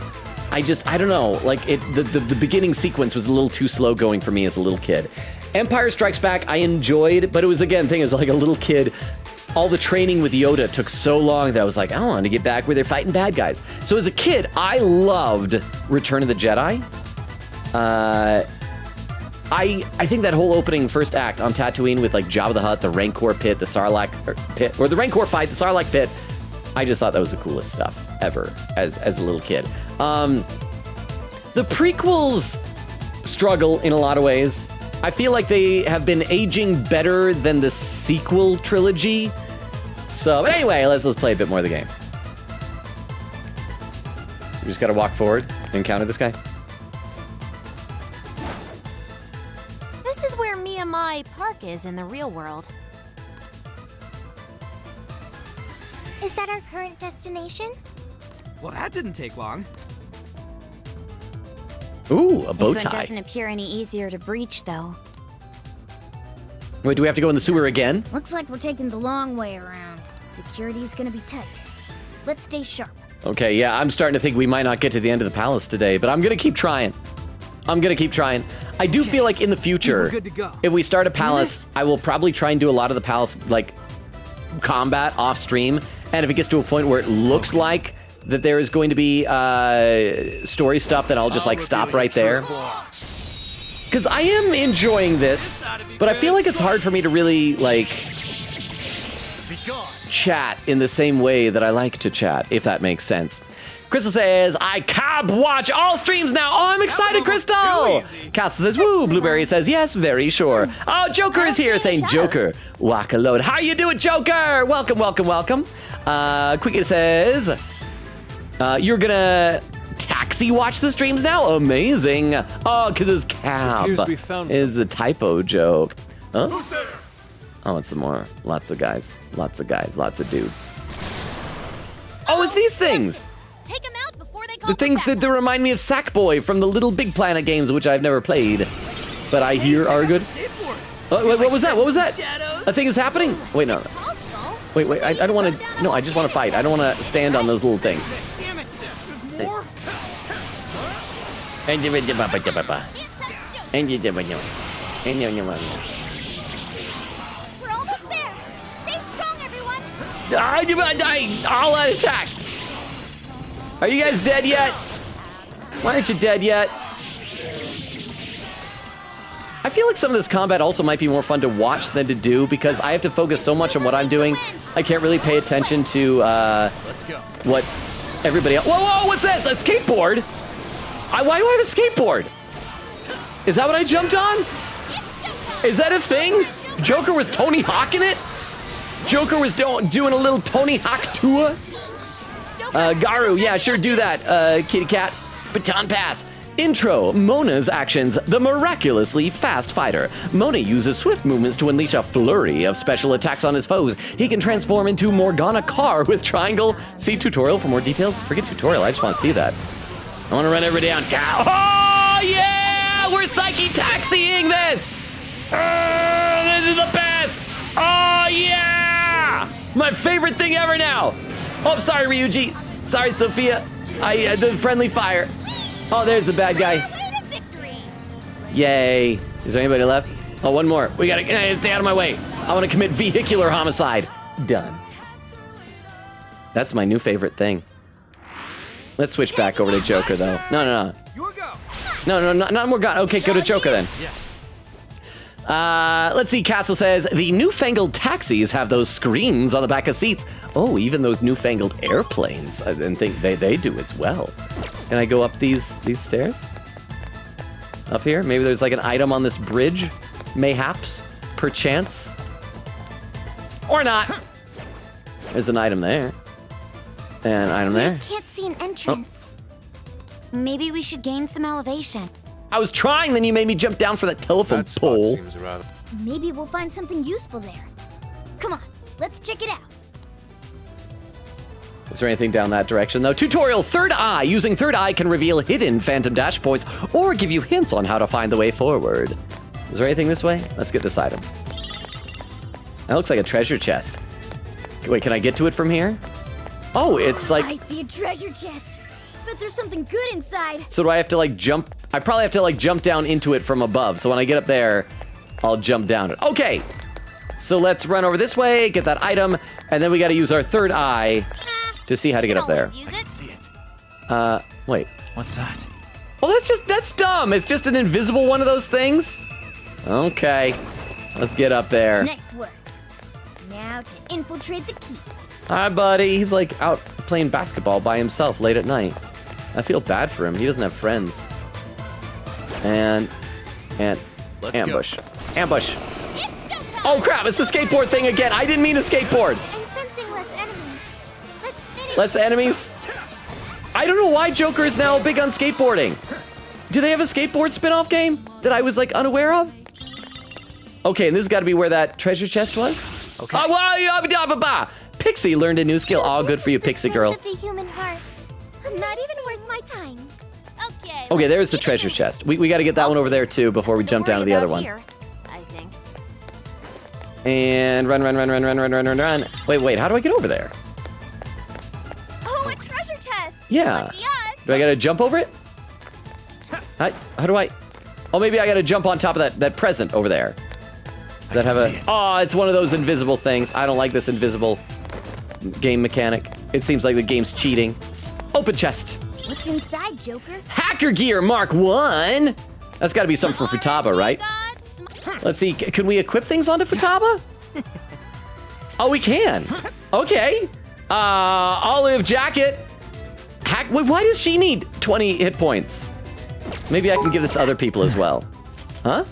I don't know, like the beginning sequence was a little too slow going for me as a little kid. Empire Strikes Back, I enjoyed, but it was, again, thing is like a little kid, all the training with Yoda took so long that I was like, I want to get back where they're fighting bad guys. So as a kid, I loved Return of the Jedi. I think that whole opening first act on Tatooine with like Jabba the Hutt, the Rancor pit, the Sarlacc pit, or the Rancor fight, the Sarlacc pit, I just thought that was the coolest stuff ever as a little kid. The prequels struggle in a lot of ways. I feel like they have been aging better than the sequel trilogy. So, but anyway, let's play a bit more of the game. We just gotta walk forward and encounter this guy. This is where Miyamai Park is in the real world. Is that our current destination? Well, that didn't take long. Ooh, a bow This one tie. doesn't appear any easier to breach, though. Wait, do we have to go in the sewer again? Looks like we're taking the long way around. Security's gonna be tight. Let's stay sharp. Okay, yeah, I'm starting to think we might not get to the end of the palace today, but I'm gonna keep trying. I do feel like in the future, We're good to go. if we start a palace, I will probably try and do a lot of the palace, like, combat off stream. And if it gets to a point where it looks like that there is going to be story stuff, then I'll just like stop right there. Because I am enjoying this, but I feel like it's hard for me to really like chat in the same way that I like to chat, if that makes sense. Crystal says, I cab watch all streams now. Oh, I'm excited, Crystal. Castle says, woo. Blueberry says, yes, very sure. Oh, Joker is here saying, Joker, whack a load. How you doing, Joker? Welcome, welcome, welcome. Quickie says, you're gonna taxi watch the streams now? Amazing. Oh, because it's cab. Appears we found Is a typo joke. Huh? Oh, it's some more. Lots of guys, lots of dudes. Oh, it's these things. Take them out before they call The things that remind me of Sackboy from the Little Big Planet games, which I've never played, but I hear are good. Oh, wait, what was that? What was that? A thing is happening? Wait, no. Wait, I don't want to. No, I just want to fight. I don't want to stand on those little things. Damn it! There's more. We're almost there. Stay strong, everyone. All out attack. Are you guys dead yet? Why aren't you dead yet? I feel like some of this combat also might be more fun to watch than to do because I have to focus so much on what I'm doing. I can't really pay attention to what everybody else. Whoa, what's this? A skateboard? Why do I have a skateboard? Is that what I jumped on? Is that a thing? Joker was Tony Hawking it? Joker was doing a little Tony Hawk tour? Garu, yeah, sure, do that, kitty cat. Baton pass. Intro, Mona's actions, the miraculously fast fighter. Mona uses swift movements to unleash a flurry of special attacks on his foes. He can transform into Morgana Car with triangle. See tutorial for more details? Forget tutorial, I just want to see that. I want to run everybody down. Oh, yeah! We're psyche taxiing this! This is the best! Oh, yeah! My favorite thing ever now! Oh, sorry, Ryuji. Sorry, Sophia. The friendly fire. Oh, there's the bad guy. Yay. Is there anybody left? Oh, one more. We gotta stay out of my way. I want to commit vehicular homicide. Done. That's my new favorite thing. Let's switch back over to Joker, though. No. No, not Morgana. Okay, go to Joker then. Let's see, Castle says, the newfangled taxis have those screens on the back of seats. Oh, even those newfangled airplanes, and think they do as well. Can I go up these stairs? Up here? Maybe there's like an item on this bridge? Mayhaps? Perchance? Or not. There's an item there. And an item there. I can't see an entrance. Maybe we should gain some elevation. I was trying, then you made me jump down for that telephone That spot pole. seems rather... Maybe we'll find something useful there. Come on, let's check it out. Is there anything down that direction, though? Tutorial, Third Eye. Using Third Eye can reveal hidden phantom dash points or give you hints on how to find the way forward. Is there anything this way? Let's get this item. That looks like a treasure chest. Wait, can I get to it from here? Oh, it's like... I see a treasure chest. But there's something good inside. So do I have to like jump? I probably have to like jump down into it from above. So when I get up there, I'll jump down it. Okay. So let's run over this way, get that item, and then we got to use our third eye to see how to get up there. Use it. Wait. What's that? Well, that's dumb. It's just an invisible one of those things. Okay. Let's get up there. Nice work. Now to infiltrate the keep. Hi, buddy. He's like out playing basketball by himself late at night. I feel bad for him. He doesn't have friends. And Let's ambush. go. Ambush. It's showtime. Oh crap, it's the skateboard thing again. I didn't mean to skateboard. I'm sensing less enemies. Let's finish. Less enemies. I don't know why Joker is now big on skateboarding. Do they have a skateboard spin-off game that I was like unaware of? Okay, and this has got to be where that treasure chest was. Okay. Oh, well, Pixie learned a new skill. All good for you, Pixie girl. Of the human heart. Not even worth my time. Okay. Okay, let's there's the keep it treasure moving. chest. We got to get that one over there too before we jump down to the other one. Here, I think. And run. Wait, how do I get over there? Oh, a treasure chest! Yeah. Lucky us! Do I gotta jump over it? How do I? Oh, maybe I gotta jump on top of that present over there. Does that have see a? it. Oh, it's one of those invisible things. I don't like this invisible game mechanic. It seems like the game's cheating. Open chest. What's inside, Joker? Hacker gear Mark 1. That's gotta be something for Futaba, right? Let's see, can we equip things onto Futaba? Oh, we can. Okay. Olive jacket. Wait, why does she need 20 hit points? Maybe I can give this to other people as well. Huh?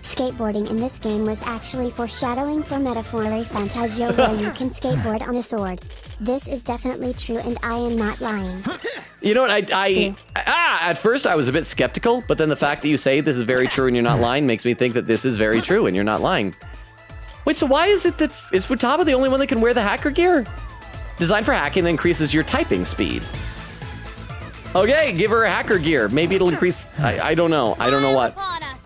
Skateboarding in this game was actually foreshadowing for Metaphorary Fantasia where you can skateboard on a sword. This is definitely true and I am not lying. You know what, at first I was a bit skeptical, but then the fact that you say this is very true and you're not lying makes me think that this is very true and you're not lying. Wait, so why is it that, is Futaba the only one that can wear the hacker gear? Designed for hacking that increases your typing speed. Okay, give her a hacker gear. Maybe it'll increase, I don't know. I don't know what. Upon us.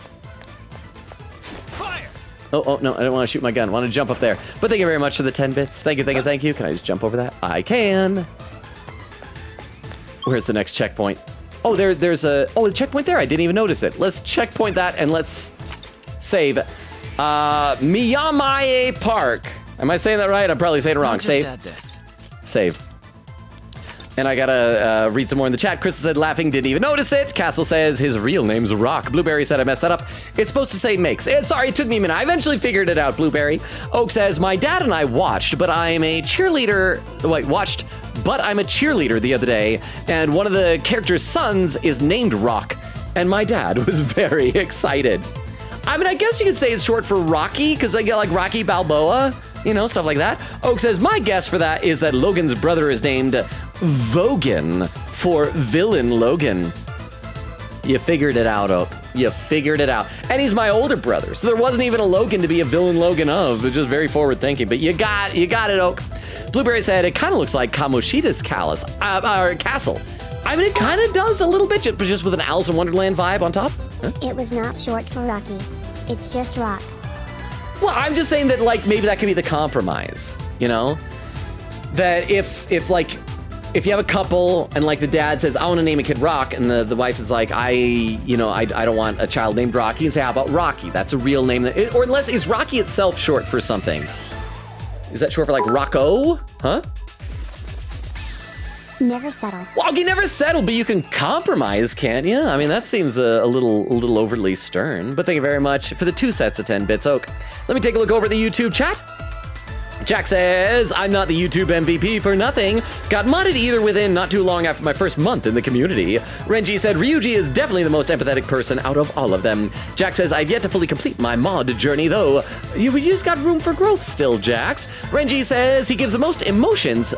Oh, no, I don't want to shoot my gun. I want to jump up there. But thank you very much for the 10 bits. Thank you. Can I just jump over that? I can. Where's the next checkpoint? Oh, there's a checkpoint there. I didn't even notice it. Let's checkpoint that and let's save. Miyamae Park. Am I saying that right? I'm probably saying it wrong. Save. Add this. Save. And I gotta read some more in the chat. Chris said, laughing, didn't even notice it. Castle says, his real name's Rock. Blueberry said, I messed that up. It's supposed to say makes. Sorry, it took me a minute. I eventually figured it out, Blueberry. Oak says, my dad and I watched, but I'm a cheerleader the other day, and one of the character's sons is named Rock, and my dad was very excited. I mean, I guess you could say it's short for Rocky, because I get like Rocky Balboa, you know, stuff like that. Oak says, my guess for that is that Logan's brother is named Vogan for villain Logan. You figured it out, Oak. You figured it out. And he's my older brother, so there wasn't even a Logan to be a villain Logan of. It's just very forward thinking, but you got it, Oak. Blueberry said it kind of looks like Kamoshida's castle. I mean, it kind of does a little bit, but just with an Alice in Wonderland vibe on top. Huh? It was not short for Rocky. It's just Rock. Well, I'm just saying that, like, maybe that could be the compromise, you know? That if you have a couple and, like, the dad says, I want to name a kid Rock, and the wife is like, I don't want a child named Rocky, and say, how about Rocky? That's a real name. Or unless, is Rocky itself short for something? Is that short for, like, Rocco? Huh? Never settle. Well, you never settle, but you can compromise, can't you? I mean, that seems a little overly stern. But thank you very much for the 2 sets of 10 bits, Oak. Let me take a look over at the YouTube chat. Jack says, I'm not the YouTube MVP for nothing. Got modded either within not too long after my first month in the community. Renji said, Ryuji is definitely the most empathetic person out of all of them. Jack says, I've yet to fully complete my mod journey, though. You just got room for growth still, Jax. Renji says he gives the most emotions,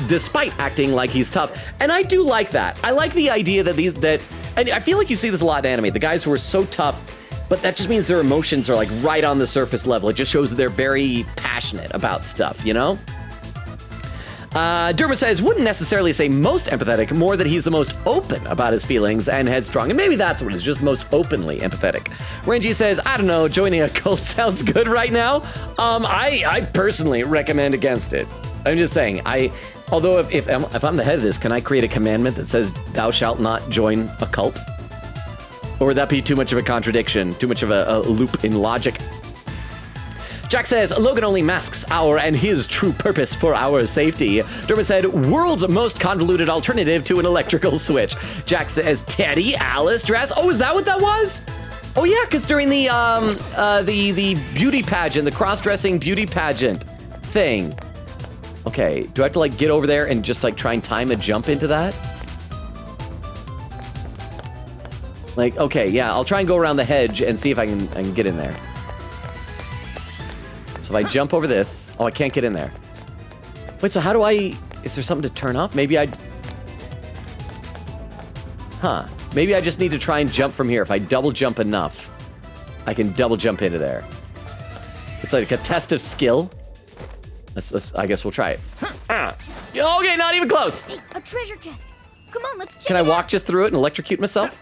despite acting like he's tough. And I do like that. I like the idea that and I feel like you see this a lot in anime. The guys who are so tough, but that just means their emotions are like right on the surface level. It just shows that they're very passionate about stuff, you know? Derma says, wouldn't necessarily say most empathetic, more that he's the most open about his feelings and headstrong. And maybe that's what it is, just most openly empathetic. Renji says, I don't know, joining a cult sounds good right now. I personally recommend against it. I'm just saying, although if I'm the head of this, can I create a commandment that says, thou shalt not join a cult? Or would that be too much of a contradiction, too much of a loop in logic? Jack says, Logan only masks our and his true purpose for our safety. Derma said, world's most convoluted alternative to an electrical switch. Jack says, Teddy, Alice, dress. Oh, is that what that was? Oh yeah, because during the beauty pageant, the cross-dressing beauty pageant thing. Okay, do I have to like get over there and just like try and time a jump into that? Like, okay, yeah, I'll try and go around the hedge and see if I can get in there. So if I jump over this, oh, I can't get in there. Wait, so how do is there something to turn off? Maybe maybe I just need to try and jump from here. If I double jump enough, I can double jump into there. It's like a test of skill. I guess we'll try it. Okay, not even close. Hey, a treasure chest. Come on, let's check it Can out. I walk just through it and electrocute myself?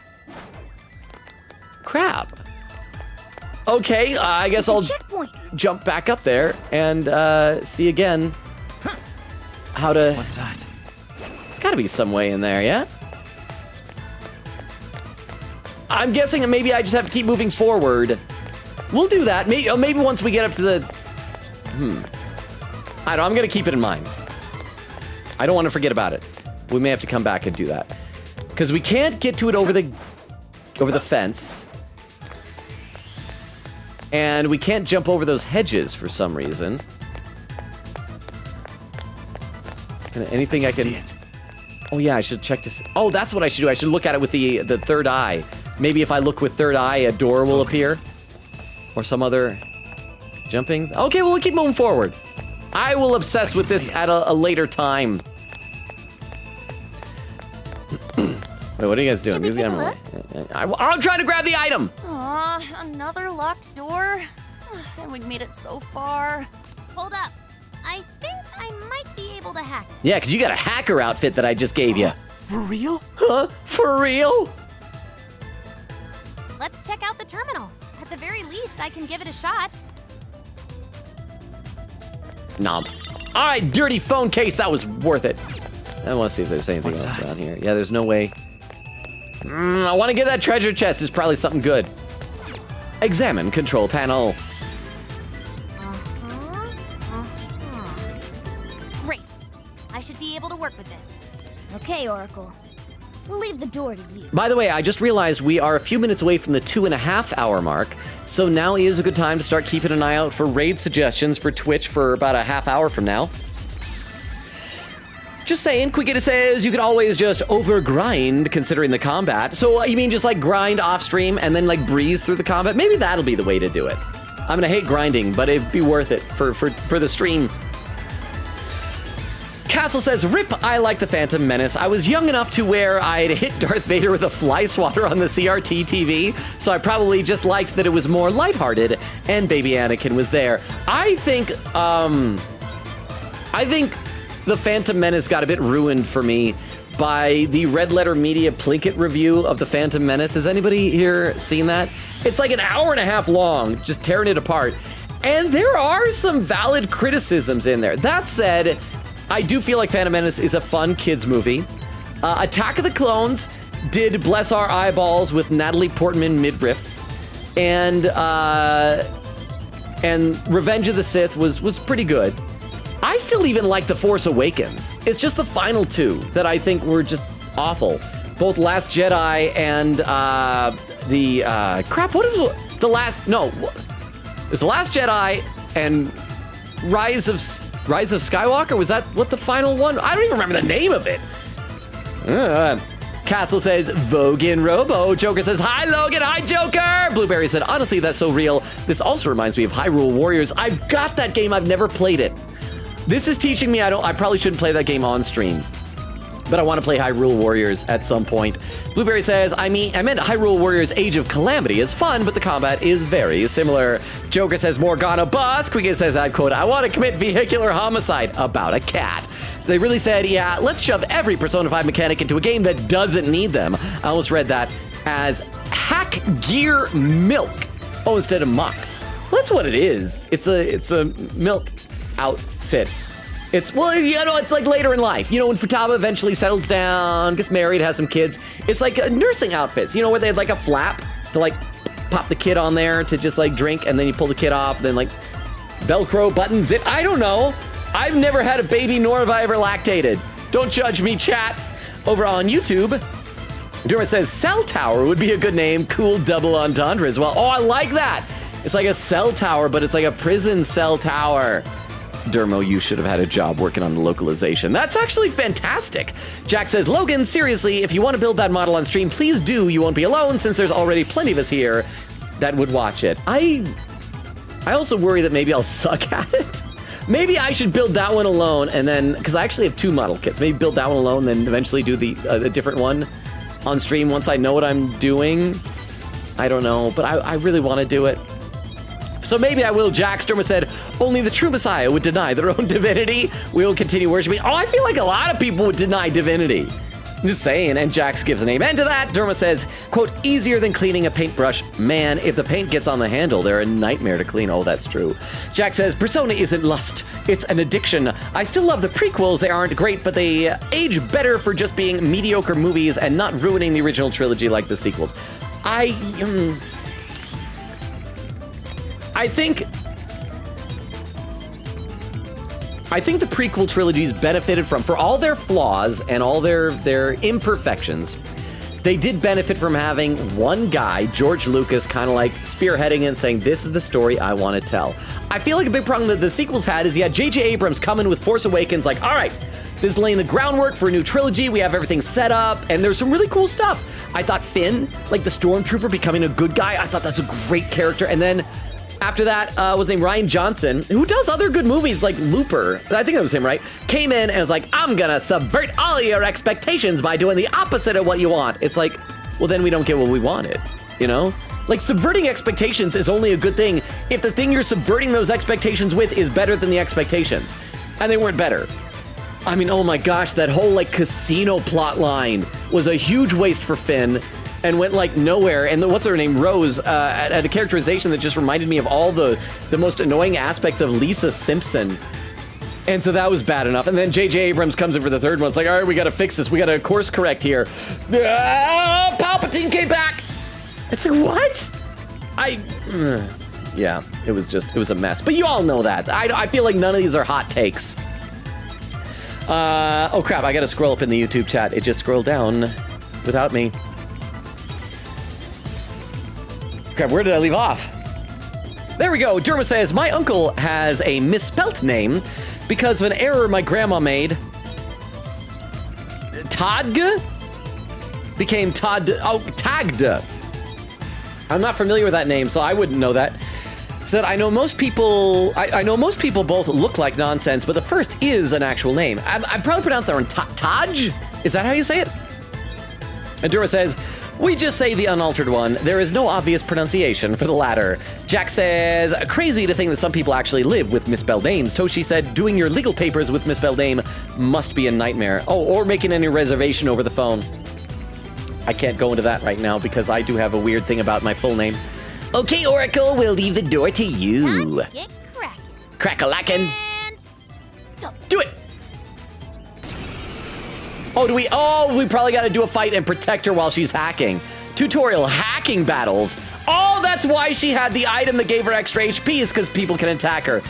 Crap. Okay, I guess I'll jump back up there and see again how to... What's that? There's gotta be some way in there, yeah? I'm guessing maybe I just have to keep moving forward. We'll do that. Maybe once we get up to the... I don't know, I'm gonna keep it in mind. I don't want to forget about it. We may have to come back and do that. Because we can't get to it over the fence. And we can't jump over those hedges for some reason. Anything I can... See it. Oh yeah, I should check to see. Oh, that's what I should do. I should look at it with the third eye. Maybe if I look with third eye, a door will appear. Or some other jumping. Okay, well, we'll keep moving forward. I will obsess with this at a later time. Wait, what are you guys doing? Should we take a look? I'm trying to grab the item. Aw, another locked door? And we've made it so far. Hold up. I think I might be able to hack it. Yeah, because you got a hacker outfit that I just gave you. For real? Huh? For real? Let's check out the terminal. At the very least, I can give it a shot. Nom. All right, dirty phone case. That was worth it. I want to see if there's anything What's else that? around here. Yeah, there's no way. I want to get that treasure chest. There's probably something good. Examine control panel. Great. I should be able to work with this. Okay, Oracle. We'll leave the door to you. By the way, I just realized we are a few minutes away from the 2.5 hour mark. So now is a good time to start keeping an eye out for raid suggestions for Twitch for about a half hour from now. Just saying, Quickita says you could always just over-grind considering the combat. So you mean just like grind off-stream and then like breeze through the combat? Maybe that'll be the way to do it. I'm gonna hate grinding, but it'd be worth it for the stream. Castle says, "Rip, I like the Phantom Menace. I was young enough to where I'd hit Darth Vader with a fly swatter on the CRT TV, so I probably just liked that it was more lighthearted, and baby Anakin was there." I think the Phantom Menace got a bit ruined for me by the Red Letter Media Plinkett review of the Phantom Menace. Has anybody here seen that? It's like an hour and a half long, just tearing it apart. And there are some valid criticisms in there. That said, I do feel like Phantom Menace is a fun kids movie. Attack of the Clones did bless our eyeballs with Natalie Portman midriff, and Revenge of the Sith was pretty good. I still even like The Force Awakens. It's just the final two that I think were just awful. Both Last Jedi and it was The Last Jedi and Rise of Skywalker? Was that what the final one? I don't even remember the name of it. Castle says, LoganRobo. Joker says, "Hi, Logan. Hi, Joker." Blueberry said, "Honestly, that's so real. This also reminds me of Hyrule Warriors. I've got that game. I've never played it. This is teaching me I probably shouldn't play that game on stream. But I want to play Hyrule Warriors at some point." Blueberry says, I meant Hyrule Warriors Age of Calamity is fun, but the combat is very similar. Joker says, Morgana Bus. Quiggin says, I quote, "I want to commit vehicular homicide about a cat." So they really said, yeah, let's shove every Persona 5 mechanic into a game that doesn't need them. I almost read that as hack gear milk. Oh, instead of muck. Well, that's what it is. It's a milk outfit. It's like later in life. When Futaba eventually settles down, gets married, has some kids. It's like nursing outfits, where they have like a flap to like pop the kid on there to just like drink, and then you pull the kid off, and then like Velcro button zip. I don't know. I've never had a baby, nor have I ever lactated. Don't judge me, chat. Over on YouTube, Durma says Cell Tower would be a good name. Cool double entendre as well. Oh, I like that. It's like a cell tower, but it's like a prison cell tower. Dermo, you should have had a job working on the localization. That's actually fantastic. Jack says, Logan, seriously, if you want to build that model on stream, please do. You won't be alone since there's already plenty of us here that would watch it. I also worry that maybe I'll suck at it. Maybe I should build that one alone, and then, because I actually have 2 model kits, maybe build that one alone, then eventually do the different one on stream once I know what I'm doing. I don't know, but I really want to do it. So maybe I will. Jack Sturma said, only the true Messiah would deny their own divinity. We will continue worshiping. Oh, I feel like a lot of people would deny divinity. I'm just saying. And Jax gives an amen to that. Derma says, quote, easier than cleaning a paintbrush. Man, if the paint gets on the handle, they're a nightmare to clean. Oh, that's true. Jack says, Persona isn't lust. It's an addiction. I still love the prequels. They aren't great, but they age better for just being mediocre movies and not ruining the original trilogy like the sequels. I think the prequel trilogies benefited from, for all their flaws and all their imperfections, they did benefit from having one guy, George Lucas, kind of like spearheading and saying, this is the story I want to tell. I feel like a big problem that the sequels had is you had J.J. Abrams coming with Force Awakens, like, all right, this is laying the groundwork for a new trilogy. We have everything set up, and there's some really cool stuff. I thought Finn, like the Stormtrooper becoming a good guy, I thought that's a great character. And then after that, was named Rian Johnson, who does other good movies like Looper. I think that was him, right? Came in and was like, I'm gonna subvert all your expectations by doing the opposite of what you want. It's like, well, then we don't get what we wanted, you know? Like, subverting expectations is only a good thing if the thing you're subverting those expectations with is better than the expectations. And they weren't better. I mean, oh my gosh, that whole, like, casino plot line was a huge waste for Finn and went, like, nowhere. And what's her name? Rose had a characterization that just reminded me of all the most annoying aspects of Lisa Simpson. And so that was bad enough. And then J.J. Abrams comes in for the third one. It's like, all right, we got to fix this. We got to course correct here. Palpatine came back. It's like, what? Yeah, it was a mess. But you all know that. I feel like none of these are hot takes. Oh crap, I gotta scroll up in the YouTube chat. It just scrolled down without me. Crap, where did I leave off? There we go. Derma says, my uncle has a misspelt name because of an error my grandma made. Tadg became Tagda. I'm not familiar with that name, so I wouldn't know that. Said, I know most people both look like nonsense, but the first is an actual name. I probably pronounced that wrong. Taj? Is that how you say it? Endura says, we just say the unaltered one. There is no obvious pronunciation for the latter. Jack says, crazy to think that some people actually live with misspelled names. Toshi said, doing your legal papers with misspelled name must be a nightmare. Oh, or making any reservation over the phone. I can't go into that right now because I do have a weird thing about my full name. Okay, Oracle, we'll leave the door to you. Time to get cracking. Crack-a-lackin'. And go. Do it. Oh, we probably got to do a fight and protect her while she's hacking. Tutorial hacking battles. Oh, that's why she had the item that gave her extra HP is because people can attack her.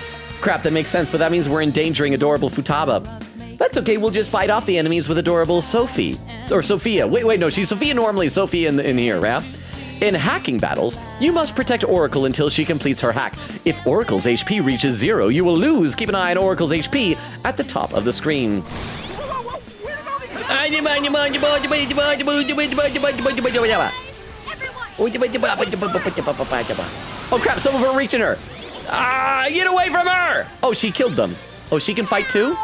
Crap, that makes sense, but that means we're endangering adorable Futaba. That's okay, we'll just fight off the enemies with adorable Sophie. Or Sophia. Wait, no, she's Sophia normally, Sophie in here, yeah? In hacking battles, you must protect Oracle until she completes her hack. If Oracle's HP reaches 0, you will lose. Keep an eye on Oracle's HP at the top of the screen. Oh crap, some of them are reaching her. Get away from her! Oh, she killed them. Oh, she can fight too?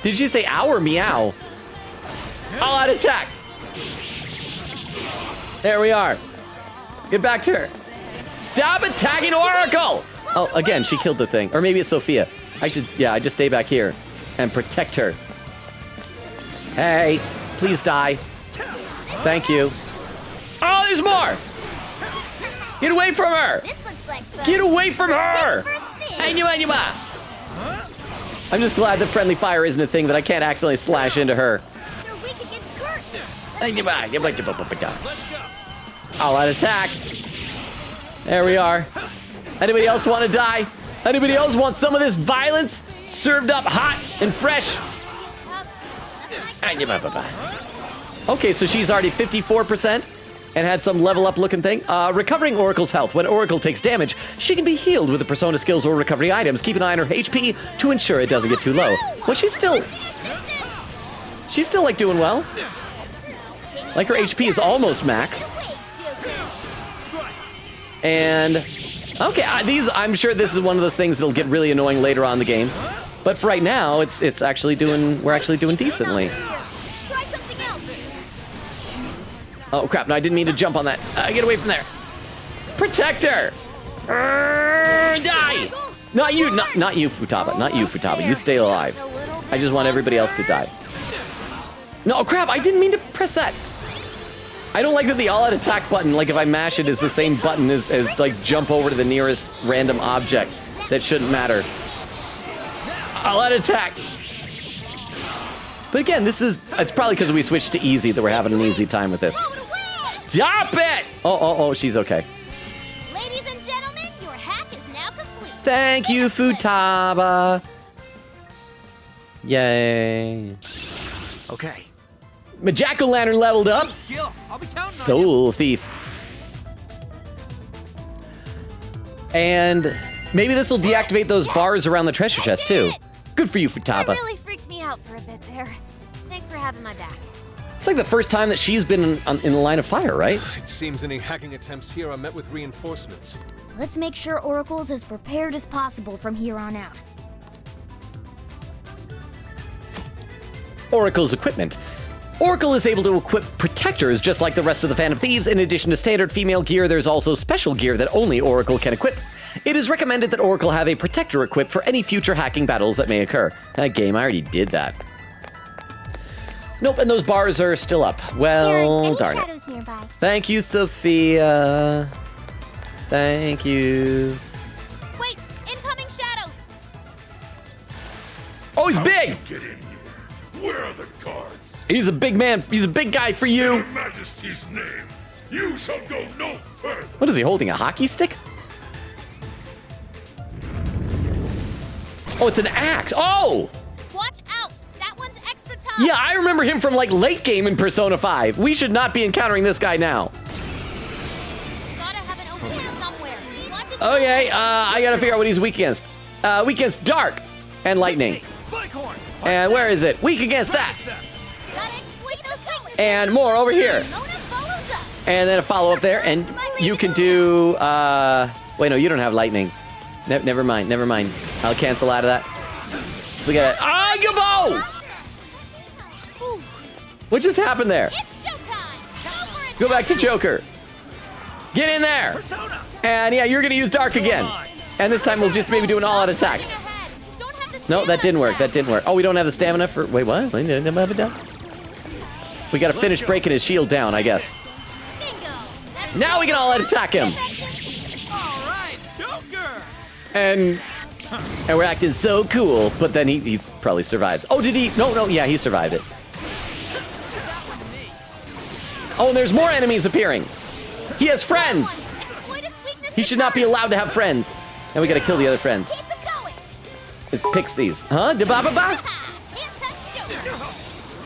Did she say ow or meow? All out attack. There we are. Get back to her. Stop attacking Oracle! Oh, again, she killed the thing. Or maybe it's Sophia. I just stay back here and protect her. Hey, please die. Thank you. Oh, there's more! Get away from her! This looks like fun. Get away from her! I'm just glad that friendly fire isn't a thing that I can't accidentally slash into her. You're weak against curse. All out attack. There we are. Anybody else want to die? Anybody else want some of this violence served up hot and fresh? Okay, so she's already 54% and had some level up looking thing. Recovering Oracle's health. When Oracle takes damage, she can be healed with the Persona skills or recovery items. Keep an eye on her HP to ensure it doesn't get too low. Well, she's still like doing well. Like her HP is almost max. And okay, I'm sure this is one of those things that'll get really annoying later on in the game. But for right now, we're actually doing decently. Try something else. Oh crap, no, I didn't mean to jump on that. Get away from there. Protect her! Die! Not you, Futaba. Not you, Futaba. You stay alive. I just want everybody else to die. No, crap, I didn't mean to press that. I don't like that the all-out attack button, like if I mash it, is the same button as like jump over to the nearest random object. That shouldn't matter. All-out attack. But again, it's probably because we switched to easy that we're having an easy time with this. Stop it! Oh, she's okay. Ladies and gentlemen, your hack is now complete. Thank you, Futaba. Yay. Okay. My jack-o'-lantern leveled up. Skill. I'll be counting on you. Soul Thief. And maybe this will deactivate those bars around the treasure chest too. Good for you, That Futaba. really freaked me out for a bit there. Thanks for having my back. It's like the first time that she's been in the line of fire, right? It seems any hacking attempts here are met with reinforcements. Let's make sure Oracle's as prepared as possible from here on out. Oracle's equipment. Oracle is able to equip protectors just like the rest of the Phantom Thieves. In addition to standard female gear, there's also special gear that only Oracle can equip. It is recommended that Oracle have a protector equipped for any future hacking battles that may occur. That game, I already did that. Nope, and those bars are still up. Well, darn it. Shadows nearby. Thank you, Sophia. Thank you. Wait, incoming shadows. Oh, he's big! Get in here. Where are the guards? He's a big man. He's a big guy for In you. Your Majesty's name, you shall go no further. What is he holding? A hockey stick? Oh, it's an axe. Oh! Watch out. That one's extra tough. Yeah, I remember him from like late game in Persona 5. We should not be encountering this guy now. Gotta have an opening somewhere. Watch it. Okay, I gotta figure out what he's weak against. Weak against dark and lightning. And where is it? Weak against that. Gotta exploit those weaknesses. And more over here. Mona follows up. And then a follow up there. And you can do Wait, no, you don't have lightning. Never mind. I'll cancel out of that. We got it. Ah, Gabo! What just happened there? It's showtime! Go back to Joker. Get in there. And yeah, you're gonna use Dark again. And this time we'll just maybe do an all-out attack. No, that didn't work. Oh, we don't have the stamina for... Wait, what? We gotta finish breaking his shield down, I guess. Now we can all-out attack him. Alright, Joker! And we're acting so cool, but then he's probably survives. Oh, did he? No, yeah, he survived it. Oh, and there's more enemies appearing. He has friends. He should not be allowed to have friends. And we gotta kill the other friends. It's pixies. Huh? Da-ba-ba-ba?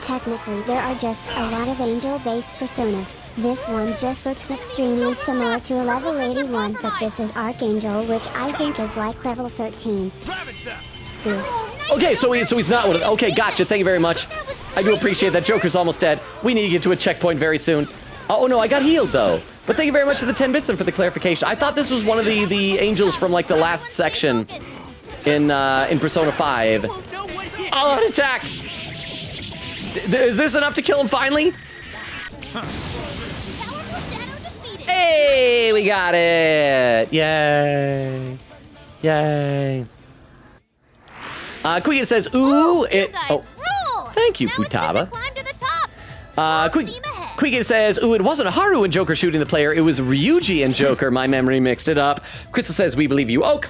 Technically, there are just a lot of angel-based personas. This one just looks extremely similar to a level 81, but this is Archangel, which I think is like level 13. Okay, so he's not one of them. Okay, gotcha. Thank you very much. I do appreciate that. Joker's almost dead. We need to get to a checkpoint very soon. Oh, no, I got healed, though. But thank you very much for the 10 bits and for the clarification. I thought this was one of the angels from, like, the last section in Persona 5. All-out attack! Is this enough to kill him finally? Hey, we got it! Yay! Yay! Quicken says, ooh, it... Oh, thank you, Futaba. Quicken says, ooh, it wasn't Haru and Joker shooting the player, it was Ryuji and Joker. My memory mixed it up. Crystal says, we believe you, Oak.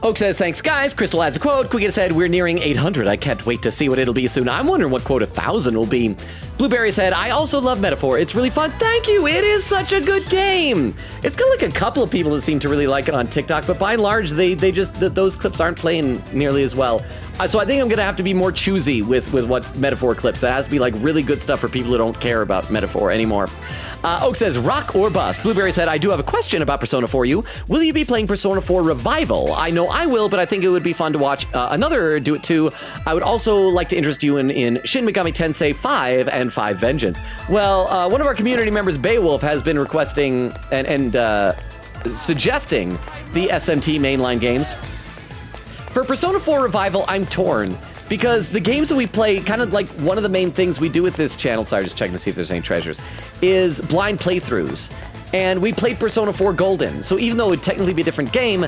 Oak says, thanks, guys. Crystal adds a quote. Quicken said, we're nearing 800. I can't wait to see what it'll be soon. I'm wondering what quote 1,000 will be. Blueberry said, I also love Metaphor. It's really fun. Thank you. It is such a good game. It's got like a couple of people that seem to really like it on TikTok, but by and large, they just, those clips aren't playing nearly as well. So I think I'm going to have to be more choosy with what Metaphor clips. That has to be like really good stuff for people who don't care about Metaphor anymore. Oak says, rock or bust. Blueberry said, I do have a question about Persona 4 you. Will you be playing Persona 4 Revival? I know I will, but I think it would be fun to watch another do it too. I would also like to interest you in Shin Megami Tensei 5 and 5 Vengeance. Well, one of our community members, Beowulf, has been requesting and suggesting the SMT mainline games. For Persona 4 Revival, I'm torn. Because the games that we play, kind of like one of the main things we do with this channel, sorry, just checking to see if there's any treasures, is blind playthroughs. And we played Persona 4 Golden. So even though it would technically be a different game,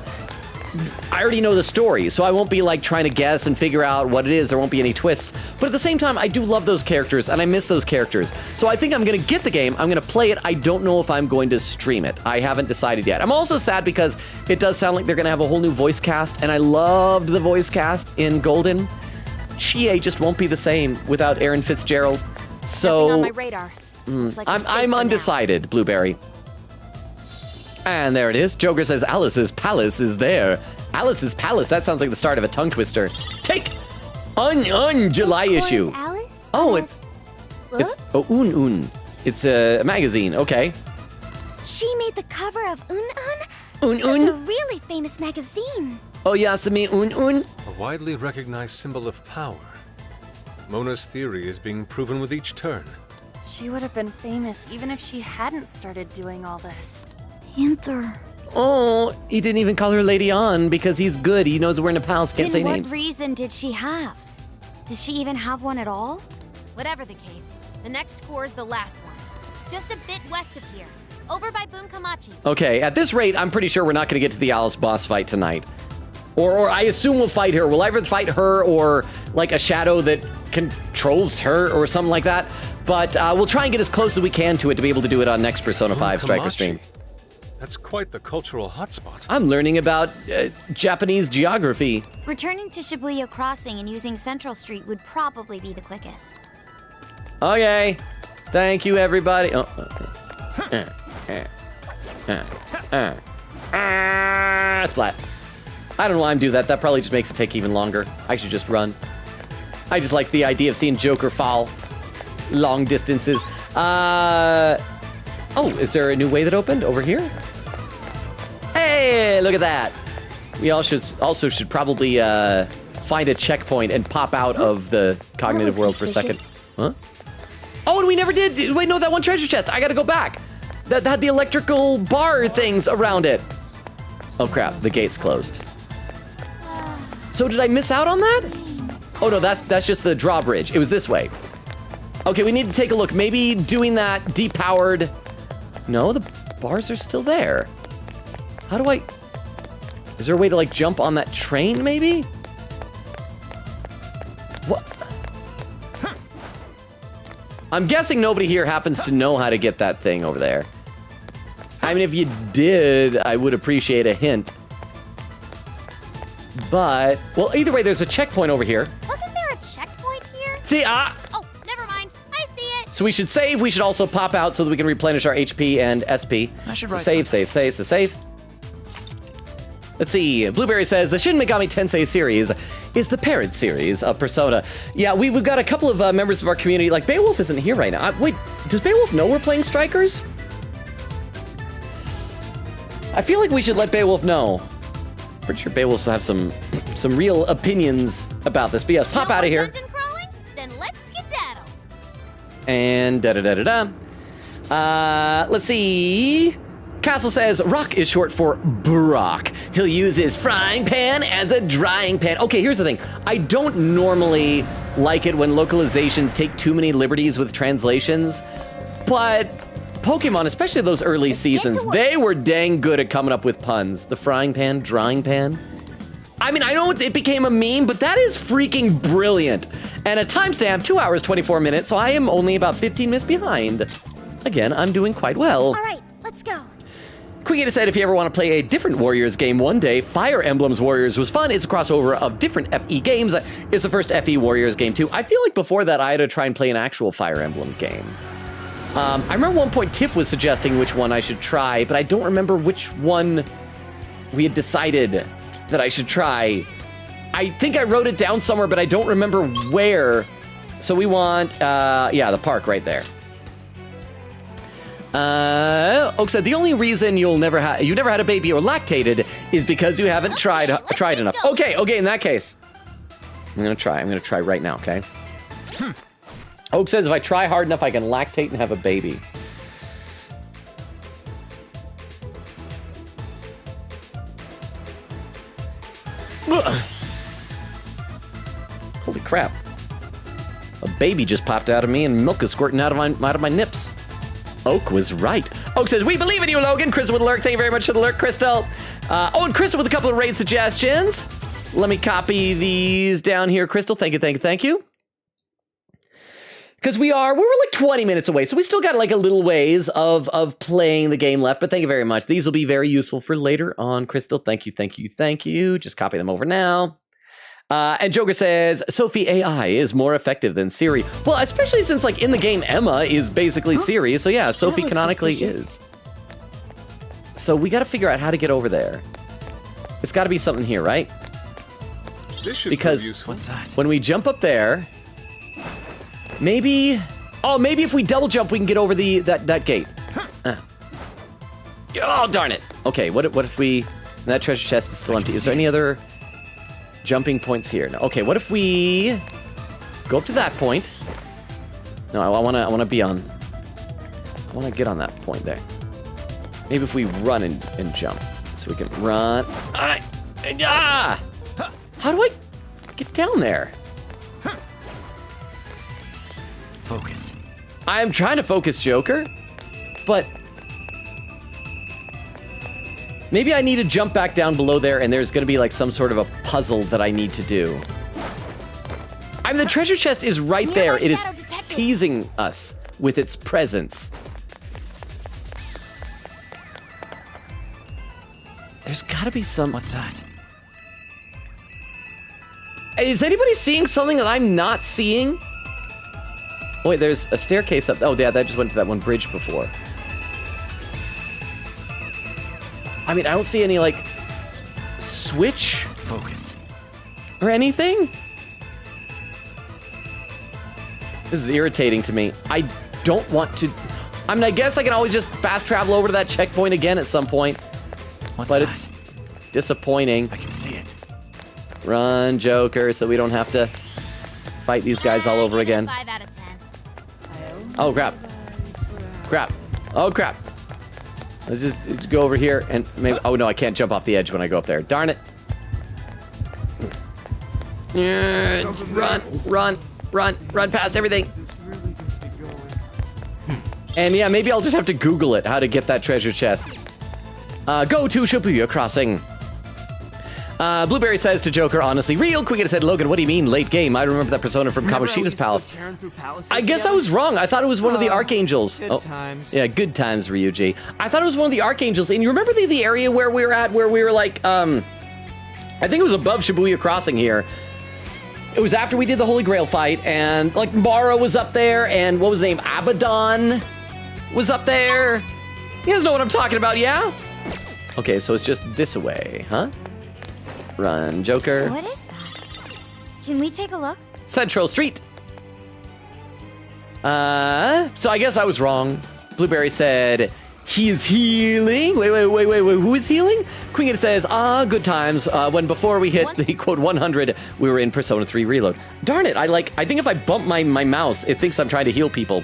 I already know the story. So I won't be like trying to guess and figure out what it is. There won't be any twists. But at the same time, I do love those characters and I miss those characters. So I think I'm going to get the game. I'm going to play it. I don't know if I'm going to stream it. I haven't decided yet. I'm also sad because it does sound like they're going to have a whole new voice cast. And I loved the voice cast in Golden. Chie just won't be the same without Aaron Fitzgerald. So on my radar. Like I'm undecided, Blueberry. And there it is. Joker says Alice's palace is there. Alice's palace. That sounds like the start of a tongue twister. Take July issue. Alice? Oh, it's Un. It's a magazine. Okay. She made the cover of Un. Un. That's a really famous magazine. Oh, Yasumi Un. A widely recognized symbol of power. Mona's theory is being proven with each turn. She would have been famous even if she hadn't started doing all this. Panther. Oh, he didn't even call her Lady On because he's good. He knows we're in a palace. Can't say Then what names. reason did she have? Does she even have one at all? Whatever the case, the next core is the last one. It's just a bit west of here, over by Bunkamachi. Okay, at this rate, I'm pretty sure we're not going to get to the Alice boss fight tonight. Or I assume we'll fight her. We'll either fight her or like a shadow that controls her or something like that. But we'll try and get as close as we can to it to be able to do it on next Persona 5 Striker stream. That's quite the cultural hotspot. I'm learning about Japanese geography. Returning to Shibuya Crossing and using Central Street would probably be the quickest. Okay. Thank you, everybody. Oh. Splat. I don't know why I'm doing that. That probably just makes it take even longer. I should just run. I just like the idea of seeing Joker fall long distances. Oh, is there a new way that opened over here? Hey, look at that. We also should probably find a checkpoint and pop out of the cognitive world for a second. Huh? Oh, and we never did. Wait, no, that one treasure chest. I gotta go back. that had the electrical bar things around it. Oh crap, the gate's closed. So did I miss out on that? Oh no, that's just the drawbridge. It was this way. Okay, we need to take a look. Maybe doing that depowered. No, the bars are still there. How do I... Is there a way to like jump on that train maybe? What? I'm guessing nobody here happens to know how to get that thing over there. I mean, if you did, I would appreciate a hint. But, well, either way, there's a checkpoint over here. Wasn't there a checkpoint here? See, Oh, never mind. I see it. so we should save. We should also pop out so that we can replenish our HP and SP. I should So write save. Let's see. Blueberry says the Shin Megami Tensei series is the parent series of Persona. Yeah, we've got a couple of members of our community. Like Beowulf isn't here right now. Wait, does Beowulf know we're playing Strikers? I feel like we should let Beowulf know. Pretty sure Beowulf will have some real opinions about this. But yes, pop out of here. Dungeon crawling? Then let's skedaddle. And let's see. Castle says Rock is short for Brock. He'll use his frying pan as a drying pan. Okay, here's the thing. I don't normally like it when localizations take too many liberties with translations, but Pokemon, especially those early seasons, they were dang good at coming up with puns. The frying pan, drying pan. I mean, I know it became a meme, but that is freaking brilliant. And a timestamp, 2 hours, 24 minutes, so I am only about 15 minutes behind. Again, I'm doing quite well. All right, let's go. Quigita said if you ever want to play a different Warriors game one day, Fire Emblem's Warriors was fun. It's a crossover of different FE games. It's the first FE Warriors game too. I feel like before that I had to try and play an actual Fire Emblem game. I remember one point Tiff was suggesting which one I should try, but I don't remember which one we had decided that I should try. I think I wrote it down somewhere, but I don't remember where. So we want, yeah, the park right there. Oak said the only reason you never had a baby or lactated is because you haven't tried enough. Okay, in that case, I'm gonna try right now. Okay. Oak says if I try hard enough, I can lactate and have a baby. Ugh. Holy crap! A baby just popped out of me, and milk is squirting out of my nips. Oak was right. Oak says, we believe in you, Logan. Crystal with a lurk. Thank you very much for the lurk, Crystal. Oh, and Crystal with a couple of raid suggestions. Let me copy these down here, Crystal. Thank you. Because we're like 20 minutes away, so we still got like a little ways of playing the game left, but thank you very much. These will be very useful for later on, Crystal. Thank you. Just copy them over now. And Joker says, Sophie AI is more effective than Siri. Well, especially since, like, in the game, Emma is basically Siri. So, yeah, Sophie canonically is. So we got to figure out how to get over there. It's got to be something here, right? This should Because prove useful. What's that? when we jump up there, maybe if we double jump, we can get over that gate. Oh, darn it. Okay, what if we... That treasure chest is still empty. Is there any other... jumping points here? No. Okay, what if we go up to that point? No, I want to be on. I want to get on that point there. Maybe if we run and jump, so we can run. How do I get down there? Focus. I'm trying to focus, Joker, but maybe I need to jump back down below there, and there's going to be like some sort of a puzzle that I need to do. I mean, the treasure chest is right there. It is teasing us with its presence. There's got to be some... What's that? Is anybody seeing something that I'm not seeing? Oh, wait, there's a staircase up... Oh, yeah, that just went to that one bridge before. I mean, I don't see any, like, switch Focus. or anything. This is irritating to me. I don't want to... I mean, I guess I can always just fast travel over to that checkpoint again at some point. What's but that? it's disappointing. I can see it. Run, Joker, so we don't have to fight these guys all over again. 5 out of 10. Oh, crap. Oh, crap. Let's just go over here and maybe. Oh no, I can't jump off the edge when I go up there. Darn it! Run past everything. And yeah, maybe I'll just have to Google it, how to get that treasure chest. Go to Shibuya Crossing. Blueberry says to Joker, honestly, real quick, it said, Logan, what do you mean late game? I remember that persona from Kamoshida's Palace. I guess I was wrong. I thought it was one of the Archangels. Good times. Yeah, good times, Ryuji. I thought it was one of the Archangels. And you remember the area where we were at, where we were like, I think it was above Shibuya Crossing here. It was after we did the Holy Grail fight, and like Mara was up there, and what was his name? Abaddon was up there. You guys know what I'm talking about, yeah? Okay, so it's just this way, huh? Run, Joker. What is that? Can we take a look? Central Street. So I guess I was wrong. Blueberry said he is healing. Wait. Who is healing? Queen says, good times. When before we hit the quote 100, we were in Persona 3 Reload. Darn it! I think if I bump my mouse, it thinks I'm trying to heal people.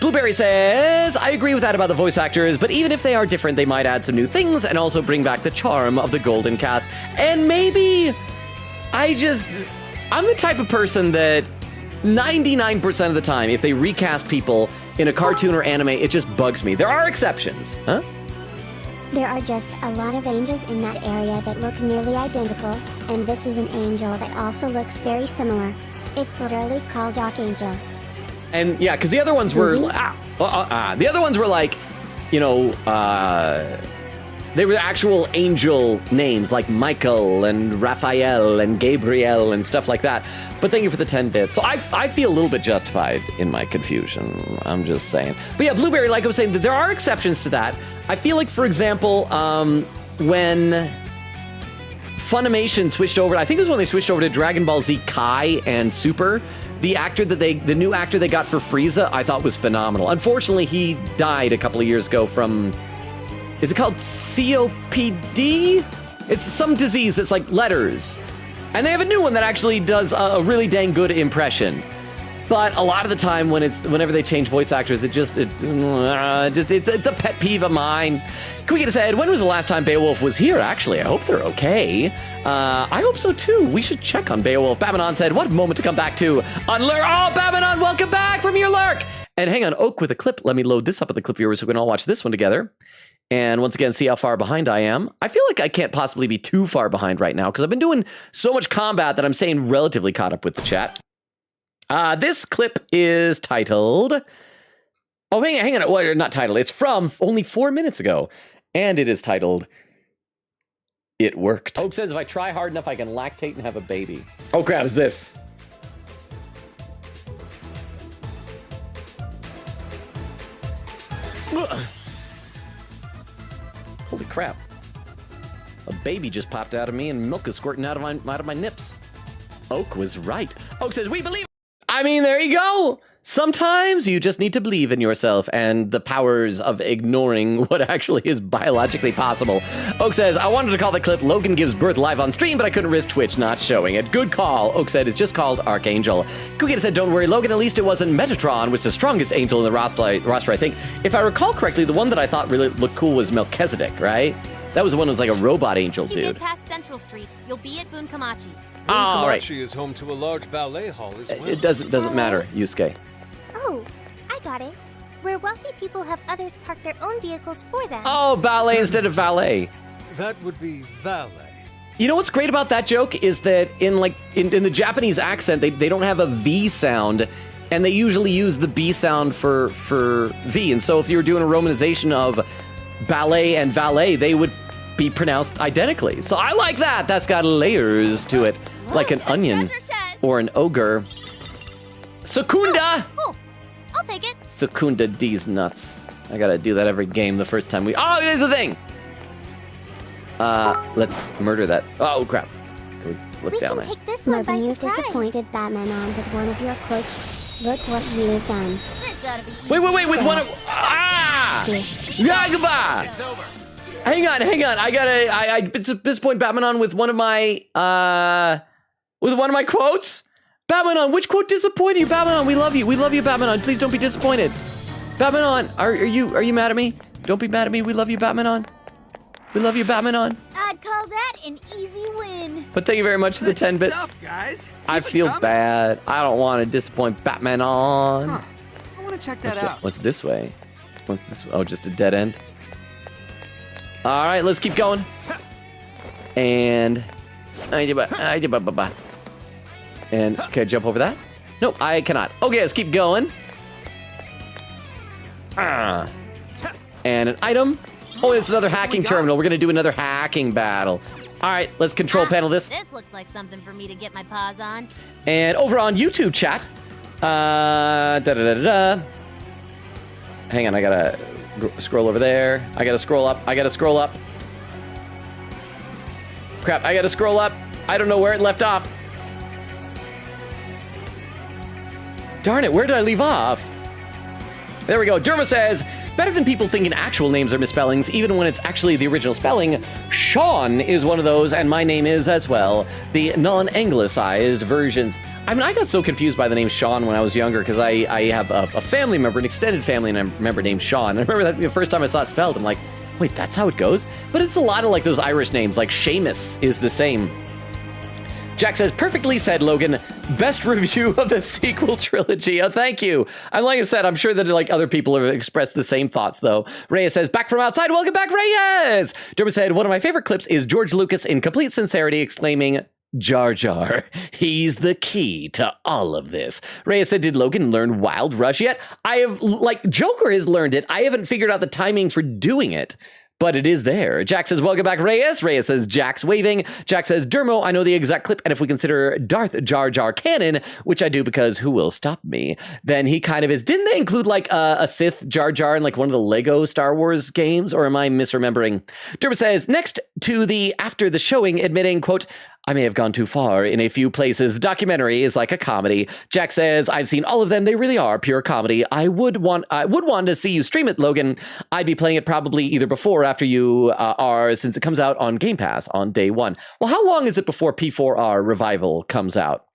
Blueberry says, I agree with that about the voice actors, but even if they are different, they might add some new things and also bring back the charm of the golden cast. And maybe I'm the type of person that 99% of the time, if they recast people in a cartoon or anime, it just bugs me. There are exceptions, huh? There are just a lot of angels in that area that look nearly identical, and this is an angel that also looks very similar. It's literally called Archangel. And yeah, because the other ones were the other ones were like, you know, they were actual angel names like Michael and Raphael and Gabriel and stuff like that. But thank you for the 10 bits. So I feel a little bit justified in my confusion. I'm just saying. But yeah, Blueberry, like I was saying, there are exceptions to that. I feel like, for example, when Funimation switched over, I think it was when they switched over to Dragon Ball Z Kai and Super, the new actor they got for Frieza, I thought was phenomenal. Unfortunately, he died a couple of years ago from, is it called COPD? It's some disease that's like letters. And they have a new one that actually does a really dang good impression. But a lot of the time whenever they change voice actors, it's a pet peeve of mine. Can we get a said, when was the last time Beowulf was here? Actually, I hope they're okay. I hope so too. We should check on Beowulf. Babanon said, what moment to come back to on Lurk. Oh, Babanon, welcome back from your lurk. And hang on, Oak with a clip. Let me load this up at the clip viewer so we can all watch this one together. And once again, see how far behind I am. I feel like I can't possibly be too far behind right now because I've been doing so much combat that I'm staying relatively caught up with the chat. This clip is titled... Oh, hang on. Well, not titled. It's from only 4 minutes ago. And it is titled... It Worked. Oak says if I try hard enough, I can lactate and have a baby. Oh, crap, is this? Holy crap. A baby just popped out of me and milk is squirting out of my nips. Oak was right. Oak says, we believe... I mean, there you go. Sometimes you just need to believe in yourself and the powers of ignoring what actually is biologically possible. Oak says, I wanted to call the clip Logan Gives Birth live on stream, but I couldn't risk Twitch not showing it. Good call. Oak said, it's just called Archangel. Kukita said, don't worry, Logan, at least it wasn't Metatron, which is the strongest angel in the roster, I think. If I recall correctly, the one that I thought really looked cool was Melchizedek, right? That was the one that was like a robot angel, Once you dude. get past Central Street, you'll be at Bunkamachi. All right. Bunkamochi is home to a large ballet hall as well. It doesn't matter, Yusuke. Oh, I got it. Where wealthy people have others park their own vehicles for them. Oh, ballet instead of valet. That would be valet. You know what's great about that joke is that in the Japanese accent, they don't have a V sound, and they usually use the B sound for V. And so if you were doing a romanization of ballet and valet, they would be pronounced identically. So I like that. That's got layers to it, like an onion or an ogre. Secunda! Cool. I'll take it. Secunda D's nuts. I gotta do that every game the first time we... Oh, here's the thing! Let's murder that. Oh, crap. Look down there. Take this one by surprise. You've disappointed Batman on with one of your quotes. Look what you've done. This ought to be Wait, with one of... Ah! Yagaba! It's over. Hang on. I gotta... At this point, Batman on with one of my... With one of my quotes? Batman, which quote disappointed you? Batman, we love you. We love you, Batman. Please don't be disappointed. Batman, are you mad at me? Don't be mad at me. We love you, Batmanon. We love you, Batmanon. I'd call that an easy win. But thank you very much for the 10 bits. Stuff, guys. I Keep it feel coming. bad. I don't want to disappoint Batmanon. Huh. I want to check that out. What's this way? What's this? Oh, just a dead end. All right, let's keep going. And and can I jump over that? Nope, I cannot. Okay, let's keep going. And an item. Oh, it's another hacking terminal. We're gonna do another hacking battle. All right, let's control panel this. This looks like something for me to get my paws on. And over on YouTube chat, hang on, I gotta scroll over there. I gotta scroll up. Crap, I gotta scroll up. I don't know where it left off. Darn it, where did I leave off? There we go. Derma says, better than people thinking actual names are misspellings, even when it's actually the original spelling. Sean is one of those, and my name is as well. The non-anglicized versions. I mean, I got so confused by the name Sean when I was younger because I have a family member, an extended family member named Sean. I remember that the first time I saw it spelled, I'm like, wait, that's how it goes? But it's a lot of like those Irish names, like Seamus is the same. Jack says, perfectly said, Logan. Best review of the sequel trilogy. Oh, thank you. And like I said, I'm sure that like other people have expressed the same thoughts, though. Reyes says, back from outside. Welcome back, Reyes. Derma said, one of my favorite clips is George Lucas in complete sincerity exclaiming, Jar Jar, he's the key to all of this. Reyes said, did Logan learn Wild Rush yet? I have, like, Joker has learned it. I haven't figured out the timing for doing it. But it is there. Jack says, welcome back, Reyes. Reyes says, Jack's waving. Jack says, Dermo, I know the exact clip, and if we consider Darth Jar Jar canon, which I do because who will stop me, then he kind of is. Didn't they include like a Sith Jar Jar in like one of the Lego Star Wars games, or am I misremembering? Dermo says, next to the after the showing, admitting, quote, I may have gone too far in a few places. The documentary is like a comedy. Jack says, I've seen all of them. They really are pure comedy. I would want to see you stream it, Logan. I'd be playing it probably either before or after you are, since it comes out on Game Pass on day one. Well, how long is it before P4R Revival comes out?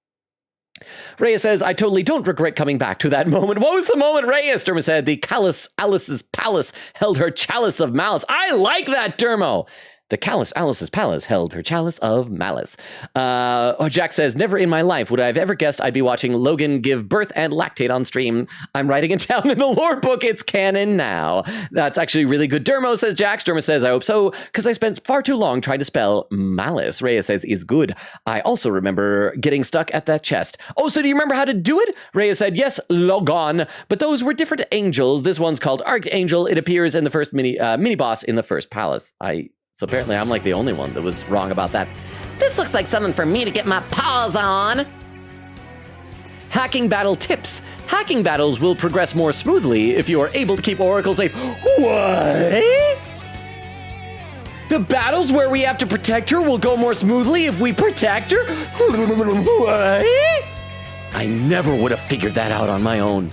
Reyes says, I totally don't regret coming back to that moment. What was the moment, Reyes? Dermo said, the callous Alice's palace held her chalice of malice. I like that, Dermo. The callous Alice's palace held her chalice of malice. Jack says, never in my life would I have ever guessed I'd be watching Logan give birth and lactate on stream. I'm writing it down in the lore book. It's canon now. That's actually really good. Dermo, says Jack. Dermo says, I hope so, because I spent far too long trying to spell malice. Reyes says, is good. I also remember getting stuck at that chest. Oh, so do you remember how to do it? Reyes said, yes, Logan. But those were different angels. This one's called Archangel. It appears in the first mini boss in the first palace. So apparently I'm like the only one that was wrong about that. This looks like something for me to get my paws on. Hacking battle tips. Hacking battles will progress more smoothly if you are able to keep Oracle safe. What? The battles where we have to protect her will go more smoothly if we protect her? What? I never would have figured that out on my own.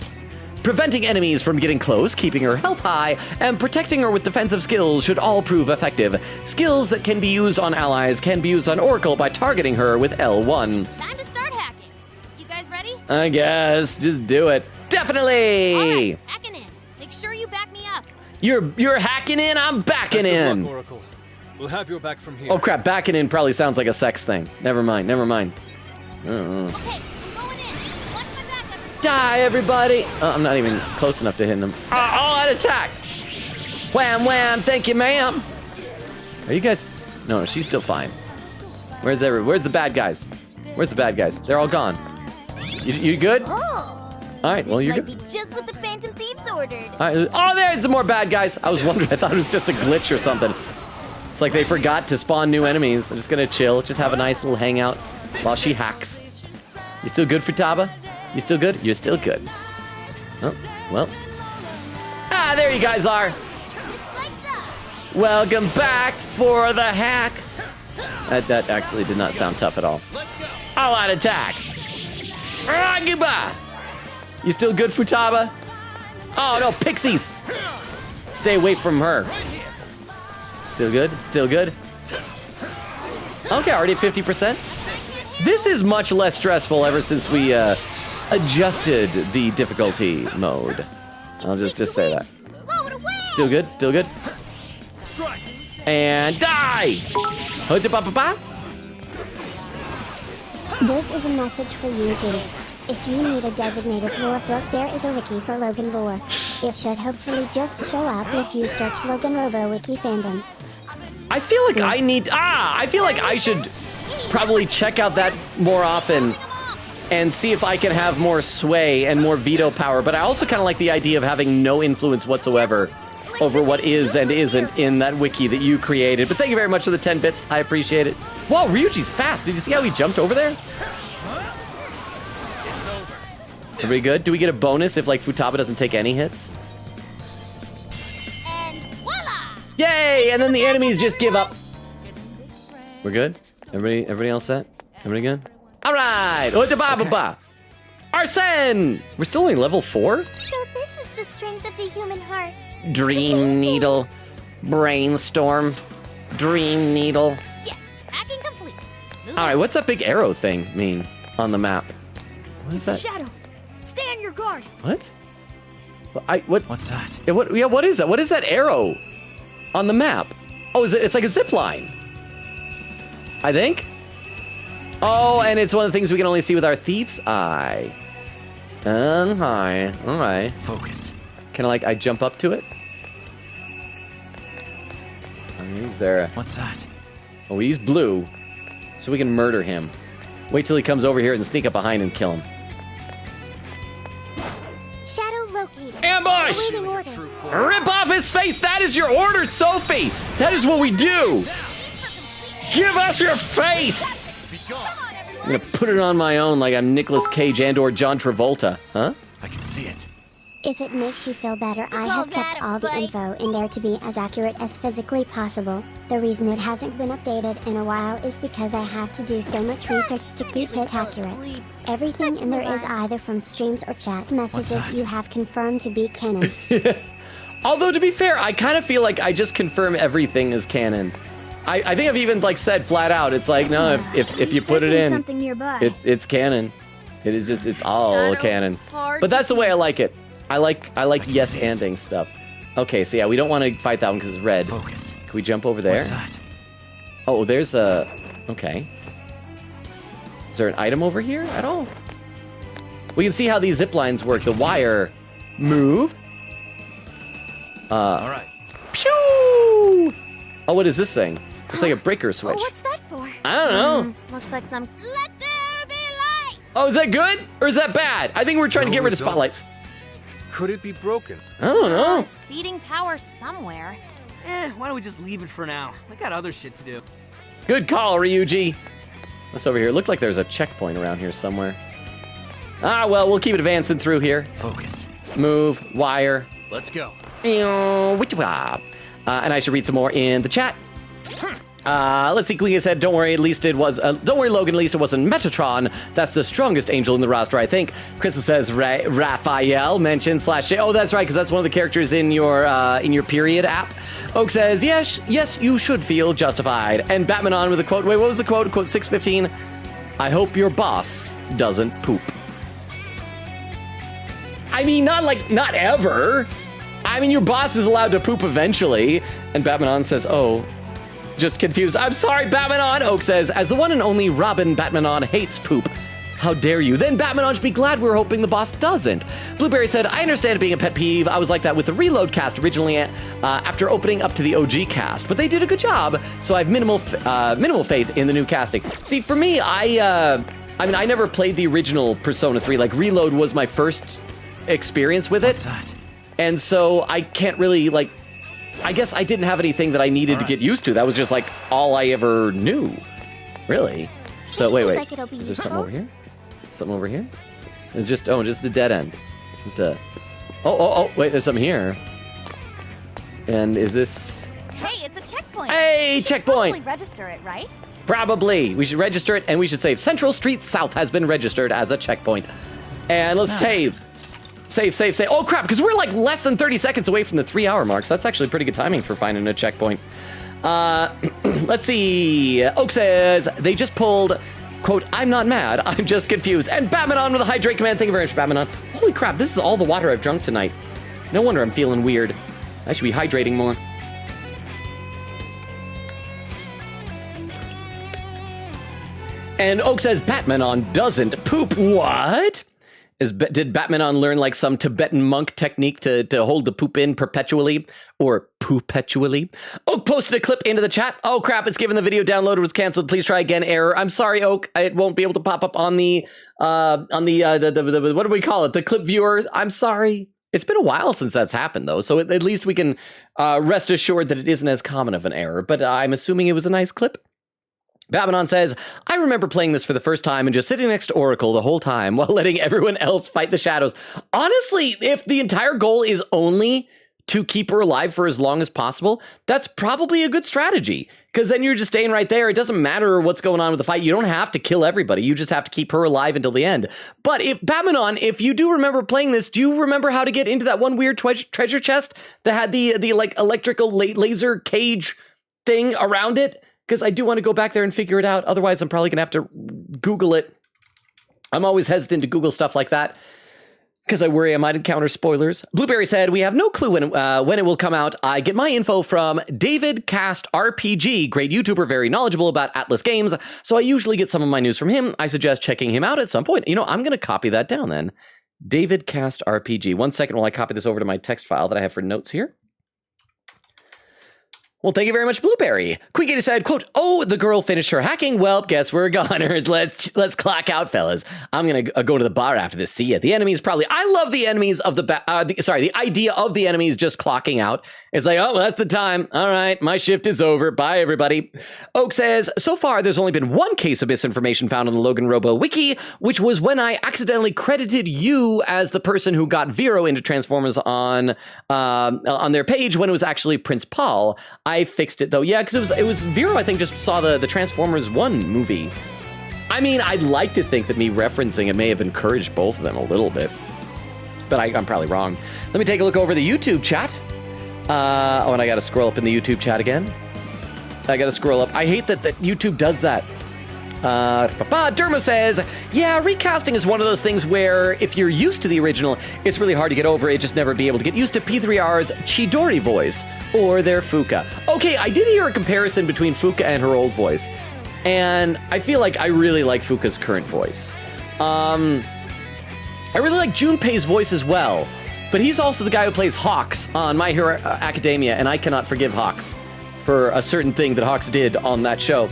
Preventing enemies from getting close, keeping her health high, and protecting her with defensive skills should all prove effective. Skills that can be used on allies can be used on Oracle by targeting her with L1. Time to start hacking. You guys ready? I guess. Just do it. Definitely! All right, hacking in. Make sure you back me up. You're hacking in, I'm backing Best of in. luck, Oracle. We'll have your back from here. Oh crap, backing in probably sounds like a sex thing. Never mind. Okay, I'm going in. Watch my back, everyone. Die, everybody! Oh, I'm not even close enough to hitting them. All out attack! Wham, wham, thank you, ma'am! Are you guys... No, she's still fine. Where's the bad guys? Where's the bad guys? They're all gone. You good? All right, well, you're Might good. be just what the Phantom Thieves ordered. All right. Oh, there's some more bad guys. I was wondering. I thought it was just a glitch or something. It's like they forgot to spawn new enemies. I'm just gonna chill, just have a nice little hangout while she hacks. You still good, Futaba? You still good? You're still good. Oh, well. Ah, there you guys are. Welcome back for the hack. That actually did not sound tough at all. All out attack. Goodbye. You still good, Futaba? Oh no, pixies. Stay away from her. Still good? Still good? Okay, already at 50%. This is much less stressful ever since we adjusted the difficulty mode. I'll just say that. Still good, still good. And die! Ba-ba-ba. This is a message for you too. If you need a designated lore book, there is a wiki for Logan lore. It should hopefully just show up if you search LoganRobo wiki fandom. I feel like I feel like I should probably check out that more often and see if I can have more sway and more veto power, but I also kind of like the idea of having no influence whatsoever over what is and isn't in that wiki that you created. But thank you very much for the 10 bits. I appreciate it. Wow, Ryuji's fast. Did you see how he jumped over there? Everybody good? Do we get a bonus if like Futaba doesn't take any hits? And voila! Yay! And then the enemies just give up. We're good? Everybody else set? Everybody good? All right! Ba-ba-ba. Arsene! We're still only level 4? So this is the strength of the human heart. Dream Needle. Brainstorm. Dream Needle. Yes, hacking complete. Move All right, what's that big arrow thing mean on the map? What is that? Shadow, stay on your guard. What? What? What's that? Yeah, what is that? What is that arrow on the map? Oh, it's like a zip line. I think. Oh, and it's one of the things we can only see with our thief's eye. Hi. All right. Focus. Can I jump up to it? Is there What's that? Oh, he's blue, so we can murder him. Wait till he comes over here and sneak up behind and kill him. Shadow located. Ambush! Awaiting orders. Rip off his face! That is your order, Sophie! That is what we do! Give us your face! I'm gonna put it on my own like I'm Nicolas Cage and or John Travolta. Huh? I can see it. If it makes you feel better, I have kept all the info in there to be as accurate as physically possible. The reason it hasn't been updated in a while is because I have to do so much research to keep it accurate. Everything in there is either from streams or chat messages you have confirmed to be canon. Although, to be fair, I kind of feel like I just confirm everything is canon. I think I've even said flat out, it's like, no, if you put it in, something nearby. it's canon. It is just, it's all canon. But that's the way I like it. I like yes-anding stuff. Okay, so yeah, we don't want to fight that one because it's red. Focus. Can we jump over there? What's that? Oh, there's a... Okay. Is there an item over here at all? We can see how these zip lines work. The wire move. All right. Pew! Oh, what is this thing? It's like a breaker switch. Oh, what's that for? I don't know. Looks like some. Let there be light! Oh, is that good? Or is that bad? I think we're trying to get rid of spotlights. Could it be broken? I don't know. It's feeding power somewhere. Why don't we just leave it for now? I got other shit to do. Good call, Ryuji. What's over here? Looked like there's a checkpoint around here somewhere. Ah, well, we'll keep it advancing through here. Focus. Move, wire. Let's go. And I should read some more in the chat. Let's see. Queen said, "Don't worry. At least it was. Don't worry, Logan. At least it wasn't Metatron. That's the strongest angel in the roster, I think." Krista says, "Raphael mentioned /J." Oh, that's right, because that's one of the characters in your period app. Oak says, "Yes, you should feel justified." And Batman on with a quote. Wait, what was the quote? Quote 615. I hope your boss doesn't poop. I mean, not ever. I mean, your boss is allowed to poop eventually. And Batman on says, "Oh." Just confused. I'm sorry, Batmanon. Oak says, as the one and only Robin, Batmanon hates poop. How dare you? Then Batmanon should be glad we're hoping the boss doesn't. Blueberry said, I understand it being a pet peeve. I was like that with the Reload cast originally after opening up to the OG cast, but they did a good job, so I have minimal faith in the new casting. See, for me, I never played the original Persona 3. Like, Reload was my first experience with it. What's that? And so I can't really, I guess I didn't have anything that I needed to get used to. That was just all I ever knew, really. So wait, is there something over here? Something over here? It's just the dead end. Just wait, there's something here. And is this? Hey, it's a checkpoint. Hey, We should checkpoint. probably register it, right? Probably. We should register it, and we should save. Central Street South has been registered as a checkpoint. And let's save. Save. Oh, crap, because we're less than 30 seconds away from the 3-hour mark, so that's actually pretty good timing for finding a checkpoint. Let's see. Oak says, they just pulled, quote, I'm not mad, I'm just confused. And Batmanon with a hydrate command. Thank you very much, Batmanon. Holy crap, this is all the water I've drunk tonight. No wonder I'm feeling weird. I should be hydrating more. And Oak says Batmanon doesn't poop. What? Did Batmanon learn like some Tibetan monk technique to hold the poop in perpetually or poop-petually? Oak posted a clip into the chat. Oh crap, it's given the video downloaded was canceled. Please try again. Error. I'm sorry, Oak. It won't be able to pop up on the what do we call it? The clip viewer. I'm sorry. It's been a while since that's happened though, so at least we can rest assured that it isn't as common of an error. But I'm assuming it was a nice clip. Babanon says, I remember playing this for the first time and just sitting next to Oracle the whole time while letting everyone else fight the shadows. Honestly, if the entire goal is only to keep her alive for as long as possible, that's probably a good strategy. Because then you're just staying right there. It doesn't matter what's going on with the fight. You don't have to kill everybody. You just have to keep her alive until the end. But if Babanon, if you do remember playing this, do you remember how to get into that one weird treasure chest that had the like electrical laser cage thing around it? Because I do want to go back there and figure it out. Otherwise, I'm probably going to have to Google it. I'm always hesitant to Google stuff like that because I worry I might encounter spoilers. Blueberry said, we have no clue when it will come out. I get my info from David Cast RPG, great YouTuber, very knowledgeable about Atlas games. So I usually get some of my news from him. I suggest checking him out at some point. You know, I'm going to copy that down then. David Cast RPG. 1 second while I copy this over to my text file that I have for notes here. Well, thank you very much, Blueberry. Queegator said, quote, oh, the girl finished her hacking. Well, guess we're goners. Let's clock out, fellas. I'm going to go to the bar after this. See ya. The enemies probably... I love the enemies of the idea of the enemies just clocking out. It's like, oh, well, that's the time. All right, my shift is over. Bye, everybody. Oak says, so far, there's only been one case of misinformation found on the Logan Robo wiki, which was when I accidentally credited you as the person who got Vero into Transformers on their page when it was actually Prince Paul. I fixed it though. Yeah, because it was Vero, I think, just saw the Transformers 1 movie. I mean, I'd like to think that me referencing it may have encouraged both of them a little bit. But I'm probably wrong. Let me take a look over the YouTube chat. Oh, and I gotta scroll up in the YouTube chat again. I gotta scroll up. I hate that YouTube does that. Derma says, yeah, recasting is one of those things where if you're used to the original, it's really hard to get over it, just never be able to get used to P3R's Chidori voice or their Fuka. Okay, I did hear a comparison between Fuka and her old voice, and I feel like I really like Fuka's current voice. I really like Junpei's voice as well, but he's also the guy who plays Hawks on My Hero Academia, and I cannot forgive Hawks for a certain thing that Hawks did on that show.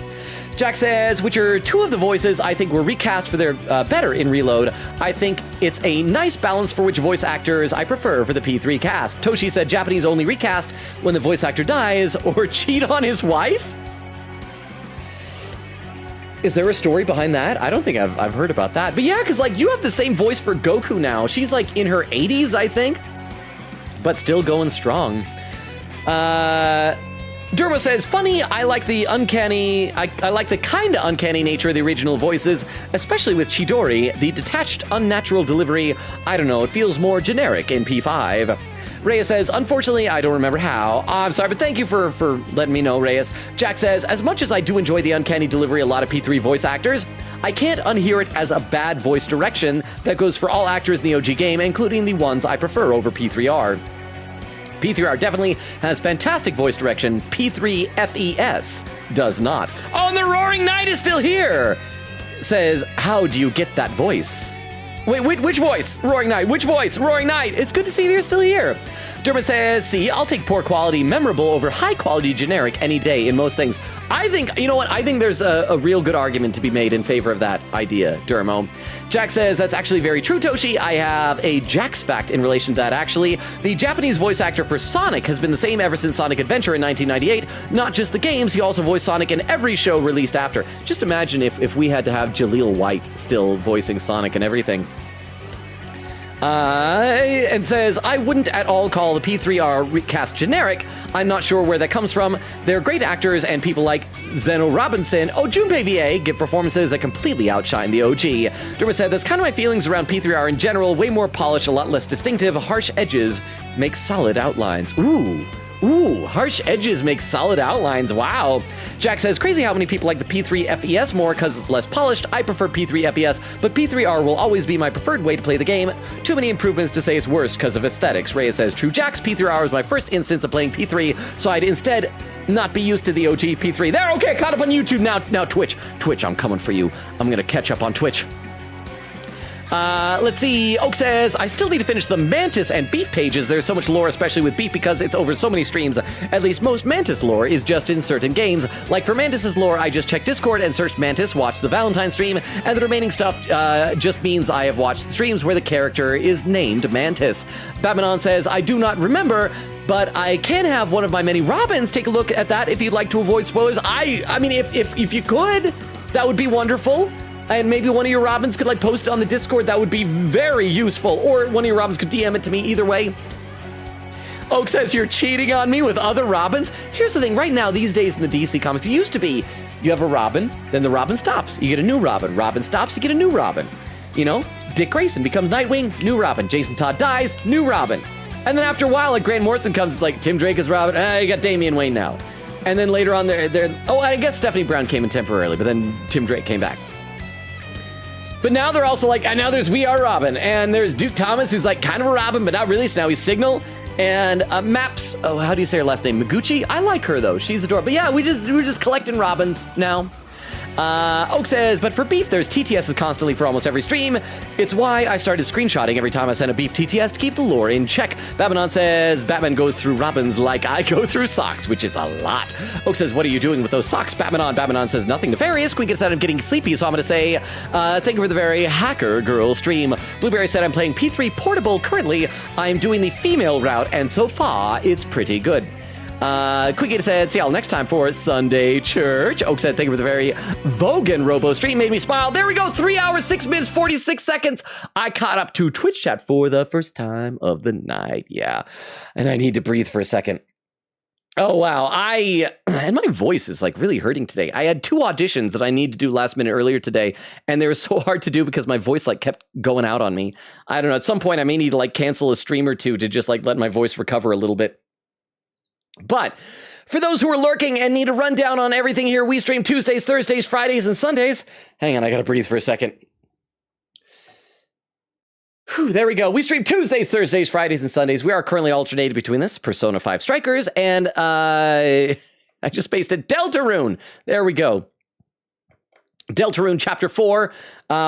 Jack says, which are two of the voices I think were recast for their better in Reload. I think it's a nice balance for which voice actors I prefer for the P3 cast. Toshi said Japanese only recast when the voice actor dies or cheat on his wife. Is there a story behind that? I don't think I've heard about that. But yeah, because like you have the same voice for Goku now. She's like in her 80s, I think, but still going strong. Derma says, funny, I like the uncanny, I like the kind of uncanny nature of the original voices, especially with Chidori, the detached, unnatural delivery. I don't know, it feels more generic in P5. Reyes says, unfortunately, I don't remember how. I'm sorry, but thank you for letting me know, Reyes. Jack says, as much as I do enjoy the uncanny delivery of a lot of P3 voice actors, I can't unhear it as a bad voice direction that goes for all actors in the OG game, including the ones I prefer over P3R. P3R definitely has fantastic voice direction. P3 FES does not. Oh, and the Roaring Knight is still here! Says, how do you get that voice? Wait, which voice? Roaring Knight. Which voice? Roaring Knight. It's good to see you're still here. Dermot says, see, I'll take poor quality memorable over high quality generic any day in most things. I think, you know what? I think there's a real good argument to be made in favor of that idea, Dermo. Jack says, that's actually very true, Toshi. I have a Jack's fact in relation to that, actually. The Japanese voice actor for Sonic has been the same ever since Sonic Adventure in 1998. Not just the games, he also voiced Sonic in every show released after. Just imagine if we had to have Jaleel White still voicing Sonic and everything. And says, I wouldn't at all call the P3R recast generic. I'm not sure where that comes from. They're great actors, and people like Zeno Robinson, Junpei VA give performances that completely outshine the OG. Derma said, that's kind of my feelings around P3R in general. Way more polished, a lot less distinctive. Harsh edges make solid outlines. Ooh, Ooh, harsh edges make solid outlines. Wow. Jack says, crazy how many people like the P3 FES more because it's less polished. I prefer P3 FES, but P3R will always be my preferred way to play the game. Too many improvements to say it's worse because of aesthetics. Reyes says, true. Jack's P3R was my first instance of playing P3, so I'd instead not be used to the OG P3. There, okay, caught up on YouTube. Now Twitch. Twitch, I'm coming for you. I'm gonna catch up on Twitch. Let's see. Oak says, I still need to finish the Mantis and Beef pages. There's so much lore, especially with Beef, because it's over so many streams. At least most Mantis lore is just in certain games. Like for Mantis's lore, I just checked Discord and searched Mantis, watched the Valentine stream, and the remaining stuff just means I have watched streams where the character is named Mantis. Batmanon says, I do not remember, but I can have one of my many Robins take a look at that if you'd like to avoid spoilers. I mean, if you could, that would be wonderful. And maybe one of your Robins could like post it on the Discord. That would be very useful. Or one of your Robins could DM it to me. Either way. Oak says you're cheating on me with other Robins. Here's the thing. Right now, these days in the DC comics, it used to be you have a Robin, then the Robin stops. You get a new Robin. Robin stops, you get a new Robin. You know, Dick Grayson becomes Nightwing, new Robin. Jason Todd dies, new Robin. And then after a while, like Grant Morrison comes, it's like Tim Drake is Robin. You got Damian Wayne now. And then later on, oh, I guess Stephanie Brown came in temporarily, but then Tim Drake came back. But now they're also like, and now there's We Are Robin, and there's Duke Thomas, who's like kind of a Robin, but not really, so now he's Signal. And Maps, oh, how do you say her last name? Maguchi? I like her though, she's adorable. But yeah, we're just collecting Robins now. Oak says, but for Beef, there's TTSs constantly for almost every stream. It's why I started screenshotting every time I send a Beef TTS to keep the lore in check. Batmanon says, Batman goes through Robins like I go through socks, which is a lot. Oak says, what are you doing with those socks, Batmanon? Batmanon says, nothing nefarious. Queen gets out of getting sleepy, so I'm gonna say, thank you for the very hacker girl stream. Blueberry said, I'm playing P3 Portable currently. I'm doing the female route, and so far, it's pretty good. Quickie said, see y'all next time for Sunday Church. Oak said, thank you for the very LoganRobo's stream. Made me smile. There we go. 3 hours, 6 minutes, 46 seconds. I caught up to Twitch chat for the first time of the night. Yeah. And I need to breathe for a second. Oh, wow. And my voice is like really hurting today. I had 2 auditions that I need to do last minute earlier today, and they were so hard to do because my voice like kept going out on me. I don't know. At some point, I may need to like cancel a stream or two to just like let my voice recover a little bit. But for those who are lurking and need a rundown on everything here, we stream Tuesdays, Thursdays, Fridays, and Sundays. Hang on, I gotta breathe for a second. Whew, there we go. We stream Tuesdays, Thursdays, Fridays, and Sundays. We are currently alternated between this, Persona 5 Strikers, and I just pasted Deltarune. There we go. Deltarune Chapter 4.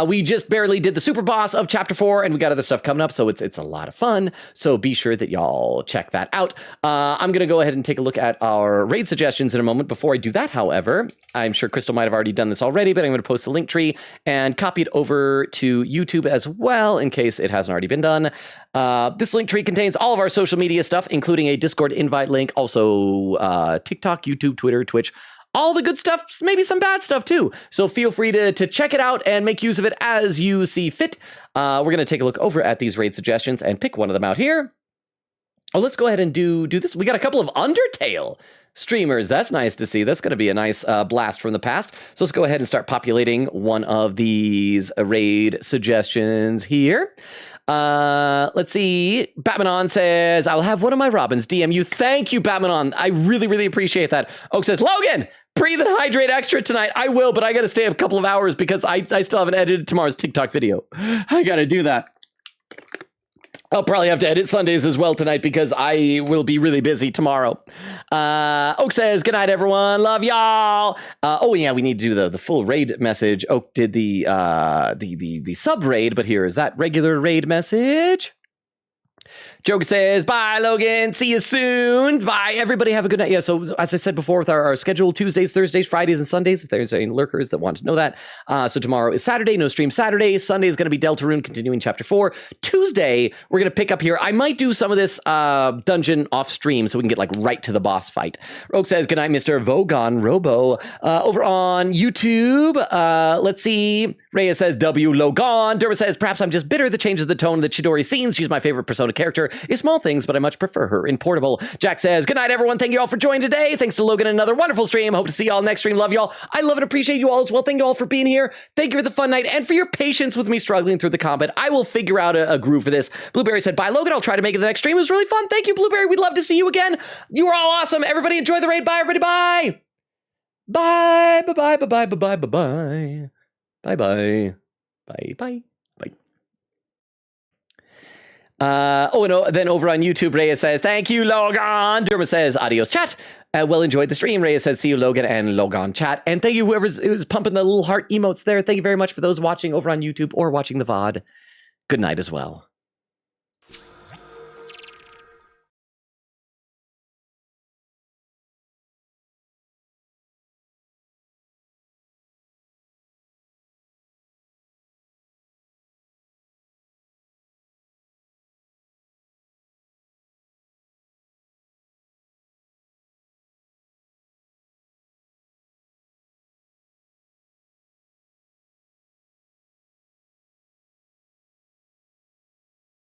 We just barely did the super boss of Chapter 4, and we got other stuff coming up, so it's a lot of fun. So be sure that y'all check that out. I'm going to go ahead and take a look at our raid suggestions in a moment. Before I do that, however, I'm sure Crystal might have already done this already, but I'm going to post the link tree and copy it over to YouTube as well, in case it hasn't already been done. This link tree contains all of our social media stuff, including a Discord invite link, also TikTok, YouTube, Twitter, Twitch, all the good stuff, maybe some bad stuff too. So feel free to check it out and make use of it as you see fit. We're going to take a look over at these raid suggestions and pick one of them out here. Oh, let's go ahead and do this. We got a couple of Undertale streamers. That's nice to see. That's going to be a nice blast from the past. So let's go ahead and start populating one of these raid suggestions here. Let's see. Batmanon says, I'll have one of my Robins DM you. Thank you, Batmanon. I really, really appreciate that. Oak says, Logan, breathe and hydrate extra tonight. I will, but I got to stay up a couple of hours because I still haven't edited tomorrow's TikTok video. I got to do that. I'll probably have to edit Sundays as well tonight because I will be really busy tomorrow. Oak says, good night, everyone. Love y'all. Oh, yeah, we need to do the full raid message. Oak did the sub raid, but here is that regular raid message. Joker says, bye, Logan. See you soon. Bye, everybody. Have a good night. Yeah, so as I said before, with our schedule, Tuesdays, Thursdays, Fridays, and Sundays, if there's any lurkers that want to know that. So tomorrow is Saturday, no stream Saturday. Sunday is going to be Deltarune, continuing Chapter 4. Tuesday, we're going to pick up here. I might do some of this dungeon off stream so we can get like right to the boss fight. Rogue says, good night, Mr. LoganRobo. Over on YouTube, let's see. Rhea says, W Logan. Derma says, perhaps I'm just bitter that changes the tone of the Chidori scenes. She's my favorite Persona character. character is small things, but I much prefer her in portable. Jack says, good night, everyone. Thank you all for joining today. Thanks to Logan, another wonderful stream. Hope to see you all next stream. Love y'all. I love and appreciate you all as well. Thank you all for being here. Thank you for the fun night and for your patience with me struggling through the combat. I will figure out a groove for this. Blueberry said, bye, Logan. I'll try to make it the next stream. It was really fun. Thank you, Blueberry. We'd love to see you again. You are all awesome. Everybody enjoy the raid. Bye, everybody. Bye. Bye, bye, bye, bye, bye, bye, bye, bye. Bye, bye. Bye, bye, bye. Then over on YouTube, Reyes says, thank you, Logan. Derma says, adios, chat. Well enjoyed the stream. Reyes says, see you, Logan and Logan, chat. And thank you, whoever's pumping the little heart emotes there. Thank you very much for those watching over on YouTube or watching the VOD. Good night as well.